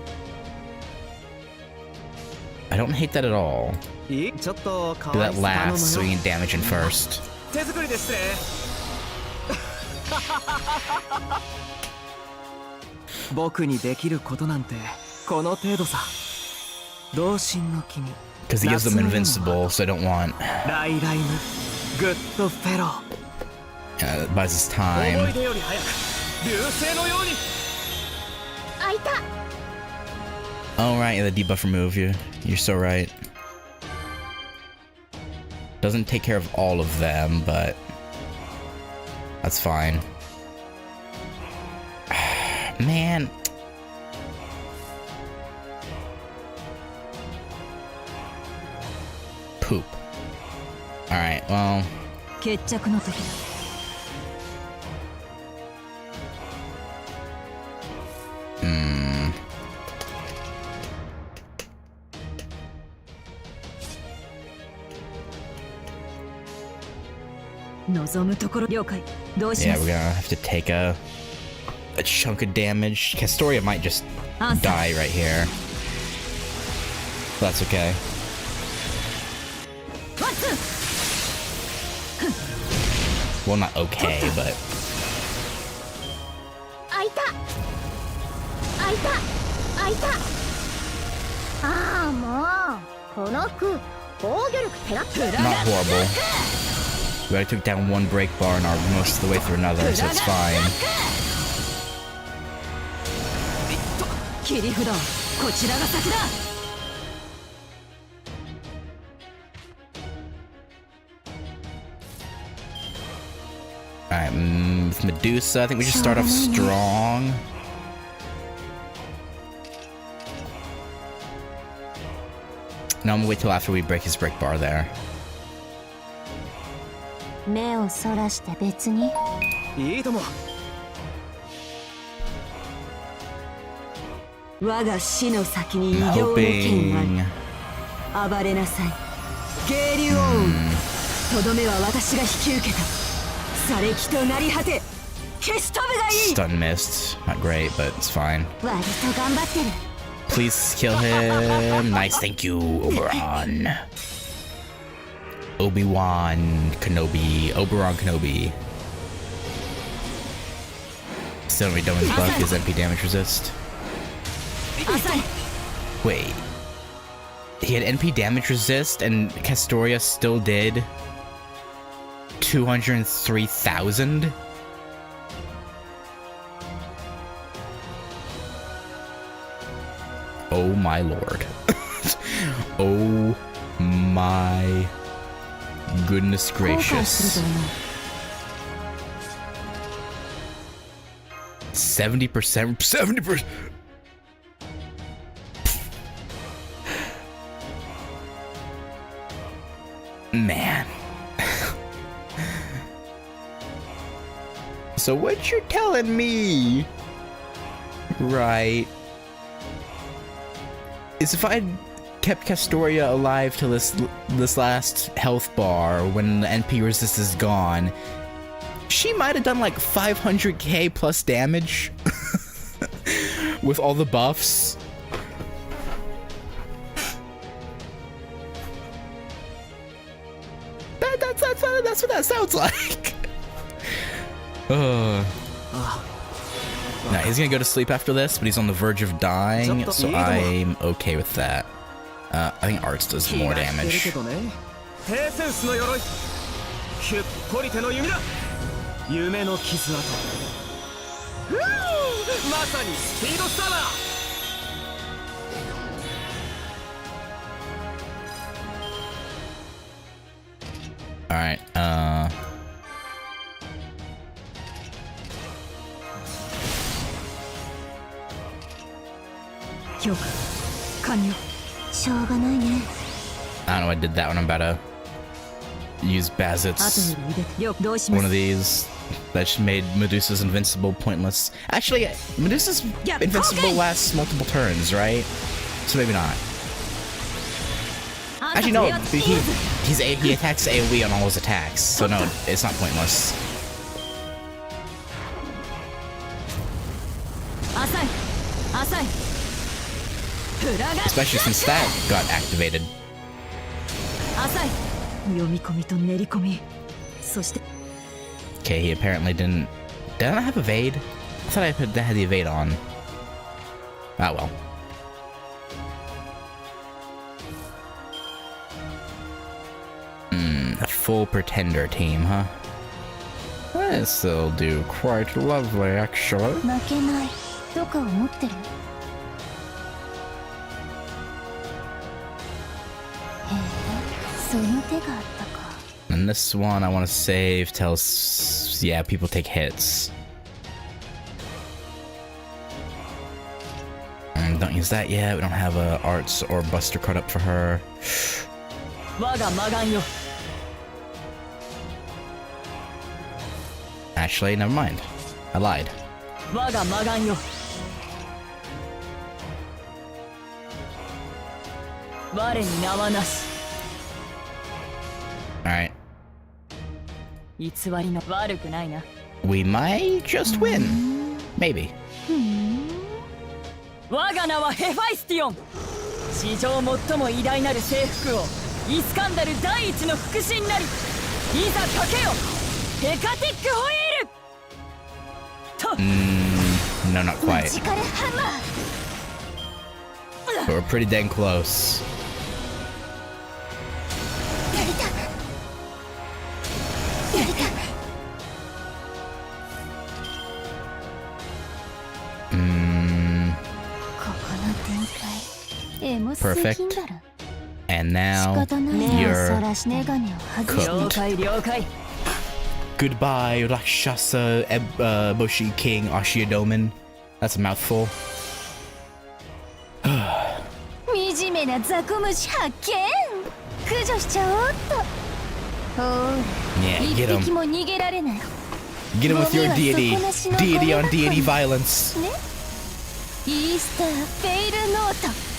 I don't hate that at all. いいちょっとか Do わい that そう頼む last so よ we can damage in first. 手作りですね。僕にできることなんてこの程度さ。同心の君。 Because he gives them invincible, so I don't want... ライライムグッドフェロー。 it buys us 思 time. い出より早く流星のように。開いた Oh, right, yeah, the debuff remove you. You're so right. Doesn't take care of all of them, but... that's fine. Man. Poop. Alright, well... 決着の時だ。 望むところ了解。どうしま Yeah, す we're gonna have to take a chunk of damage. Castoria might just die right here. That's okay. ワンツー Well, not okay, but 開いた開いた開いたああもうこの句防御力手が not horrible. We already took down one break bar and are most of the way through another, so it's fine. 切り札はこちらが先だ。 Alright, with Medusa, I think we should start off strong. No, I'm gonna wait till after we break his break bar there. 目をそらして別に。いいとも。我が死の先に異形の剣ある。暴れなさい。渓流王とどめは私が引き受けた。されきとなり果て消し飛ぶがいい。 Stun missed. Not great, but it's fine. 割と頑張ってる。 Please kill him. Nice, thank you, Oberon. Obi-Wan Kenobi. Oberon Kenobi. Still haven't done his buff, his MP damage resist. Wait. He had NP damage resist and Castoria still did 203,000? Oh my lord. Oh my goodness gracious. 70%? 70%? Man. So what you're telling me, right, is if I kept Castoria alive till this last health bar when the NP resist is gone, she might have done like 500k plus damage with all the buffs. That's what that sounds like. Nah, he's gonna go to sleep after this, but he's on the verge of dying, so I'm okay with that. I think Arts does more damage. 夢の傷跡。まさにスピードスターだ。 Alright,しょうがないね。 I don't know, I did that when I'm about to use Bazit's one of these that just made Medusa's invincible pointless. Actually, Medusa's invincible lasts multiple turns, right? So maybe not. Actually, no, he attacks AoE on all his attacks, so no, it's not pointless. Especially since that got activated. Okay, he apparently didn't... Did I not have evade? I thought I had the evade on. Ah, well. A full pretender team, huh? This'll do quite lovely, actually. 負けないとか思ってる？へえ、その手があったか。 And this one I want to save tells... Yeah, people take hits. Don't use that yet. We don't have a Arts or Buster card up for her. Actually, never mind. I lied. Alright. We might just win. Maybe. 我が名はヘファイスティオン。史上最も偉大なる征服王イスカンダル第一の腹心なり。いざかけよヘカティックホイールと。No, not quite. But we're pretty dang close. Perfect. And now you're cooked. Goodbye, Rakshasa Boshi King Ashiadomen. That's a mouthful. な雑魚虫発見。駆除しちゃおうっと。ほら、 Yeah, 一 get him. 匹も逃げられない。 Get him with your deity. Deity on deity violence. ね。イースターフェイルノート。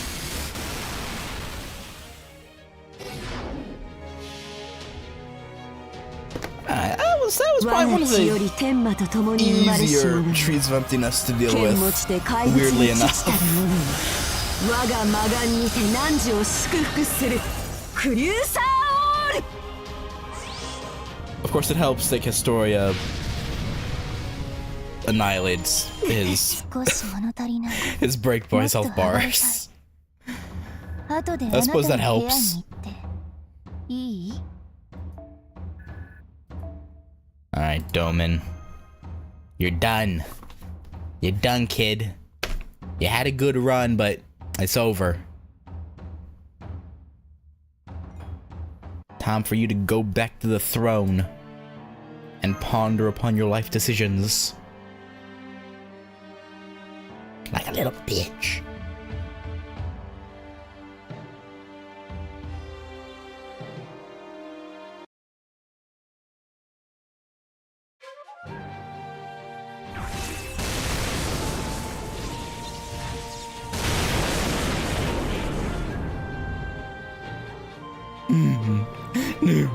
That was probably one of 我が血よ the り天魔と共に生まれし easier 者。 trees of emptiness to deal 剣持 with. ちで怪物に Weirdly 父 enough. たる者に我が魔眼にて汝を祝福するクリューサーオール。 Of course, it helps that Historia annihilates his 少し物足りない。 his break boys health bars. 後であ I なた suppose の that 部屋 helps. に行っていい？ All right, Doman, you're done. You're done, kid. You had a good run, but it's over. Time for you to go back to the throne and ponder upon your life decisions. Like a little bitch. No,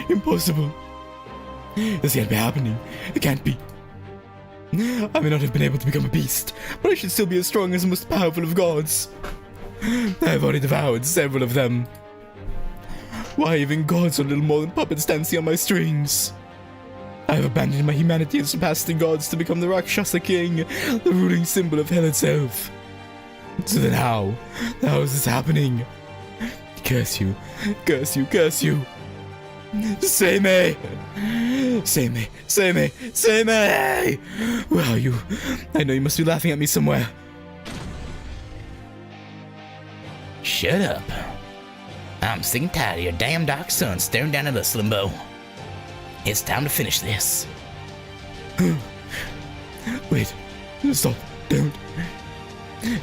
impossible. This can't be happening. It can't be. I may not have been able to become a beast, but I should still be as strong as the most powerful of gods. I have already devoured several of them. Why even gods are little more than puppets dancing on my strings? I have abandoned my humanity and surpassed the gods to become the Rakshasa king, the ruling symbol of hell itself. So then how? How is this happening? Curse you, curse you, curse you. Say me! Say me, say me, say me! Where are you? I know you must be laughing at me somewhere. Shut up. I'm sick and tired of your damn dark sun staring down at us, Limbo. It's time to finish this. Wait, stop, don't.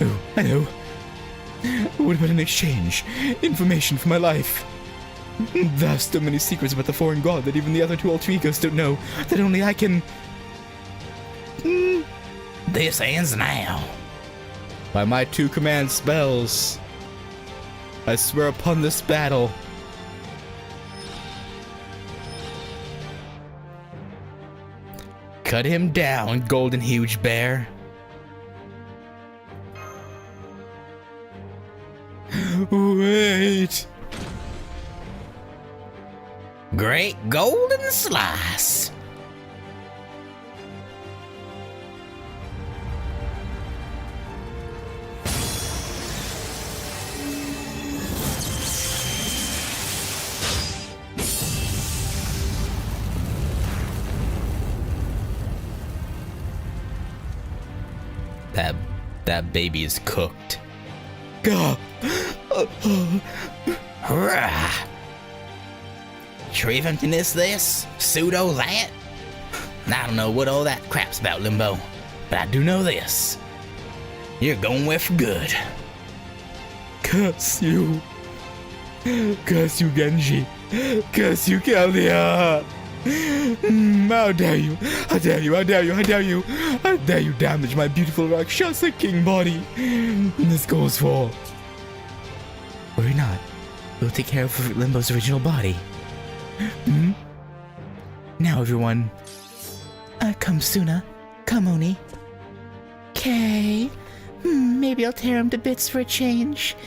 Oh, I know. What about an exchange? Information for my life. There are so many secrets about the foreign god that even the other two alter egos don't know, that only I can... This ends now. By my 2 command spells, I swear upon this battle. Cut him down, golden huge bear. Wait! Great golden slice. That baby is cooked. Gah! Hurrah! Tree of emptiness this? Pseudo that? I don't know what all that crap's about, Limbo, but I do know this. You're going where for good. Curse you! Curse you, Genji! Curse you, Kelia! How dare you! How dare you! How dare you! How dare you! How dare you damage my beautiful Rakshasa king body! This goes for... Worry not. We'll take care of Limbo's original body. Now, everyone. Come, Suna. Come, Oni. Okay. Maybe I'll tear him to bits for a change.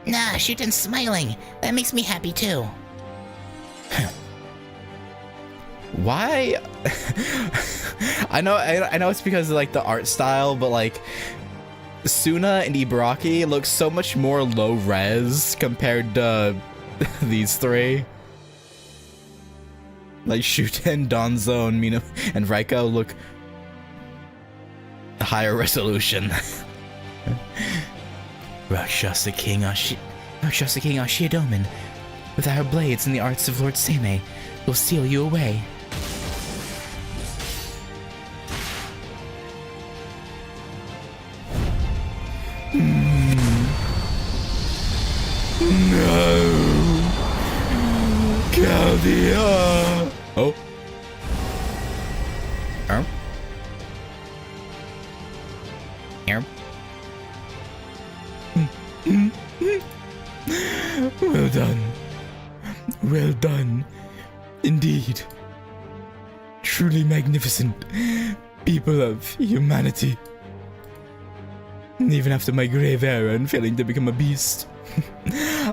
Nah, shoot and smiling. That makes me happy too. Why? I know it's because of like the art style, but like Suna and Ibaraki look so much more low res compared to these 3. Like Shuten, Donzo, and Mina and Raiko look higher resolution. Rakshasa King Ashidomen, with our blades and the arts of Lord Seimei, will steal you away. No! Caldia! Oh. Well done. Well done. Indeed. Truly magnificent people of humanity. Even after my grave error and failing to become a beast,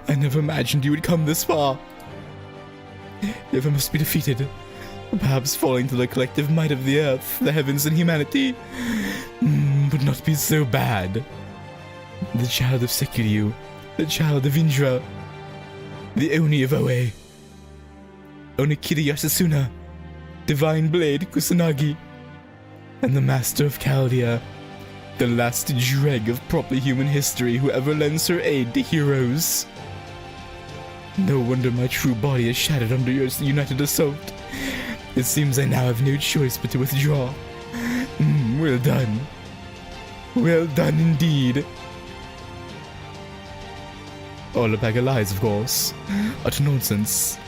I never imagined you would come this far. If I must be defeated, perhaps falling to the collective might of the earth, the heavens, and humanity, would not be so bad. The child of Sekiryu, the child of Indra, the Oni of Oe, Onikiri Yasasuna, Divine Blade Kusanagi, and the Master of Chaldea, the last dreg of proper human history who ever lends her aid to heroes. No wonder my true body is shattered under your united assault. It seems I now have no choice but to withdraw. Well done. Well done indeed. All a bag of lies, of course. Utter nonsense.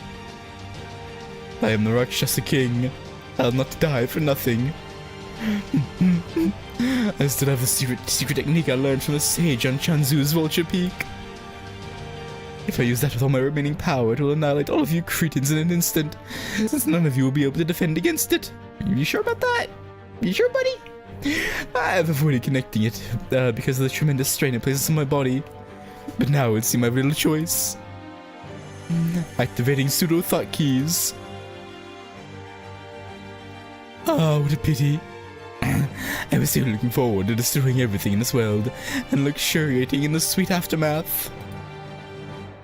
I am the Rakshasa King. I'll not die for nothing. I still have the secret technique I learned from the sage on Chanzu's Vulture Peak. If I use that with all my remaining power, it will annihilate all of you cretins in an instant, since none of you will be able to defend against it. You sure about that? You sure, buddy? I have avoided connecting it, because of the tremendous strain it places on my body. But now it would seem I have little choice. Activating pseudo-thought keys. Oh, what a pity. I was so looking forward to destroying everything in this world and luxuriating in the sweet aftermath.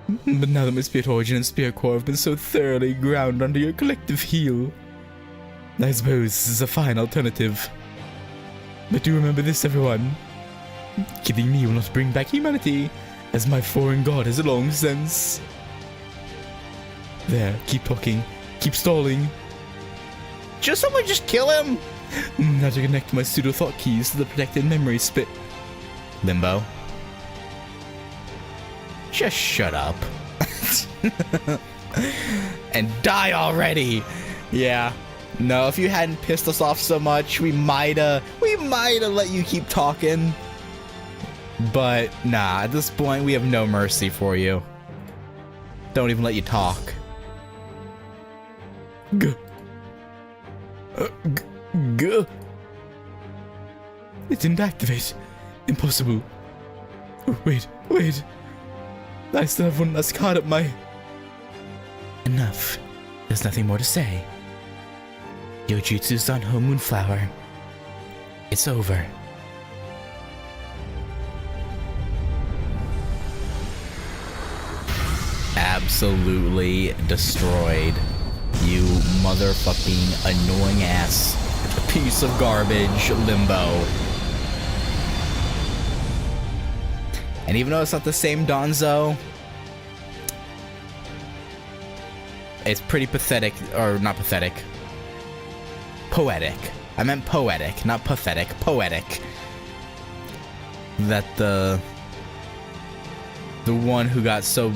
But now that my spirit origin and spirit core have been so thoroughly ground under your collective heel, I suppose this is a fine alternative. But do remember this, everyone. Killing me will not bring back humanity, as my foreign god has long since. There, keep talking, keep stalling. Just someone just kill him! Now to connect my pseudo-thought keys to the protected memory spit. Limbo. Just shut up. And die already! Yeah. No, if you hadn't pissed us off so much, we mighta let you keep talking. But nah, at this point we have no mercy for you. Don't even let you talk. G. It didn't activate. Impossible. Oh, wait. I still have one last card up my... Enough. There's nothing more to say. Yojutsu Zanho Moonflower. It's over. Absolutely destroyed. You motherfucking annoying ass piece of garbage, Limbo. And even though it's not the same Donzo, it's pretty pathetic, or not pathetic. Poetic. I meant poetic, not pathetic. Poetic. That the one who got so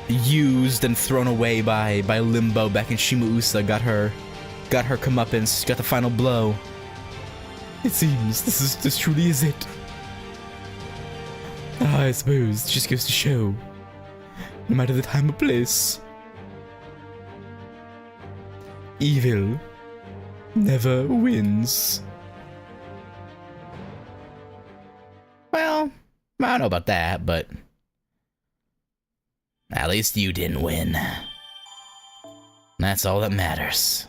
used and thrown away by Limbo back in Shimausa got her comeuppance, got the final blow. It seems this truly is it. I suppose it just goes to show, no matter the time or place, evil never wins. Well, I don't know about that, but at least you didn't win. That's all that matters.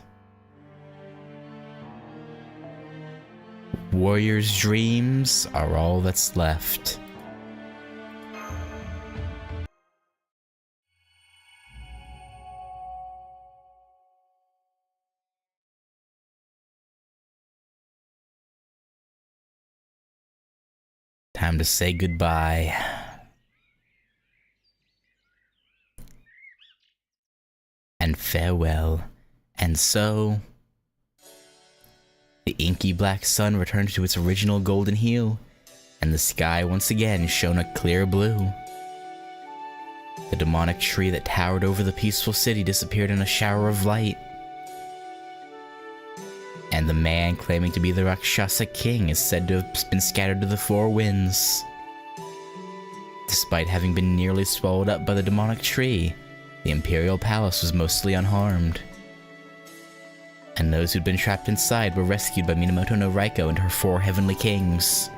Warrior's dreams are all that's left. Time to say goodbye. And farewell. And so, the inky black sun returned to its original golden hue, and the sky once again shone a clear blue. The demonic tree that towered over the peaceful city disappeared in a shower of light. And the man claiming to be the Rakshasa king is said to have been scattered to the four winds. Despite having been nearly swallowed up by the demonic tree, the imperial palace was mostly unharmed. And those who'd been trapped inside were rescued by Minamoto no Raiko and her four heavenly kings.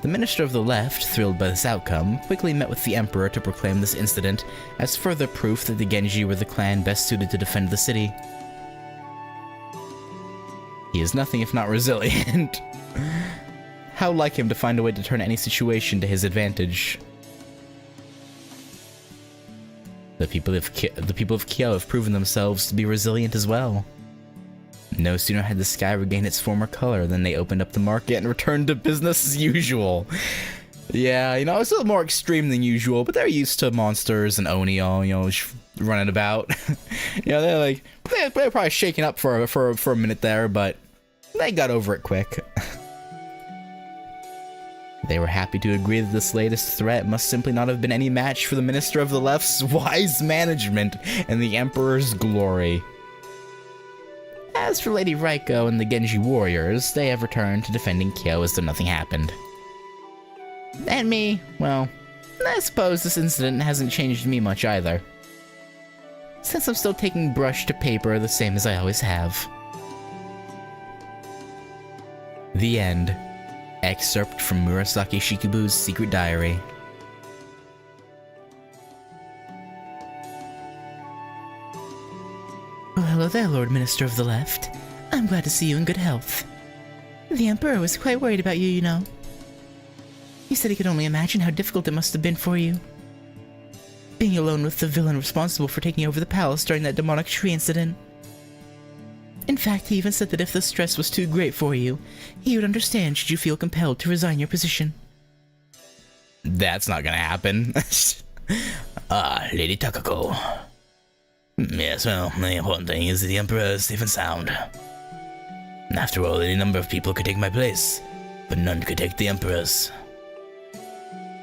The Minister of the Left, thrilled by this outcome, quickly met with the Emperor to proclaim this incident as further proof that the Genji were the clan best suited to defend the city. He is nothing if not resilient. How like him to find a way to turn any situation to his advantage. The people of Kyo have proven themselves to be resilient as well. No sooner had the sky regained its former color than they opened up the market and returned to business as usual. Yeah, you know, it's a little more extreme than usual, but they're used to monsters and Oni all, you know, running about. You know, they're probably shaking up for a minute there, but they got over it quick. They were happy to agree that this latest threat must simply not have been any match for the Minister of the Left's wise management and the Emperor's glory. As for Lady Raiko and the Genji warriors, they have returned to defending Kyo as though nothing happened. And me, well, I suppose this incident hasn't changed me much either. Since I'm still taking brush to paper the same as I always have. The end. Excerpt from Murasaki Shikibu's Secret Diary. Well, hello there, Lord Minister of the Left. I'm glad to see you in good health. The Emperor was quite worried about you, you know. He said he could only imagine how difficult it must have been for you. Being alone with the villain responsible for taking over the palace during that demonic tree incident. In fact, he even said that if the stress was too great for you, he would understand should you feel compelled to resign your position. That's not gonna happen. Lady Takako. Yes, well, the important thing is that the Emperor is safe and sound. After all, any number of people could take my place, but none could take the Emperor's.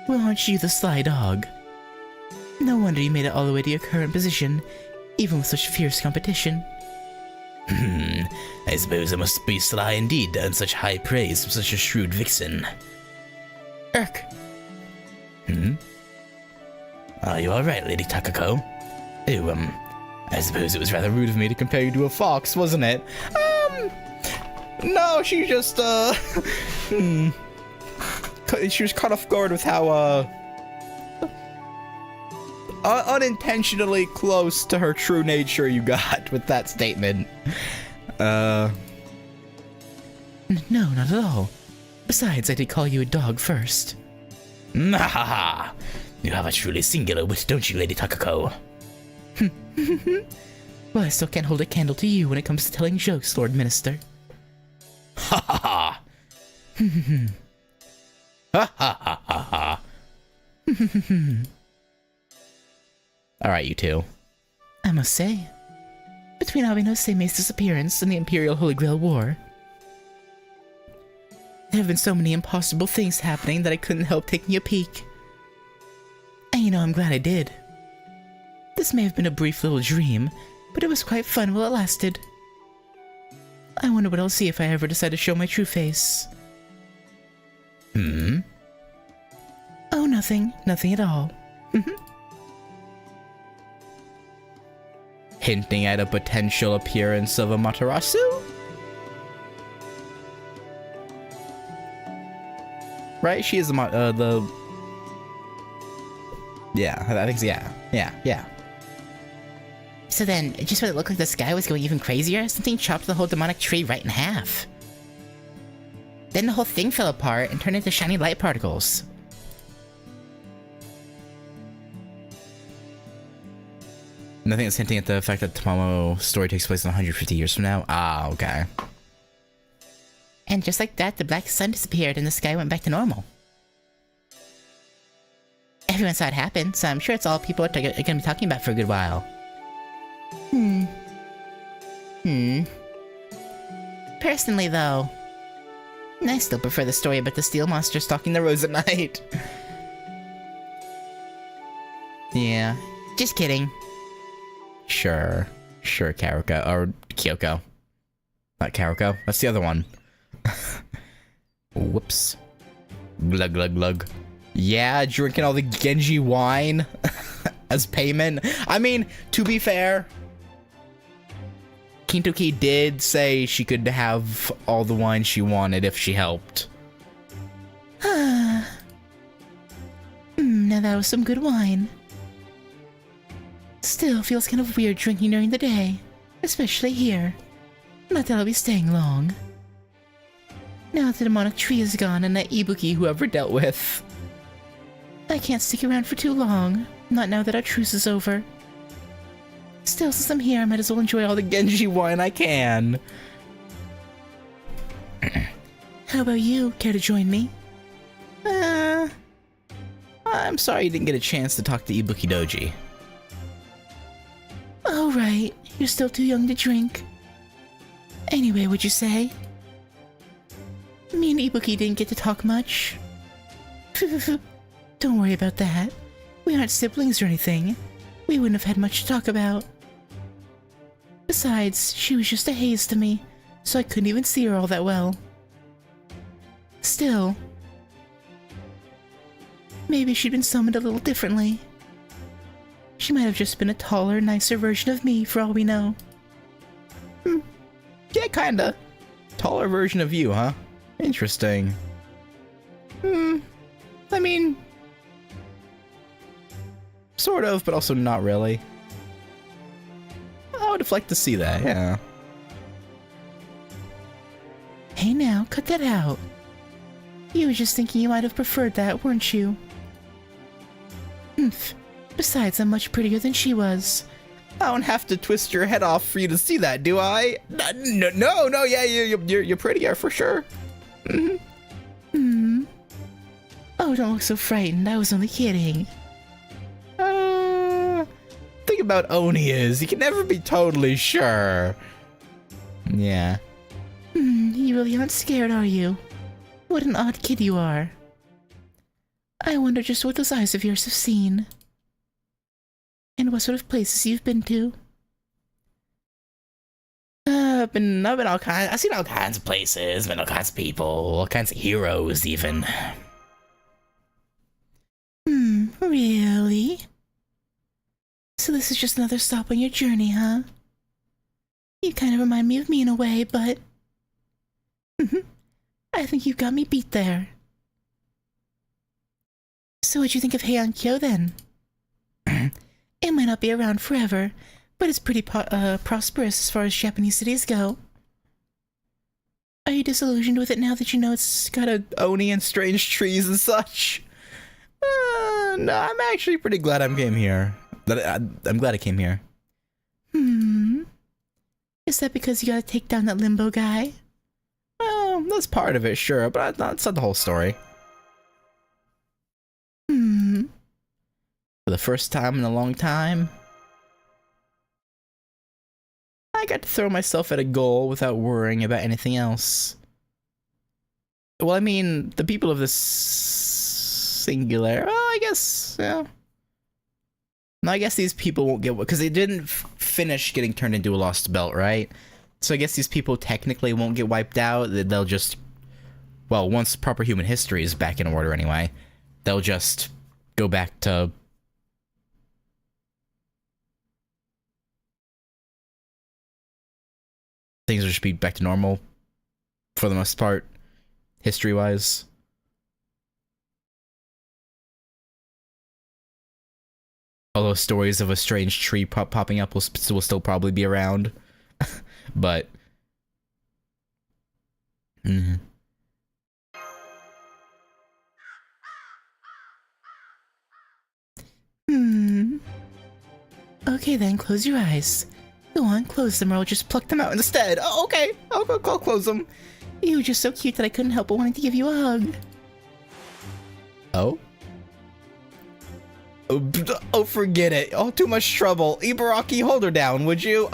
Well, aren't you the sly dog? No wonder you made it all the way to your current position, even with such fierce competition. I suppose I must be sly indeed to earn such high praise from such a shrewd vixen. Irk. Are you alright, Lady Takako? Oh, I suppose it was rather rude of me to compare you to a fox, wasn't it? No, she just, she was caught off guard with how, unintentionally close to her true nature you got with that statement. No, not at all. Besides, I did call you a dog first. Nahaha! You have a truly singular wit, don't you, Lady Takako? Well, I still can't hold a candle to you when it comes to telling jokes, Lord Minister. Ha ha ha! Ha ha ha ha ha! Alright, you two. I must say, between Abeno Seime's disappearance and the Imperial Holy Grail War, there have been so many impossible things happening that I couldn't help taking a peek. And you know, I'm glad I did. This may have been a brief little dream, but it was quite fun while it lasted. I wonder what I'll see if I ever decide to show my true face. Oh, nothing. Nothing at all. Hinting at a potential appearance of a Matarasu? Right? She is the... Yeah, I think so, yeah. So then, just when it looked like the sky was going even crazier, something chopped the whole demonic tree right in half. Then the whole thing fell apart and turned into shiny light particles. Nothing that's hinting at the fact that Tomomo's story takes place in 150 years from now? Ah, okay. And just like that, the black sun disappeared and the sky went back to normal. Everyone saw it happen, so I'm sure it's all people are gonna be talking about for a good while. Personally, though, I still prefer the story about the steel monster stalking the rose at night. Yeah. Just kidding. Sure. Sure, Karaka. Or Kyoko. Not Karako. That's the other one. Whoops. Glug, glug, glug. Yeah, drinking all the Genji wine as payment. I mean, to be fair, Kintoki did say she could have all the wine she wanted if she helped. Now that was some good wine. Still feels kind of weird drinking during the day, especially here. Not that I'll be staying long. Now that the demonic tree is gone and that Ibuki whoever dealt with. I can't stick around for too long, not now that our truce is over. Still, since I'm here, I might as well enjoy all the Genji wine I can. How about you? Care to join me? I'm sorry you didn't get a chance to talk to Ibuki Doji. Oh, right. You're still too young to drink. Anyway, would you say? Me and Ibuki didn't get to talk much. Don't worry about that. We aren't siblings or anything. We wouldn't have had much to talk about. Besides, she was just a haze to me, so I couldn't even see her all that well. Still, maybe she'd been summoned a little differently. She might have just been a taller, nicer version of me, for all we know. Yeah, kinda. Taller version of you, huh? Interesting. I mean, sort of, but also not really. I would have liked to see that, yeah. Hey now, cut that out. You were just thinking you might have preferred that, weren't you? Besides, I'm much prettier than she was. I don't have to twist your head off for you to see that, do I? No, yeah, you're prettier for sure. Oh, don't look so frightened. I was only kidding. Thing about Oni is, you can never be totally sure. Yeah. You really aren't scared, are you? What an odd kid you are. I wonder just what those eyes of yours have seen. And what sort of places you've been to. I've been all kinds. I've seen all kinds of places, been all kinds of people, all kinds of heroes, even. Really? So this is just another stop on your journey, huh? You kind of remind me of me in a way, but... I think you've got me beat there. So what'd you think of Heian-Kyo then? It might not be around forever, but it's pretty prosperous as far as Japanese cities go. Are you disillusioned with it now that you know it's got a Oni and strange trees and such? No, I'm actually pretty glad I came here. I'm glad I came here. Is that because you gotta take down that limbo guy? Well, that's part of it, sure, but that's not the whole story. For the first time in a long time, I got to throw myself at a goal without worrying about anything else. Well, I mean, the people of this singular, well, I guess, yeah. No, I guess these people won't get, because they didn't finish getting turned into a lost belt, right? So I guess these people technically won't get wiped out. They'll just, well, once proper human history is back in order anyway, they'll just go back to... Things will just be back to normal, for the most part, history-wise. Although stories of a strange tree popping up will still probably be around. But... Okay then, close your eyes. Go on, close them or I'll just pluck them out instead. Oh, okay, I'll close them. You were just so cute that I couldn't help but wanting to give you a hug. Oh? Oh, forget it. Oh, too much trouble. Ibaraki, hold her down, would you?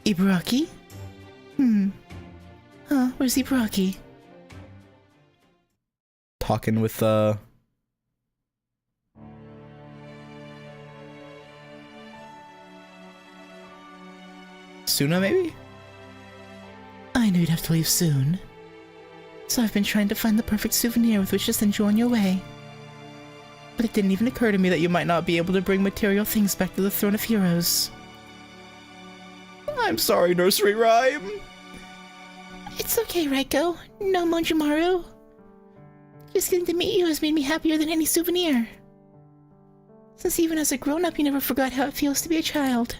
Ibaraki? Where's Ibaraki? Talking with, Suna, maybe? I knew you'd have to leave soon. So I've been trying to find the perfect souvenir with which to send you on your way. But it didn't even occur to me that you might not be able to bring material things back to the Throne of Heroes. I'm sorry, nursery rhyme. It's okay, Raiko. No, Monjumaru. Just getting to meet you has made me happier than any souvenir. Since even as a grown-up, you never forgot how it feels to be a child.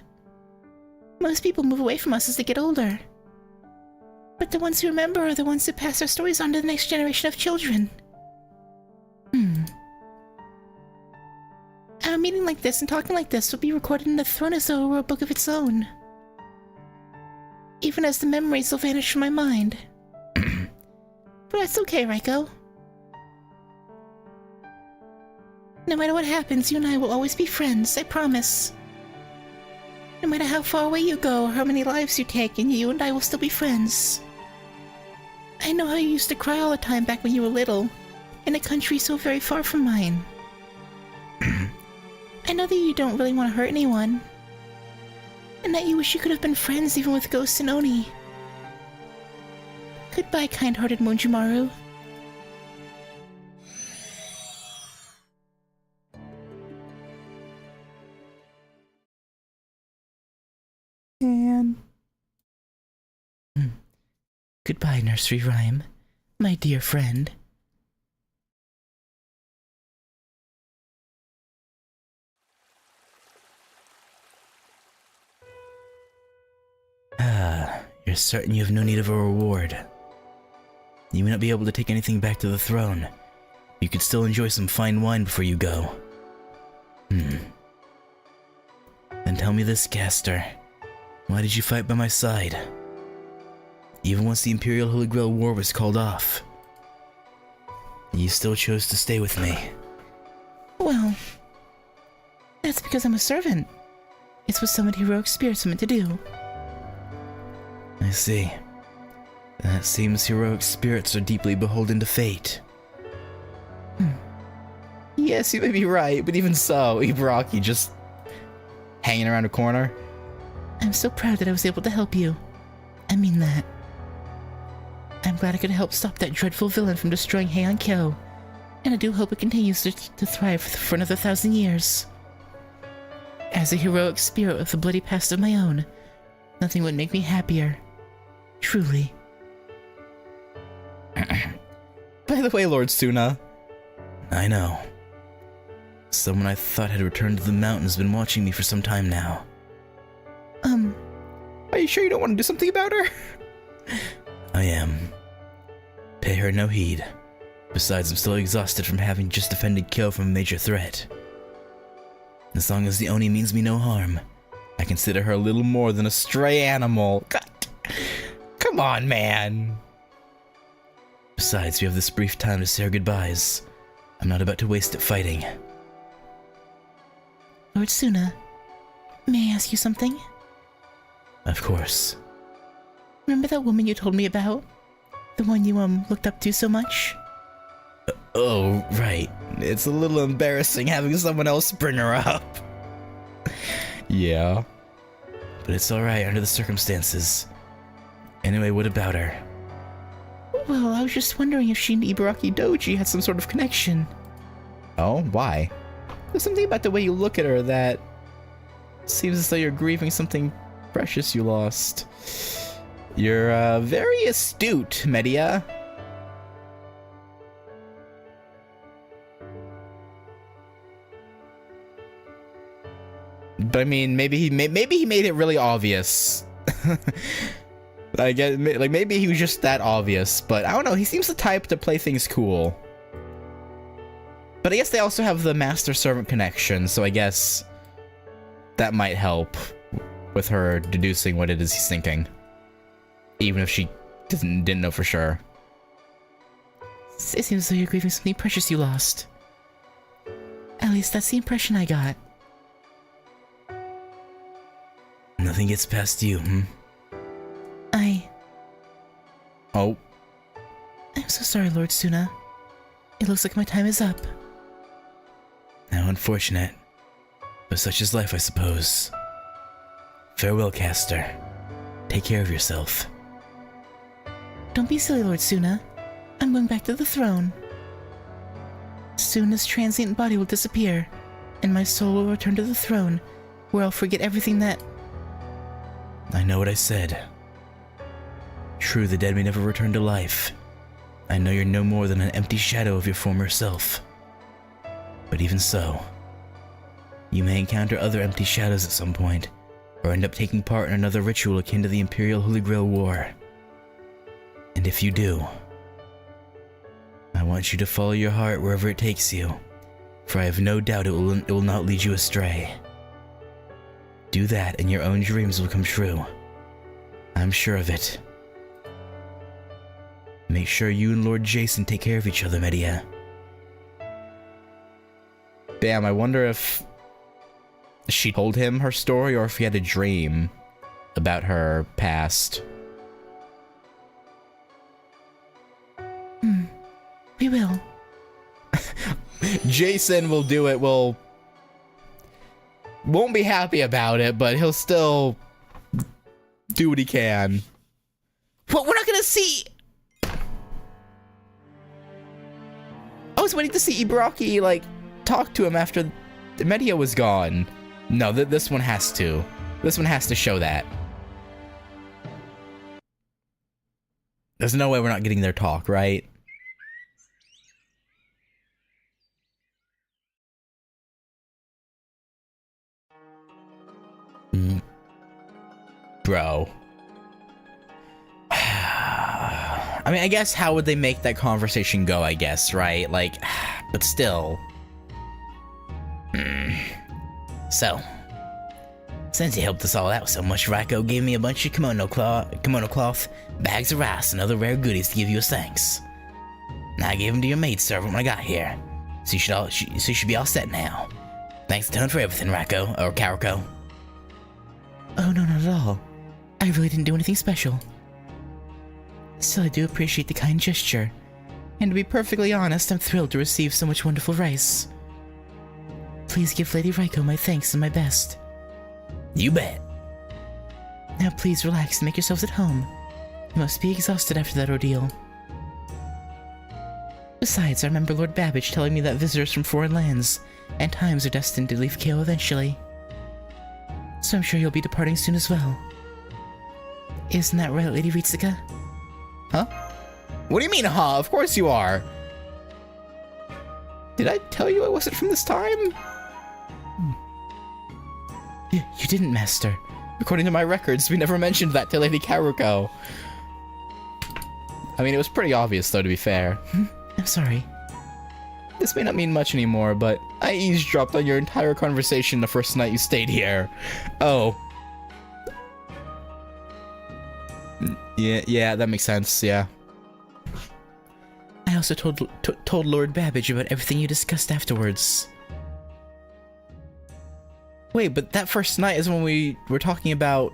Most people move away from us as they get older. But the ones who remember are the ones who pass their stories on to the next generation of children. A meeting like this and talking like this will be recorded in the throne as though it were a book of its own. Even as the memories will vanish from my mind. But that's okay, Raiko. No matter what happens, you and I will always be friends, I promise. No matter how far away you go or how many lives you take, and you and I will still be friends. I know how you used to cry all the time back when you were little, in a country so very far from mine. I know that you don't really want to hurt anyone, and that you wish you could have been friends even with Ghost and Oni. Goodbye, kind-hearted Monjumaru. And Goodbye, nursery rhyme, my dear friend. You're certain you have no need of a reward. You may not be able to take anything back to the throne. You could still enjoy some fine wine before you go. Then tell me this, Caster. Why did you fight by my side? Even once the Imperial Holy Grail War was called off, you still chose to stay with me. Well, that's because I'm a servant. It's what so many heroic spirits are meant to do. I see. That seems heroic spirits are deeply beholden to fate. yes, you may be right, but even so, Ibaraki just hanging around a corner. I'm so proud that I was able to help you. I mean that. I'm glad I could help stop that dreadful villain from destroying Heian-Kyo, and I do hope it continues to thrive for another 1,000 years. As a heroic spirit with a bloody past of my own, nothing would make me happier. Truly. By the way, Lord Suna. I know. Someone I thought had returned to the mountain has been watching me for some time now. Are you sure you don't want to do something about her? I am. Pay her no heed. Besides, I'm still exhausted from having just defended Kyo from a major threat. As long as the Oni means me no harm, I consider her a little more than a stray animal. God. Come on, man. Besides, we have this brief time to say our goodbyes. I'm not about to waste it fighting. Lord Suna, may I ask you something? Of course. Remember that woman you told me about? The one you, looked up to so much? Oh, right. It's a little embarrassing having someone else bring her up. Yeah. But it's alright under the circumstances. Anyway, what about her? Well, I was just wondering if she and Ibaraki Doji had some sort of connection. Oh, why? There's something about the way you look at her that seems as though you're grieving something precious you lost. You're, very astute, Media. But I mean, maybe he made it really obvious. I get, like, maybe he was just that obvious, but I don't know, he seems the type to play things cool. But I guess they also have the master-servant connection, so I guess that might help with her deducing what it is he's thinking. Even if she didn't know for sure. It seems as though you're grieving something precious you lost. At least that's the impression I got. Nothing gets past you, Oh. I'm so sorry, Lord Suna. It looks like my time is up. How unfortunate. But such is life, I suppose. Farewell, Caster. Take care of yourself. Don't be silly, Lord Suna. I'm going back to the throne. Soon this transient body will disappear, and my soul will return to the throne, where I'll forget everything that... I know what I said. True, the dead may never return to life. I know you're no more than an empty shadow of your former self. But even so, you may encounter other empty shadows at some point, or end up taking part in another ritual akin to the Imperial Holy Grail War. And if you do, I want you to follow your heart wherever it takes you, for I have no doubt it will not lead you astray. Do that and your own dreams will come true. I'm sure of it. Make sure you and Lord Jason take care of each other, Medea. Damn, I wonder if she told him her story or if he had a dream about her past. We will. Jason will do it, won't be happy about it, but he'll still do what he can. What? We're not gonna see... I was waiting to see Ibaraki, like, talk to him after Medea was gone. No, this one has to. This one has to show that. There's no way we're not getting their talk, right? Bro. I mean, I guess how would they make that conversation go, I guess, right? Like, but still. So, since you helped us all out so much, Raiko gave me a bunch of kimono cloth, bags of rice, and other rare goodies to give you as thanks. Now I gave them to your maidservant when I got here, so you should be all set now. Thanks a ton for everything, Raiko, or Karako. Oh, no, not at all. I really didn't do anything special. Still, I do appreciate the kind gesture. And to be perfectly honest, I'm thrilled to receive so much wonderful rice. Please give Lady Raiko my thanks and my best. You bet. Now please relax and make yourselves at home. You must be exhausted after that ordeal. Besides, I remember Lord Babbage telling me that visitors from foreign lands and times are destined to leave Kyo eventually. So I'm sure you'll be departing soon as well. Isn't that right, Lady Ritsuka? Huh? What do you mean, huh? Of course you are. Did I tell you I wasn't from this time? You didn't, Master. According to my records, we never mentioned that to Lady Karuko. I mean, it was pretty obvious, though, to be fair. I'm sorry. This may not mean much anymore, but I eavesdropped on your entire conversation the first night you stayed here. Oh. Yeah, that makes sense, yeah. I also told Lord Babbage about everything you discussed afterwards. Wait, but that first night is when we were talking about...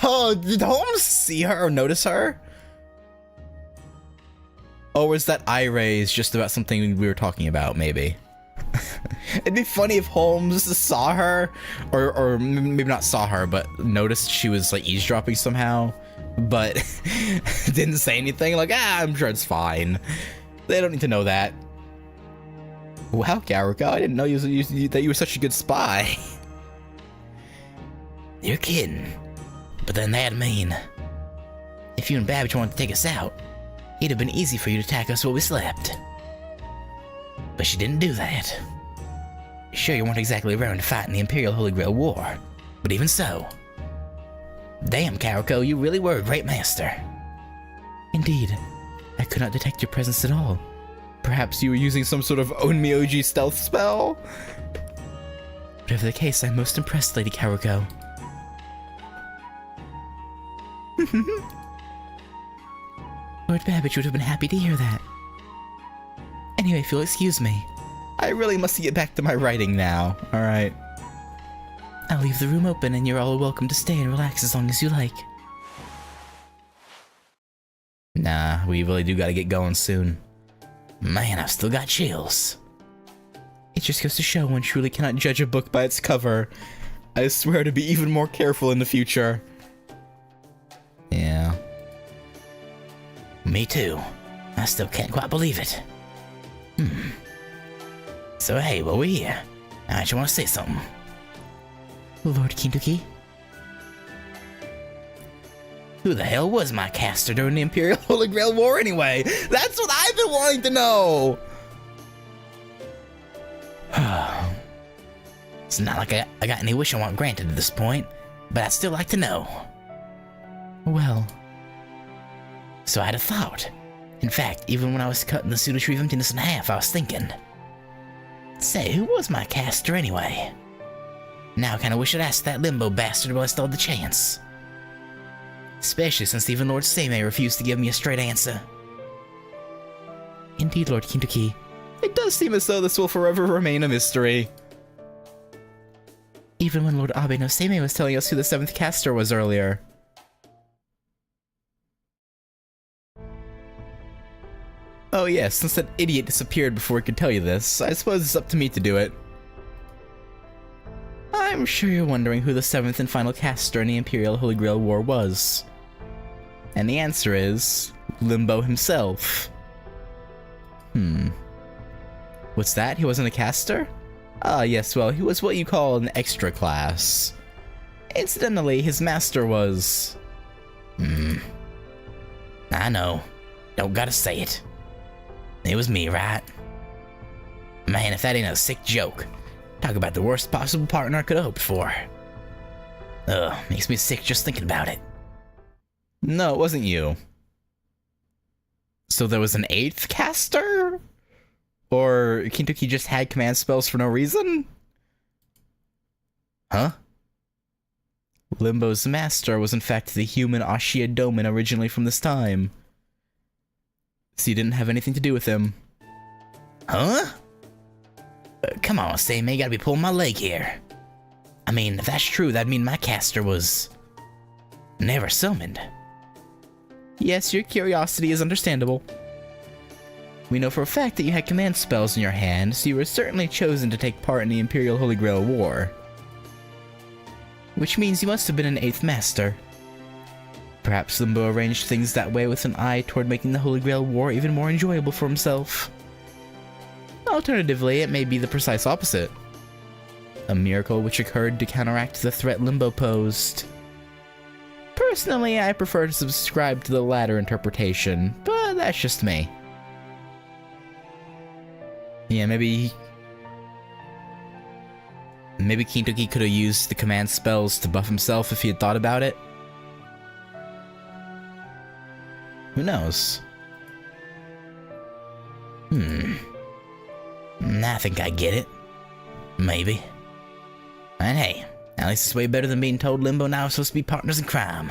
Oh, did Holmes see her or notice her? Or was that eye raise just about something we were talking about, maybe? It'd be funny if Holmes saw her, or maybe not saw her, but noticed she was like eavesdropping somehow, but didn't say anything, like, I'm sure it's fine. They don't need to know that. Wow, Karuko, I didn't know that you were such a good spy. You're kidding. But then that'd mean, if you and Babbage wanted to take us out, it'd have been easy for you to attack us while we slept. But she didn't do that. Sure, you weren't exactly around to fight in the Imperial Holy Grail War, but even so. Damn, Karuko, you really were a great master. Indeed. I could not detect your presence at all. Perhaps you were using some sort of Onmyoji stealth spell? Whatever the case, I'm most impressed, Lady Karuko. Lord Babbage would have been happy to hear that. Anyway, if you'll excuse me. I really must get back to my writing now, alright? I'll leave the room open and you're all welcome to stay and relax as long as you like. Nah, we really do gotta get going soon. Man, I've still got chills. It just goes to show one truly cannot Cannot judge a book by its cover. I swear to be even more careful in the future. Yeah. Me too. I still can't quite believe it. So hey, while we're here, I just want to say something. Lord Kintoki? Who the hell was my caster during the Imperial Holy Grail War anyway? That's what I've been wanting to know! It's not like I got any wish I want granted at this point, but I'd still like to know. Well, So I had a thought. In fact, even when I was cutting the Pseudo-Tree of Emptiness in half, I was thinking, say, who was my caster anyway? Now I kinda wish I'd asked that Limbo bastard while I still had the chance. Especially since even Lord Seimei refused to give me a straight answer. indeed, Lord Kintoki. It does seem as though this will forever remain a mystery. Even when Lord Abe no Seimei was telling us who the 7th caster was earlier. Oh yes, since that idiot disappeared before he could tell you this, I suppose it's up to me to do it. I'm sure you're wondering who the 7th and final caster in the Imperial Holy Grail War was. And the answer is Limbo himself. What's that? He wasn't a caster? Ah, yes, well, he was what you call an extra class. Incidentally, his master was... I know. Don't gotta say it. It was me, right? Man, if that ain't a sick joke. Talk about the worst possible partner I could have hoped for. Ugh, makes me sick just thinking about it. No, it wasn't you. So there was an 8th caster? Or Kintoki just had command spells for no reason? Huh? Limbo's master was in fact the human Ashia Domin originally from this time. So you didn't have anything to do with him. Huh? Come on, Seimei, you gotta be pulling my leg here. I mean, if that's true, that'd mean my caster was... never summoned. Yes, your curiosity is understandable. We know for a fact that you had command spells in your hand, so you were certainly chosen to take part in the Imperial Holy Grail War. Which means you must have been an 8th master. Perhaps Limbo arranged things that way with an eye toward making the Holy Grail War even more enjoyable for himself. Alternatively, it may be the precise opposite. A miracle which occurred to counteract the threat Limbo posed. Personally, I prefer to subscribe to the latter interpretation, but that's just me. Yeah, maybe Kintoki could have used the command spells to buff himself if he had thought about it. Who knows? I think I get it. Maybe. And hey, at least it's way better than being told Limbo and I are supposed to be partners in crime.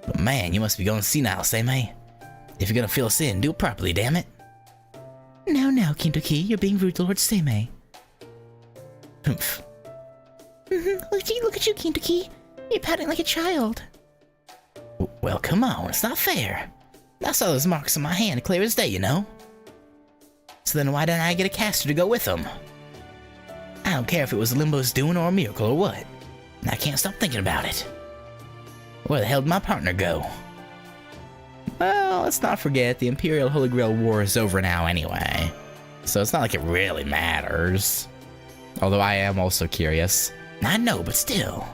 But man, you must be going senile, Seimei. If you're gonna fill us in, do it properly, damn it. Now, Kintoki, you're being rude to Lord Seimei. Humph. Look at you, Kintoki. You're pouting like a child. Well, come on, it's not fair. I saw those marks on my hand clear as day, you know. So then why didn't I get a caster to go with them? I don't care if it was Limbo's doing or a miracle or what. I can't stop thinking about it. Where the hell did my partner go? Well, let's not forget the Imperial Holy Grail War is over now anyway. So it's not like it really matters. Although I am also curious. I know, but still.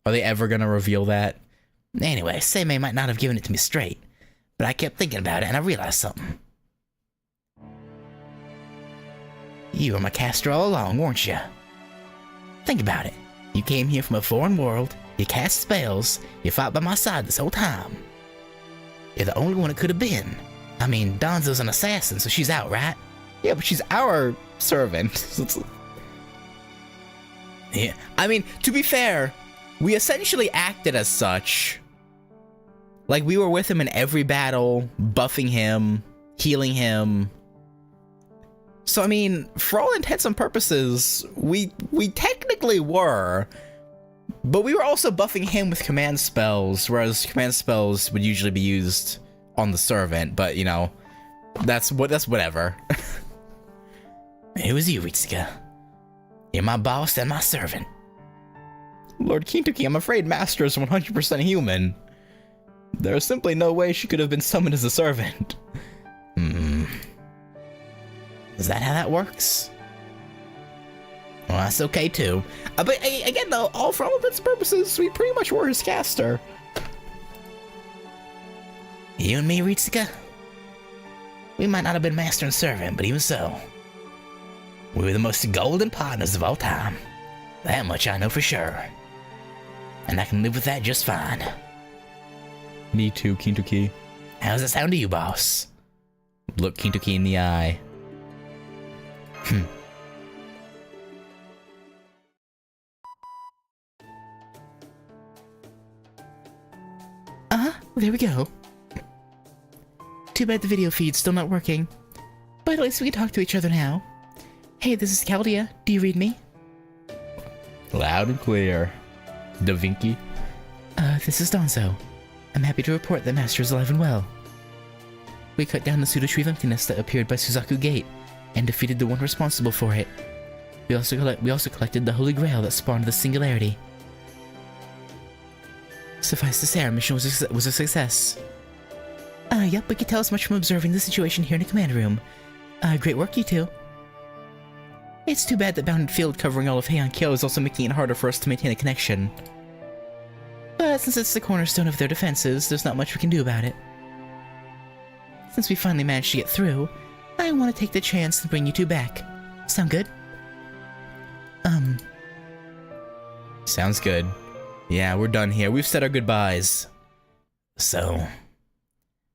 Are they ever gonna reveal that? Anyway, Seimei might not have given it to me straight, but I kept thinking about it and I realized something. You were my caster all along, weren't you? Think about it. You came here from a foreign world, you cast spells, you fought by my side this whole time. You're the only one it could have been. I mean, Danzo's an assassin, so she's out, right? Yeah, but she's our servant. Yeah. I mean, to be fair, we essentially acted as such. Like, we were with him in every battle, buffing him, healing him. So, I mean, for all intents and purposes, we technically were. But we were also buffing him with command spells, whereas command spells would usually be used on the servant, but, you know, that's whatever. Who is you, Ritsuka? You're my boss and my servant. Lord Kintoki, I'm afraid Master is 100% human. There is simply no way she could have been summoned as a servant. Is that how that works? Well, that's okay too. But again, though, all for all intents and purposes, we pretty much were his caster. You and me, Ritsuka? We might not have been master and servant, but even so, we were the most golden partners of all time. That much I know for sure. And I can live with that just fine. Me too, Kintoki. How does that sound to you, boss? Look Kintoki in the eye. There we go. Too bad the video feed's still not working. But at least we can talk to each other now. Hey, this is Caldia. Do you read me? Loud and clear. Da Vinci. This is Donzo. I'm happy to report that Master is alive and well. We cut down the pseudo-tree of emptiness that appeared by Suzaku Gate, and defeated the one responsible for it. We also collected the Holy Grail that spawned the Singularity. Suffice to say, our mission was a success. Yep, we could tell as much from observing the situation here in the command room. Great work, you two. It's too bad that bounded field covering all of Heian-Kyo is also making it harder for us to maintain a connection. But since it's the cornerstone of their defenses, there's not much we can do about it. Since we finally managed to get through, I want to take the chance to bring you two back. Sound good? Sounds good. Yeah, we're done here. We've said our goodbyes. So,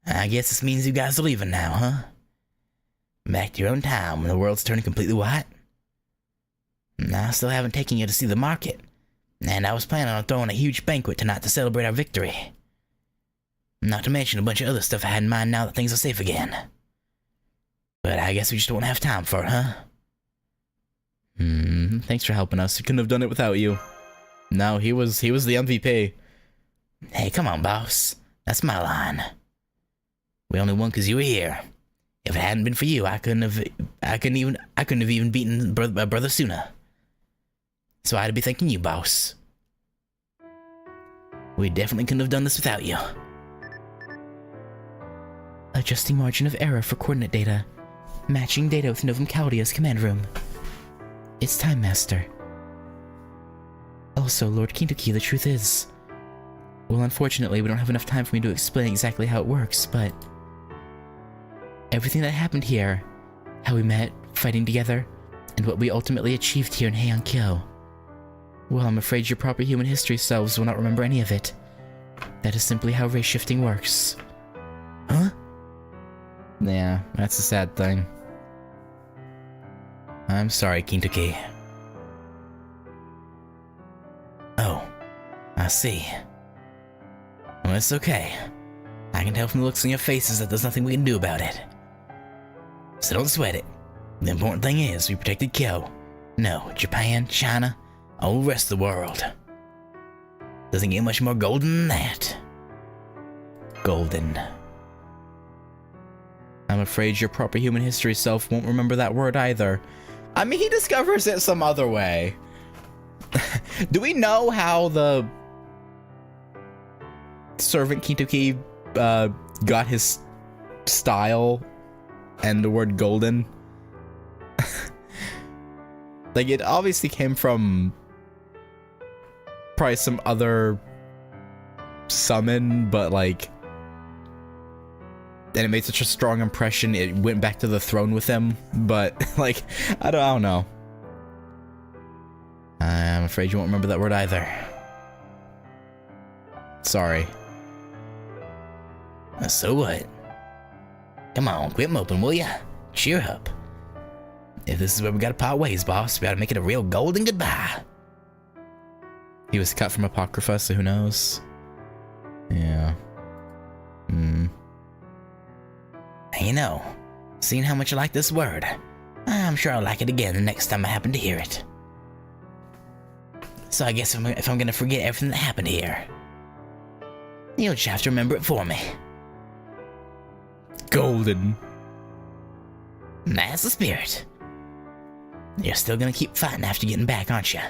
I guess this means you guys are leaving now, huh? Back to your own time when the world's turning completely white? I still haven't taken you to see the market, and I was planning on throwing a huge banquet tonight to celebrate our victory. Not to mention a bunch of other stuff I had in mind now that things are safe again. But I guess we just don't have time for it, huh? Thanks for helping us. We couldn't have done it without you. No, he was the MVP. Hey, come on, boss. That's my line. We only won because you were here. If it hadn't been for you, I couldn't have even beaten brother Suna. So I'd be thanking you, boss. We definitely couldn't have done this without you. Adjusting margin of error for coordinate data. Matching data with Novum Caldia's command room. It's time, Master. Also, Lord Kintoki, the truth is... Well, unfortunately, we don't have enough time for me to explain exactly how it works, but... Everything that happened here, how we met, fighting together, and what we ultimately achieved here in Heian-Kyo. Well, I'm afraid your proper human history selves will not remember any of it. That is simply how race shifting works. Huh? Yeah, that's a sad thing. I'm sorry, Kintoki. Oh, I see. Well, it's okay. I can tell from the looks on your faces that there's nothing we can do about it. So don't sweat it. The important thing is we protected Kyo. No, Japan, China, all the rest of the world. Doesn't get much more golden than that. Golden. I'm afraid your proper human history self won't remember that word either. I mean, he discovers it some other way. Do we know how the servant Kintoki got his style and the word golden? Like, it obviously came from probably some other summon, but like, and it made such a strong impression it went back to the throne with him. But like, I don't know. I'm afraid you won't remember that word either. Sorry. So what? Come on, quit moping, will ya? Cheer up. If this is where we gotta part ways, boss, we gotta make it a real golden goodbye. He was cut from Apocrypha, so who knows? Yeah. And you know, seeing how much you like this word, I'm sure I'll like it again the next time I happen to hear it. So I guess if I'm gonna forget everything that happened here, you'll just have to remember it for me. Golden. That's the spirit. You're still gonna keep fighting after getting back, aren't you?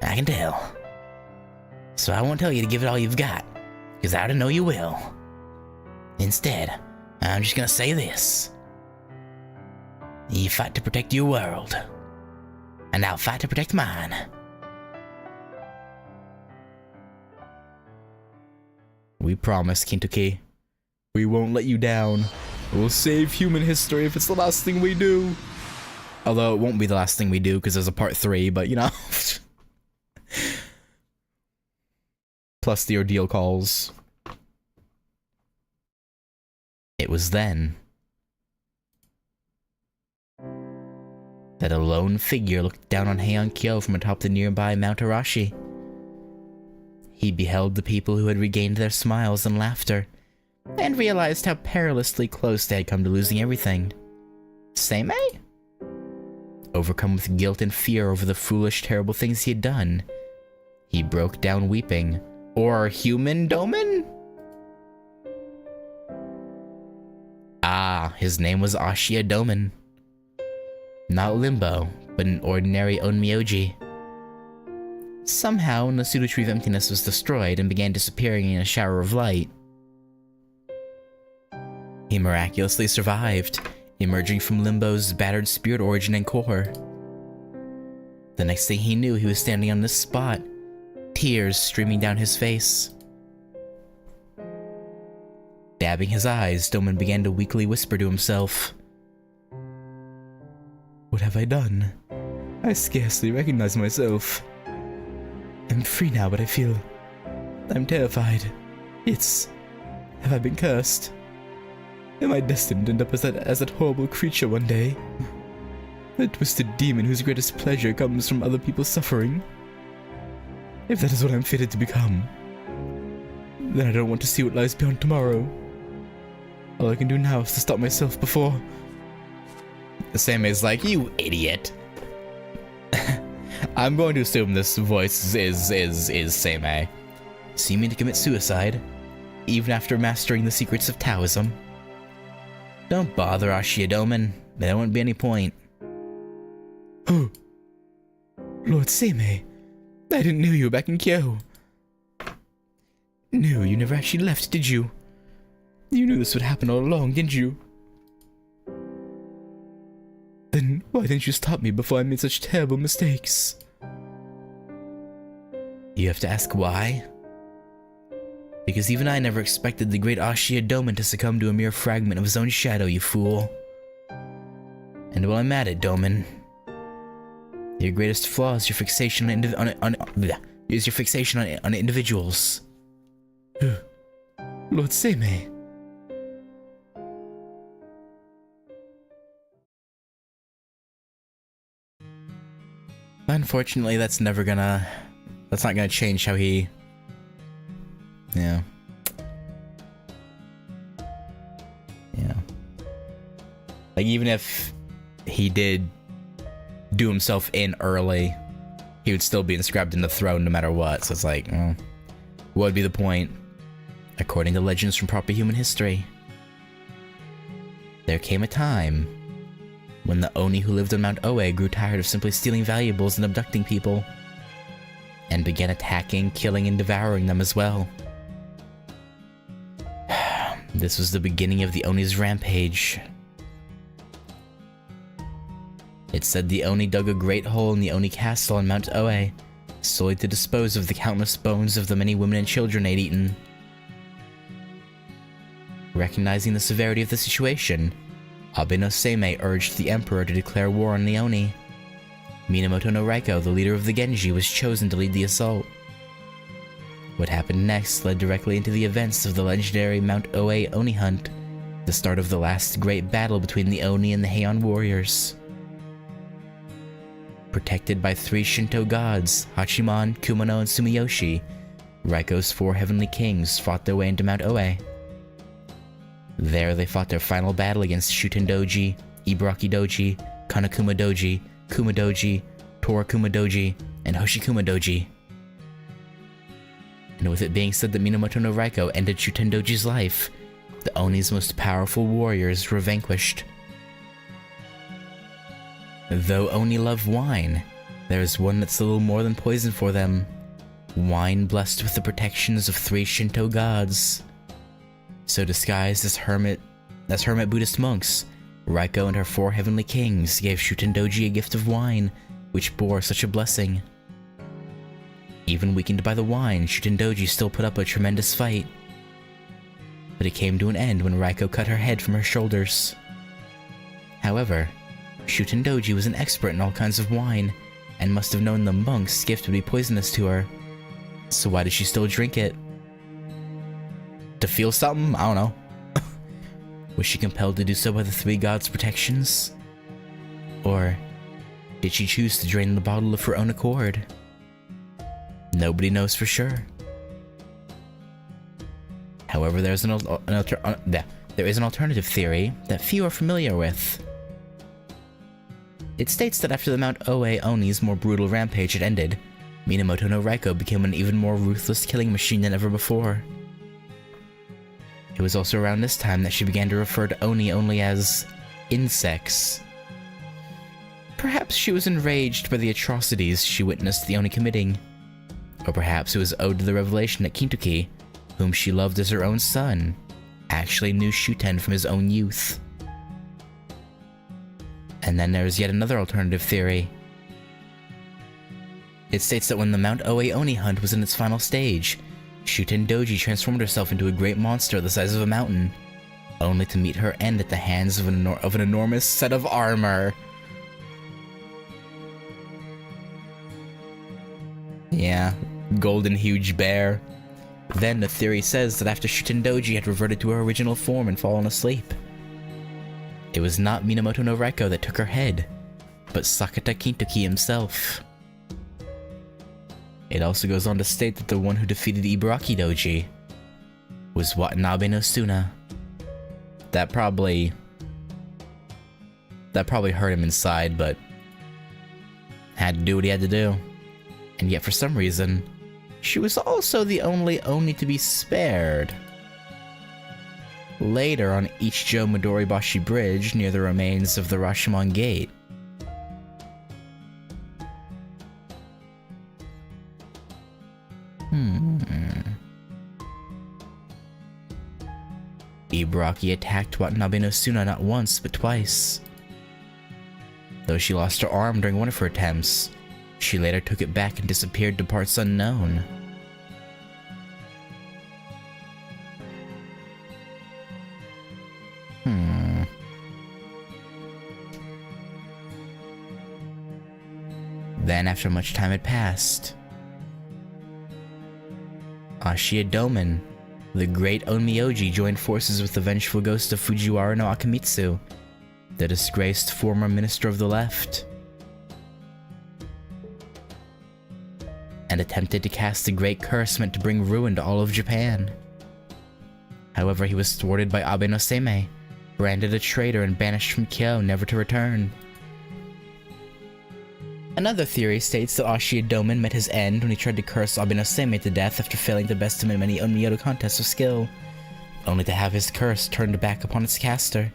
I can tell. So I won't tell you to give it all you've got, because I already know you will. Instead, I'm just gonna say this. You fight to protect your world, and I'll fight to protect mine. We promise, Kintoki. We won't let you down. We'll save human history if it's the last thing we do. Although it won't be the last thing we do because there's a part 3, but you know. Plus the ordeal calls. It was then that a lone figure looked down on Heian-Kyo from atop the nearby Mount Arashi. He beheld the people who had regained their smiles and laughter, and realized how perilously close they had come to losing everything. Seimei? Overcome with guilt and fear over the foolish, terrible things he had done, he broke down weeping. Or human Doman? Ah, his name was Ashia Doman. Not Limbo, but an ordinary Onmyoji. Somehow, Nasuda Tree of Emptiness was destroyed and began disappearing in a shower of light. He miraculously survived, emerging from Limbo's battered spirit origin and core. The next thing he knew, he was standing on this spot, tears streaming down his face. Dabbing his eyes, Doman began to weakly whisper to himself. What have I done? I scarcely recognize myself. I'm free now, but I feel... I'm terrified. Have I been cursed? Am I destined to end up as that horrible creature one day? A twisted demon whose greatest pleasure comes from other people's suffering? If that is what I'm fated to become, then I don't want to see what lies beyond tomorrow. All I can do now is to stop myself before... Seimei's like, you idiot. I'm going to assume this voice is Seimei. Seeming to commit suicide, even after mastering the secrets of Taoism. Don't bother, Ashia Doman. There won't be any point. Oh, Lord Seimei, I didn't know you were back in Kyo. No, you never actually left, did you? You knew this would happen all along, didn't you? Then why didn't you stop me before I made such terrible mistakes? You have to ask why? Because even I never expected the great Ashia Doman to succumb to a mere fragment of his own shadow, you fool. And while I'm at it, Doman, your greatest flaw is your fixation on individuals. Lord Seimei. Unfortunately, that's not gonna change how he... Yeah. Like, even if he did do himself in early, he would still be inscribed in the throne no matter what, so it's like, what would be the point? According to legends from proper human history, there came a time when the Oni who lived on Mount Oe grew tired of simply stealing valuables and abducting people, and began attacking, killing, and devouring them as well. This was the beginning of the Oni's rampage. It said the Oni dug a great hole in the Oni castle on Mount Oe, solely to dispose of the countless bones of the many women and children they'd eaten. Recognizing the severity of the situation, Abe no Seimei urged the Emperor to declare war on the Oni. Minamoto no Raiko, the leader of the Genji, was chosen to lead the assault. What happened next led directly into the events of the legendary Mount Oe Oni Hunt, the start of the last great battle between the Oni and the Heian warriors. Protected by 3 Shinto gods, Hachiman, Kumano, and Sumiyoshi, Raiko's 4 heavenly kings fought their way into Mount Oe. There they fought their final battle against Shuten Doji, Ibaraki Doji, Kanakuma Doji, Kuma Doji, Torakuma Doji, and Hoshikuma Doji. And with it being said that Minamoto no Raiko ended Shuten Doji's life, the Oni's most powerful warriors were vanquished. Though Oni love wine, there is one that's a little more than poison for them. Wine blessed with the protections of 3 Shinto gods. So disguised as hermit Buddhist monks, Raiko and her 4 heavenly kings gave Shutendoji a gift of wine, which bore such a blessing. Even weakened by the wine, Shutendoji still put up a tremendous fight. But it came to an end when Raiko cut her head from her shoulders. However, Shutendoji was an expert in all kinds of wine, and must have known the monk's gift would be poisonous to her. So why did she still drink it? To feel something? I don't know. Was she compelled to do so by the 3 gods' protections? Or did she choose to drain the bottle of her own accord? Nobody knows for sure. However, there is an alternative theory that few are familiar with. It states that after the Mount Oe Oni's more brutal rampage had ended, Minamoto no Raiko became an even more ruthless killing machine than ever before. It was also around this time that she began to refer to Oni only as insects. Perhaps she was enraged by the atrocities she witnessed the Oni committing. Or perhaps it was owed to the revelation that Kintoki, whom she loved as her own son, actually knew Shuten from his own youth. And then there is yet another alternative theory. It states that when the Mount Oe Oni hunt was in its final stage, Shutendoji transformed herself into a great monster the size of a mountain, only to meet her end at the hands of an enormous set of armor. Yeah, golden huge bear. Then the theory says that after Shutendoji had reverted to her original form and fallen asleep, it was not Minamoto no Raiko that took her head, but Sakata Kintoki himself. It also goes on to state that the one who defeated Ibaraki Doji was Watanabe no Suna. That probably hurt him inside, but had to do what he had to do. And yet for some reason, she was also the only Oni to be spared. Later on Ichijo Midoribashi Bridge, near the remains of the Rashomon Gate, Ibaraki attacked Watanabe no Suna not once, but twice. Though she lost her arm during one of her attempts, she later took it back and disappeared to parts unknown. Then, after much time had passed, Ashiya Domen, the great Onmyoji, joined forces with the vengeful ghost of Fujiwara no Akamitsu, the disgraced former minister of the left, and attempted to cast a great curse meant to bring ruin to all of Japan. However, he was thwarted by Abe no Seimei, branded a traitor and banished from Kyo, never to return. Another theory states that Ashiya Domen met his end when he tried to curse Abe no Seimei to death after failing to best him in many Onmyoto contests of skill, only to have his curse turned back upon its caster.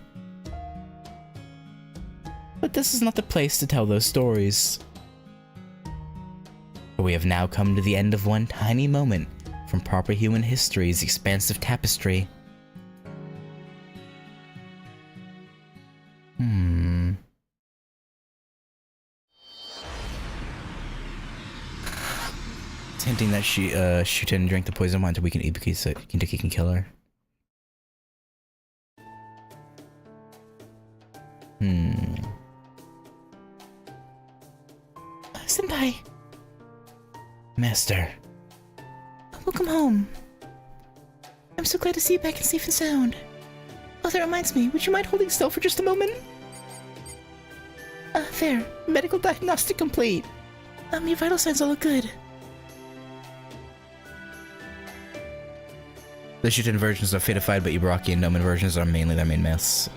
But this is not the place to tell those stories. For we have now come to the end of one tiny moment from proper human history's expansive tapestry. It's hinting that Shuten drank the poison wine to weaken Ibuki so Kintoki can kill her. Senpai, Master. welcome home. I'm so glad to see you back and safe and sound. Oh, that reminds me, would you mind holding still for just a moment? There. Medical diagnostic complete. Your vital signs all look good. The Shuten versions are fatified, but Ibaraki and Domen versions are mainly their main myths.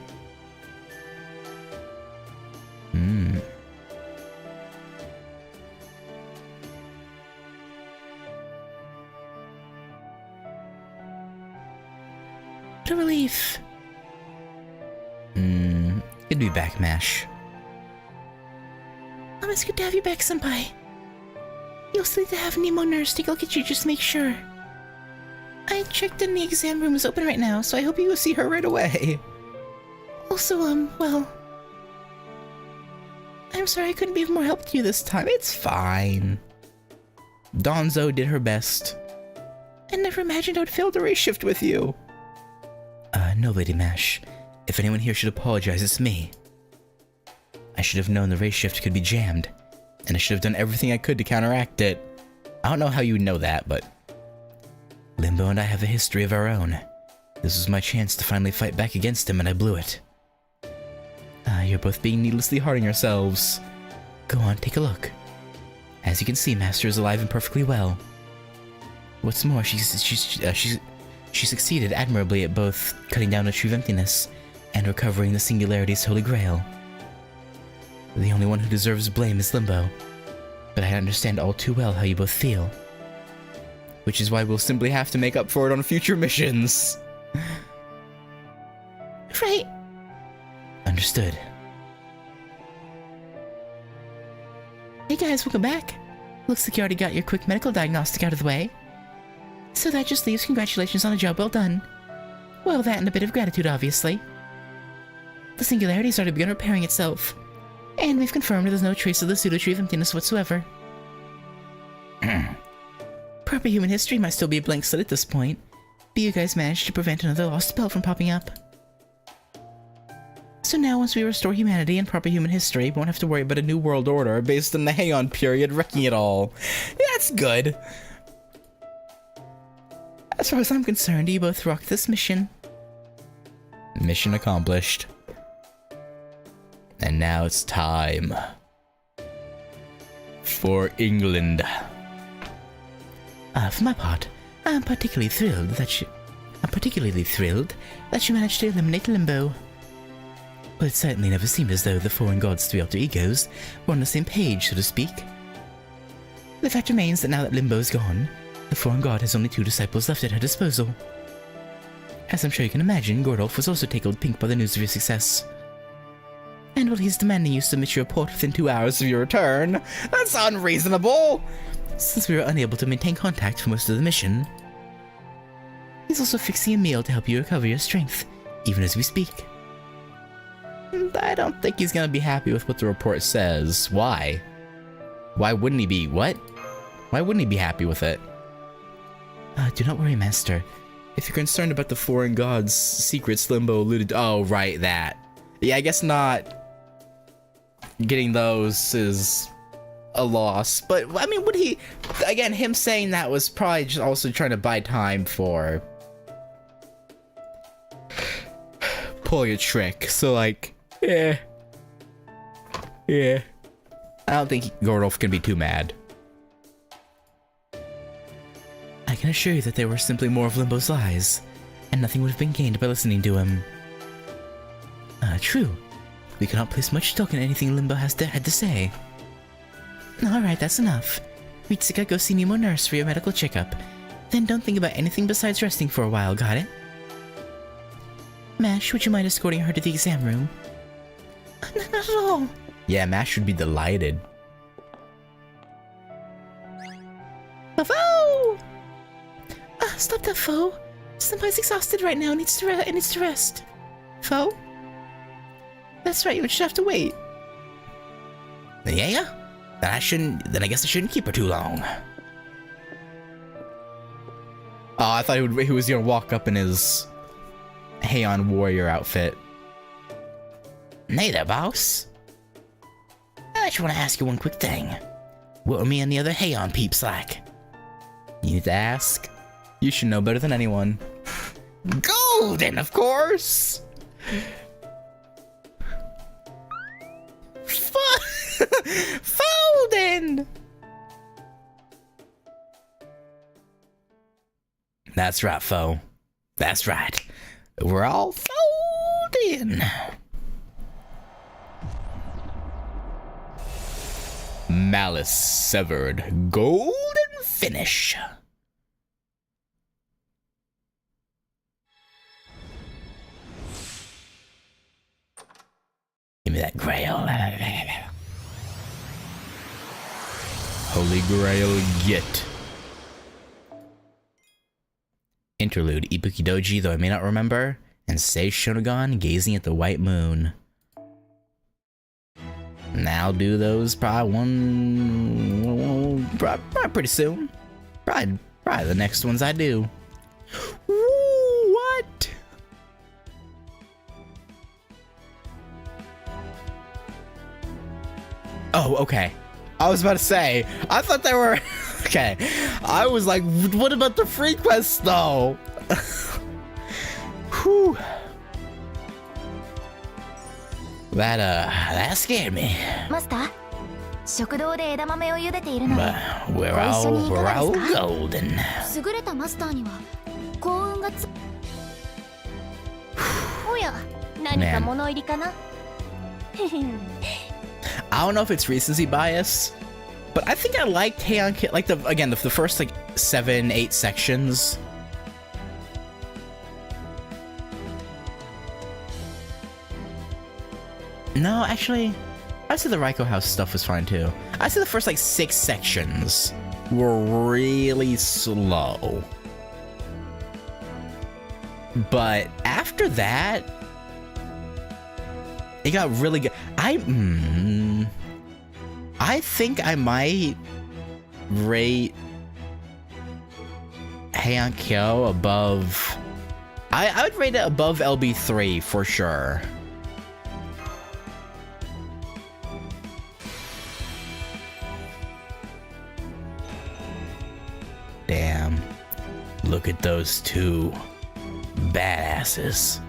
What a relief. It'd be back mash. it's good to have you back, Senpai. You'll still need to have Nemo nurse take a look at you just to make sure. I checked and the exam room is open right now, so I hope you will see her right away. Also, well... I'm sorry I couldn't be of more help to you this time. It's fine. Donzo did her best. I never imagined I would fail the race shift with you. No, Lady Mash. If anyone here should apologize, it's me. I should have known the race shift could be jammed, and I should have done everything I could to counteract it. I don't know how you know that, but... Limbo and I have a history of our own. This was my chance to finally fight back against him, and I blew it. You're both being needlessly hard on yourselves. Go on, take a look. As you can see, Master is alive and perfectly well. What's more, she succeeded admirably at both cutting down the tree of emptiness and recovering the Singularity's Holy Grail. The only one who deserves blame is Limbo, but I understand all too well how you both feel. Which is why we'll simply have to make up for it on future missions. Right. Understood. Hey guys, welcome back. Looks like you already got your quick medical diagnostic out of the way. So that just leaves congratulations on a job well done. Well, that and a bit of gratitude, obviously. The Singularity's already begun repairing itself. And we've confirmed there's no trace of the pseudo-tree of emptiness whatsoever. Proper human history might still be a blank slate at this point, but you guys managed to prevent another lost spell from popping up. So now once we restore humanity and proper human history, we won't have to worry about a new world order based on the Heian period wrecking it all. Yeah, that's good. As far as I'm concerned, you both rocked this mission. Mission accomplished. And now it's time for England. For my part, I'm particularly thrilled that you managed to eliminate Limbo. Well, it certainly never seemed as though the foreign gods' three alter egos were on the same page, so to speak. The fact remains that now that Limbo's gone, the foreign god has only 2 disciples left at her disposal. As I'm sure you can imagine, Gordolf was also tickled pink by the news of your success. And while he's demanding you submit your report within 2 hours of your return, That's unreasonable! Since we were unable to maintain contact for most of the mission, he's also fixing a meal to help you recover your strength, even as we speak. I don't think he's gonna be happy with what the report says. Why? Why wouldn't he be? What? Why wouldn't he be happy with it? Do not worry, Master. If you're concerned about the foreign gods' secrets, Limbo alluded to— oh, right, that. Yeah, I guess not getting those is a loss. But, I mean, would he... Again, him saying that was probably just also trying to buy time for pulling a trick. So, like, yeah. I don't think Gordolf can be too mad. I can assure you that they were simply more of Limbo's lies, and nothing would have been gained by listening to him. True. We cannot place much stock in anything Limbo had to say. Alright, that's enough. Ritsuka, go see Nemo Nurse for your medical checkup. Then don't think about anything besides resting for a while, got it? Mash, would you mind escorting her to the exam room? Not at all. Yeah, Mash would be delighted. Foe! Stop that, Foe. Senpai's exhausted right now and needs to rest. Foe? That's right, you would just have to wait. Yeah? Then I guess I shouldn't keep her too long. Oh, I thought he was gonna walk up in his Heian warrior outfit. Hey there, boss. I just want to ask you one quick thing. What are me and the other Heian peeps like? You need to ask. You should know better than anyone. Golden, of course! Foden! That's right, foe. That's right. We're all folding. Malice severed. Golden Finish. Give me that grail. Holy Grail get. Interlude, Ibuki Doji, though I may not remember, and Sei Shonagon gazing at the white moon. Now I'll do those probably pretty soon. Probably the next ones I do. Woo, what? Oh, okay. I was about to say, I thought they were... okay. I was like, what about the free quests, though? Whew. That scared me. マスター、食堂で枝豆を茹でているので But we're ご一緒にいかが all ですか？ golden. 優れたマスターには幸運がつおや、何か物入りかな I don't know if it's recency bias, but I think I liked Heian-Kyo, like the first like 7-8 sections. No, actually, I say the Raiko House stuff was fine too. I say the first like 6 sections were really slow. But after that, it got really good. I think I might rate Heian-Kyo above... I would rate it above LB3 for sure. Damn. Look at those two badasses.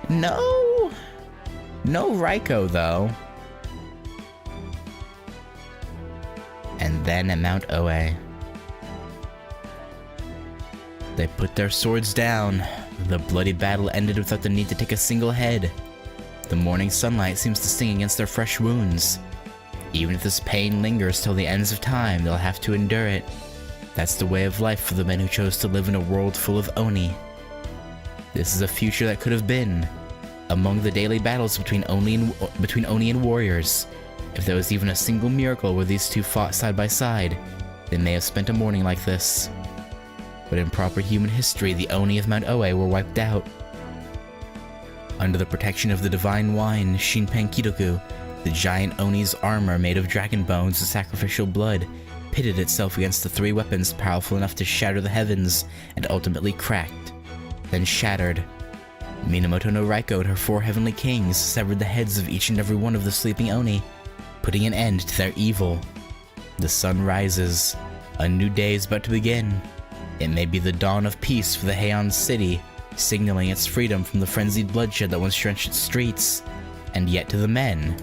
No Raiko though. And then at Mount Oe, they put their swords down. The bloody battle ended without the need to take a single head. The morning sunlight seems to sting against their fresh wounds. Even if this pain lingers till the ends of time, they'll have to endure it. That's the way of life for the men who chose to live in a world full of Oni. This is a future that could have been. Among the daily battles between Oni and warriors, if there was even a single miracle where these two fought side by side, they may have spent a morning like this. But in proper human history, the Oni of Mount Oe were wiped out. Under the protection of the divine wine, Shinpen Kidoku, the giant Oni's armor made of dragon bones and sacrificial blood pitted itself against the 3 weapons powerful enough to shatter the heavens and ultimately cracked, then shattered. Minamoto no Raiko and her 4 heavenly kings severed the heads of each and every one of the sleeping Oni, putting an end to their evil. The sun rises. A new day is about to begin. It may be the dawn of peace for the Heian city, signaling its freedom from the frenzied bloodshed that once drenched its streets. And yet to the men,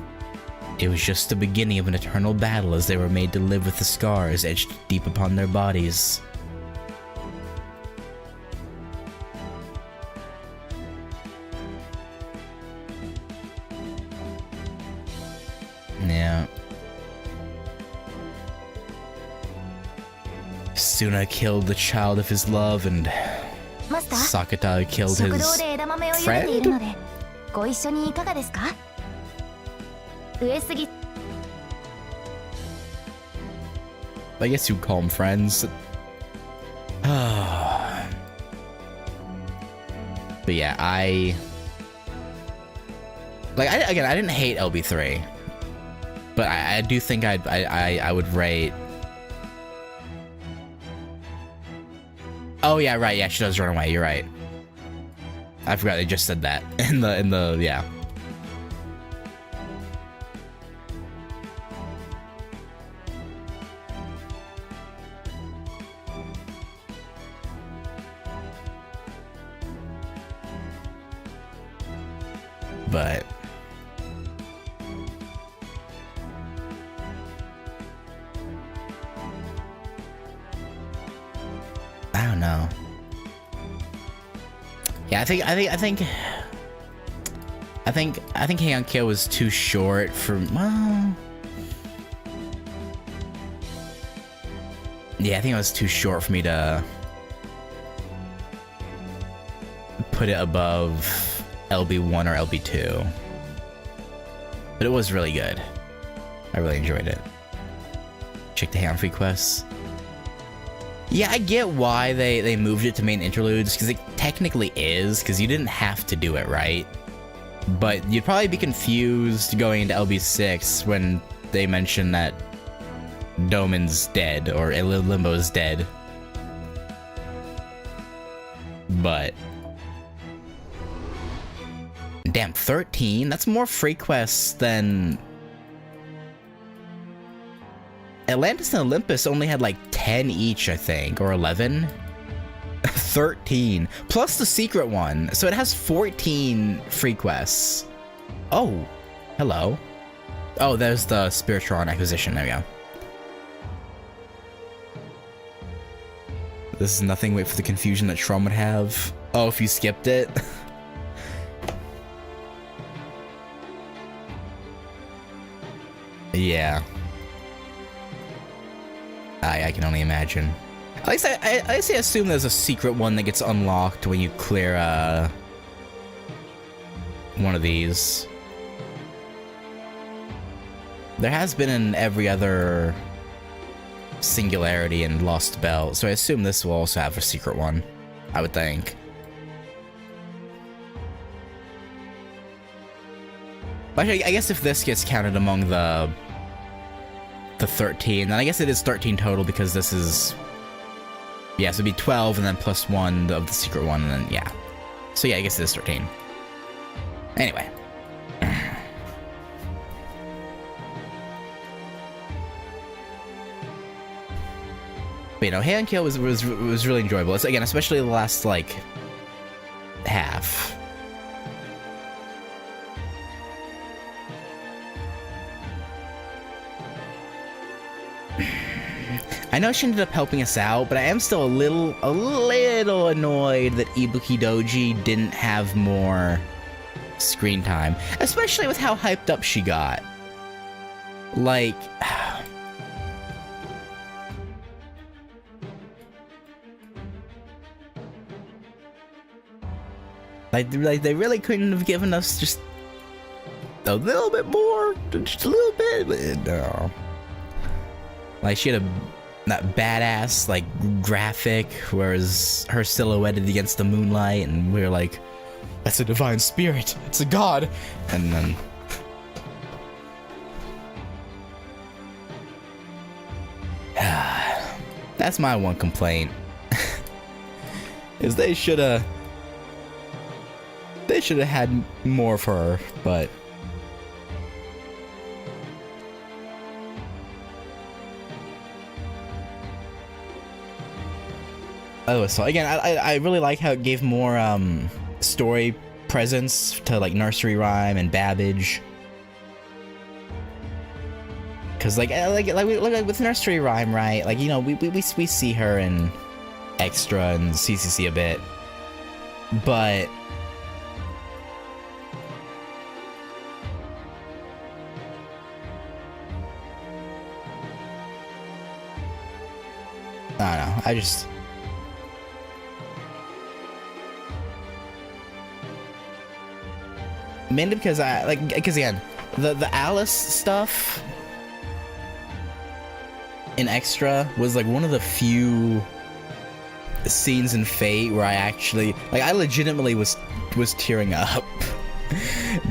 it was just the beginning of an eternal battle as they were made to live with the scars etched deep upon their bodies. Yeah. Suna killed the child of his love, and マスター、 Sakata killed 食堂 his で枝豆を茹でているのでご一緒にいかがですか？上杉 I guess you'd call them friends. But yeah, I didn't hate LB3, but I do think I would rate. Oh yeah, right. Yeah, she does run away. You're right. I forgot they just said that in the yeah. But I don't know. Yeah, I think Heian-Kyo was too short for, well, yeah, I think it was too short for me to put it above LB1 or LB2. But it was really good. I really enjoyed it. Check the Heian free quests. Yeah, I get why they moved it to main interludes, because it technically is, because you didn't have to do it, right? But you'd probably be confused going into LB6 when they mention that Doman's dead, or Limbo's dead. But... damn, 13? That's more free quests than... Atlantis and Olympus only had like 10 each, I think, or 11? 13, plus the secret one, so it has 14 free quests. Oh, hello. Oh, there's the Spiritron acquisition, there we go. This is nothing, wait for the confusion that Tron would have. Oh, if you skipped it? Yeah. I can only imagine. At least I assume there's a secret one that gets unlocked when you clear one of these. There has been in every other Singularity and Lost Belt, so I assume this will also have a secret one, I would think. But actually, I guess if this gets counted among the 13, then I guess it is 13 total, because this is... yeah, so it'd be 12 and then plus 1 of the secret one, and then, yeah. So yeah, I guess it is 13. Anyway. But, you know, Heian-Kyo was really enjoyable. It's, again, especially the last, like, half. I know she ended up helping us out, but I am still a little annoyed that Ibuki Doji didn't have more screen time, especially with how hyped up she got. Like, they really couldn't have given us just a little bit more, just a little bit, but no. Like, she had that badass, like, graphic, whereas her silhouetted against the moonlight, and we were like, that's a divine spirit, it's a god, and then... that's my one complaint. Is they should've had more of her, but... oh, so again, I really like how it gave more story presence to like Nursery Rhyme and Babbage. Cause like with Nursery Rhyme, right? Like, you know, we see her in Extra and CCC a bit, but I don't know. I just. Mainly because because again, the Alice stuff in Extra was like one of the few scenes in Fate where I actually, like, I legitimately was tearing up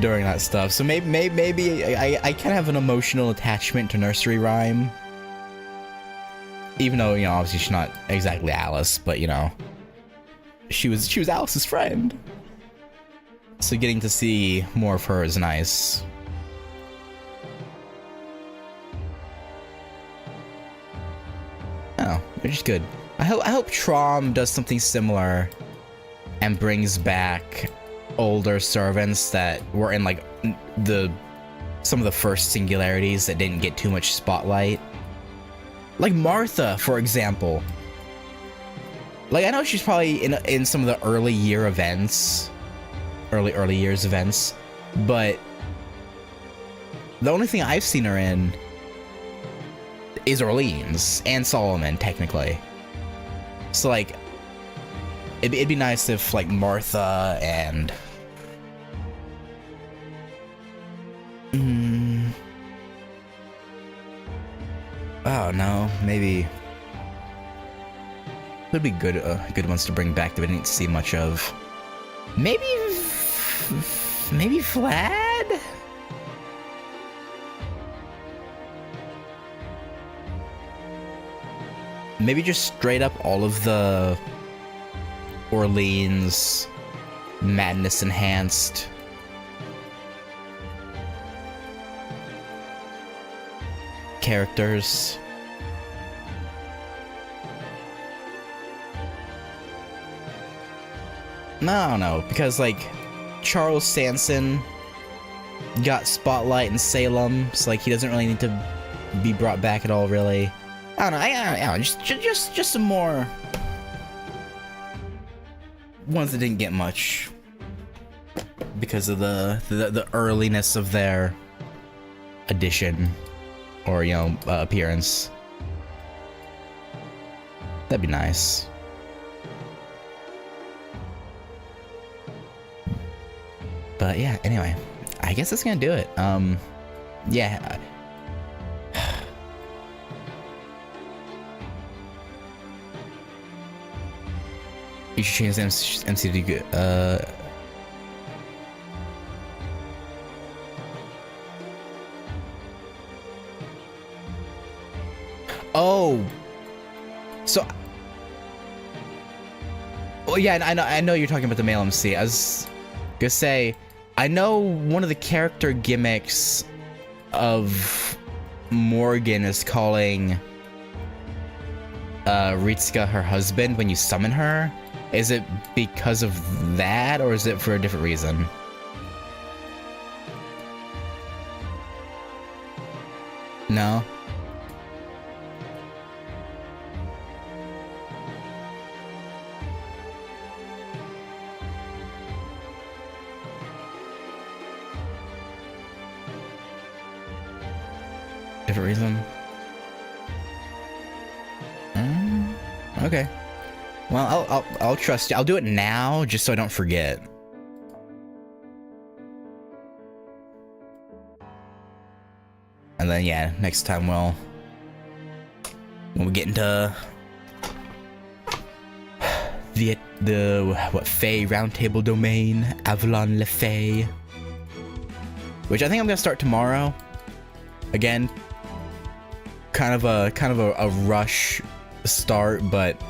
during that stuff. So maybe I kind of have an emotional attachment to Nursery Rhyme, even though, you know, obviously she's not exactly Alice, but, you know, she was Alice's friend. So getting to see more of her is nice. Oh, which is good. I hope Trom does something similar and brings back older servants that were in like some of the first Singularities that didn't get too much spotlight. Like Martha, for example. Like, I know she's probably in some of the early years events, but the only thing I've seen her in is Orleans and Solomon, technically. So, like, it'd be nice if, like, Martha and... Oh no, maybe would be good ones to bring back that we didn't see much of. Maybe Vlad? Maybe just straight up all of the Orleans madness enhanced characters. No, because like Charles Sanson got spotlight in Salem, so like he doesn't really need to be brought back at all, really. I don't know, just some more ones that didn't get much because of the earliness of their addition or appearance. That'd be nice. But yeah, anyway, I guess that's gonna do it. Yeah. You should change the MC to good. Oh. So. Well, yeah, I know you're talking about the male MC. I was gonna say, I know one of the character gimmicks of Morgan is calling Ritsuka her husband when you summon her. Is it because of that, or is it for a different reason? No? Different reason? Okay. Well, I'll trust you. I'll do it now, just so I don't forget. And then, yeah, next time when we get into the Fae Roundtable domain, Avalon Le Fae, which I think I'm gonna start tomorrow. Again, kind of a rush start, but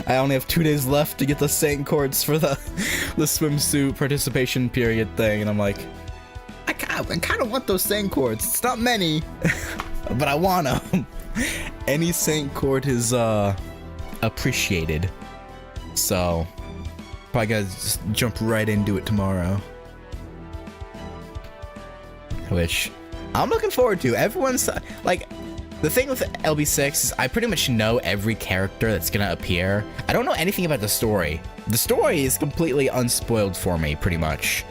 I only have 2 days left to get the Saint Courts for the swimsuit participation period thing, and I'm like, I kind of want those Saint Courts. It's not many, but I want them. Any Saint Court is appreciated, so probably gotta just jump right into it tomorrow, which I'm looking forward to. Everyone's like. The thing with LB6 is I pretty much know every character that's gonna appear. I don't know anything about the story. The story is completely unspoiled for me, pretty much.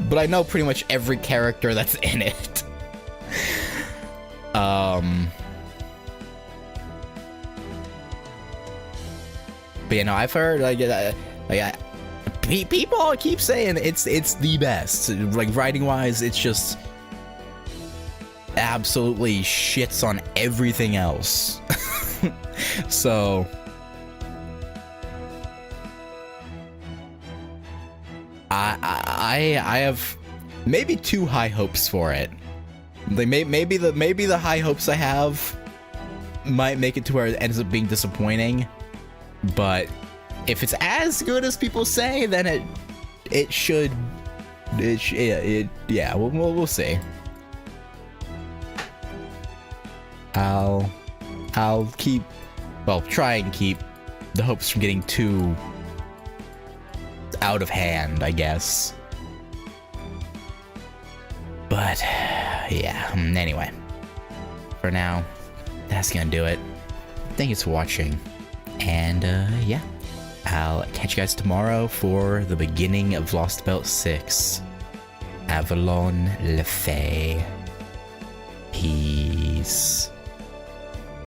But I know pretty much every character that's in it. But you know, I've heard people keep saying it's the best. Like writing wise, it's just absolutely shits on everything else. So I have maybe too high hopes for it. Like maybe the high hopes I have might make it to where it ends up being disappointing. But if it's as good as people say, then it should. Yeah, we'll see. I'll try and keep the hopes from getting too out of hand, I guess. But yeah, anyway, for now, that's gonna do it. Thank you for watching, and yeah, I'll catch you guys tomorrow for the beginning of Lost Belt 6, Avalon Le Fae. Peace.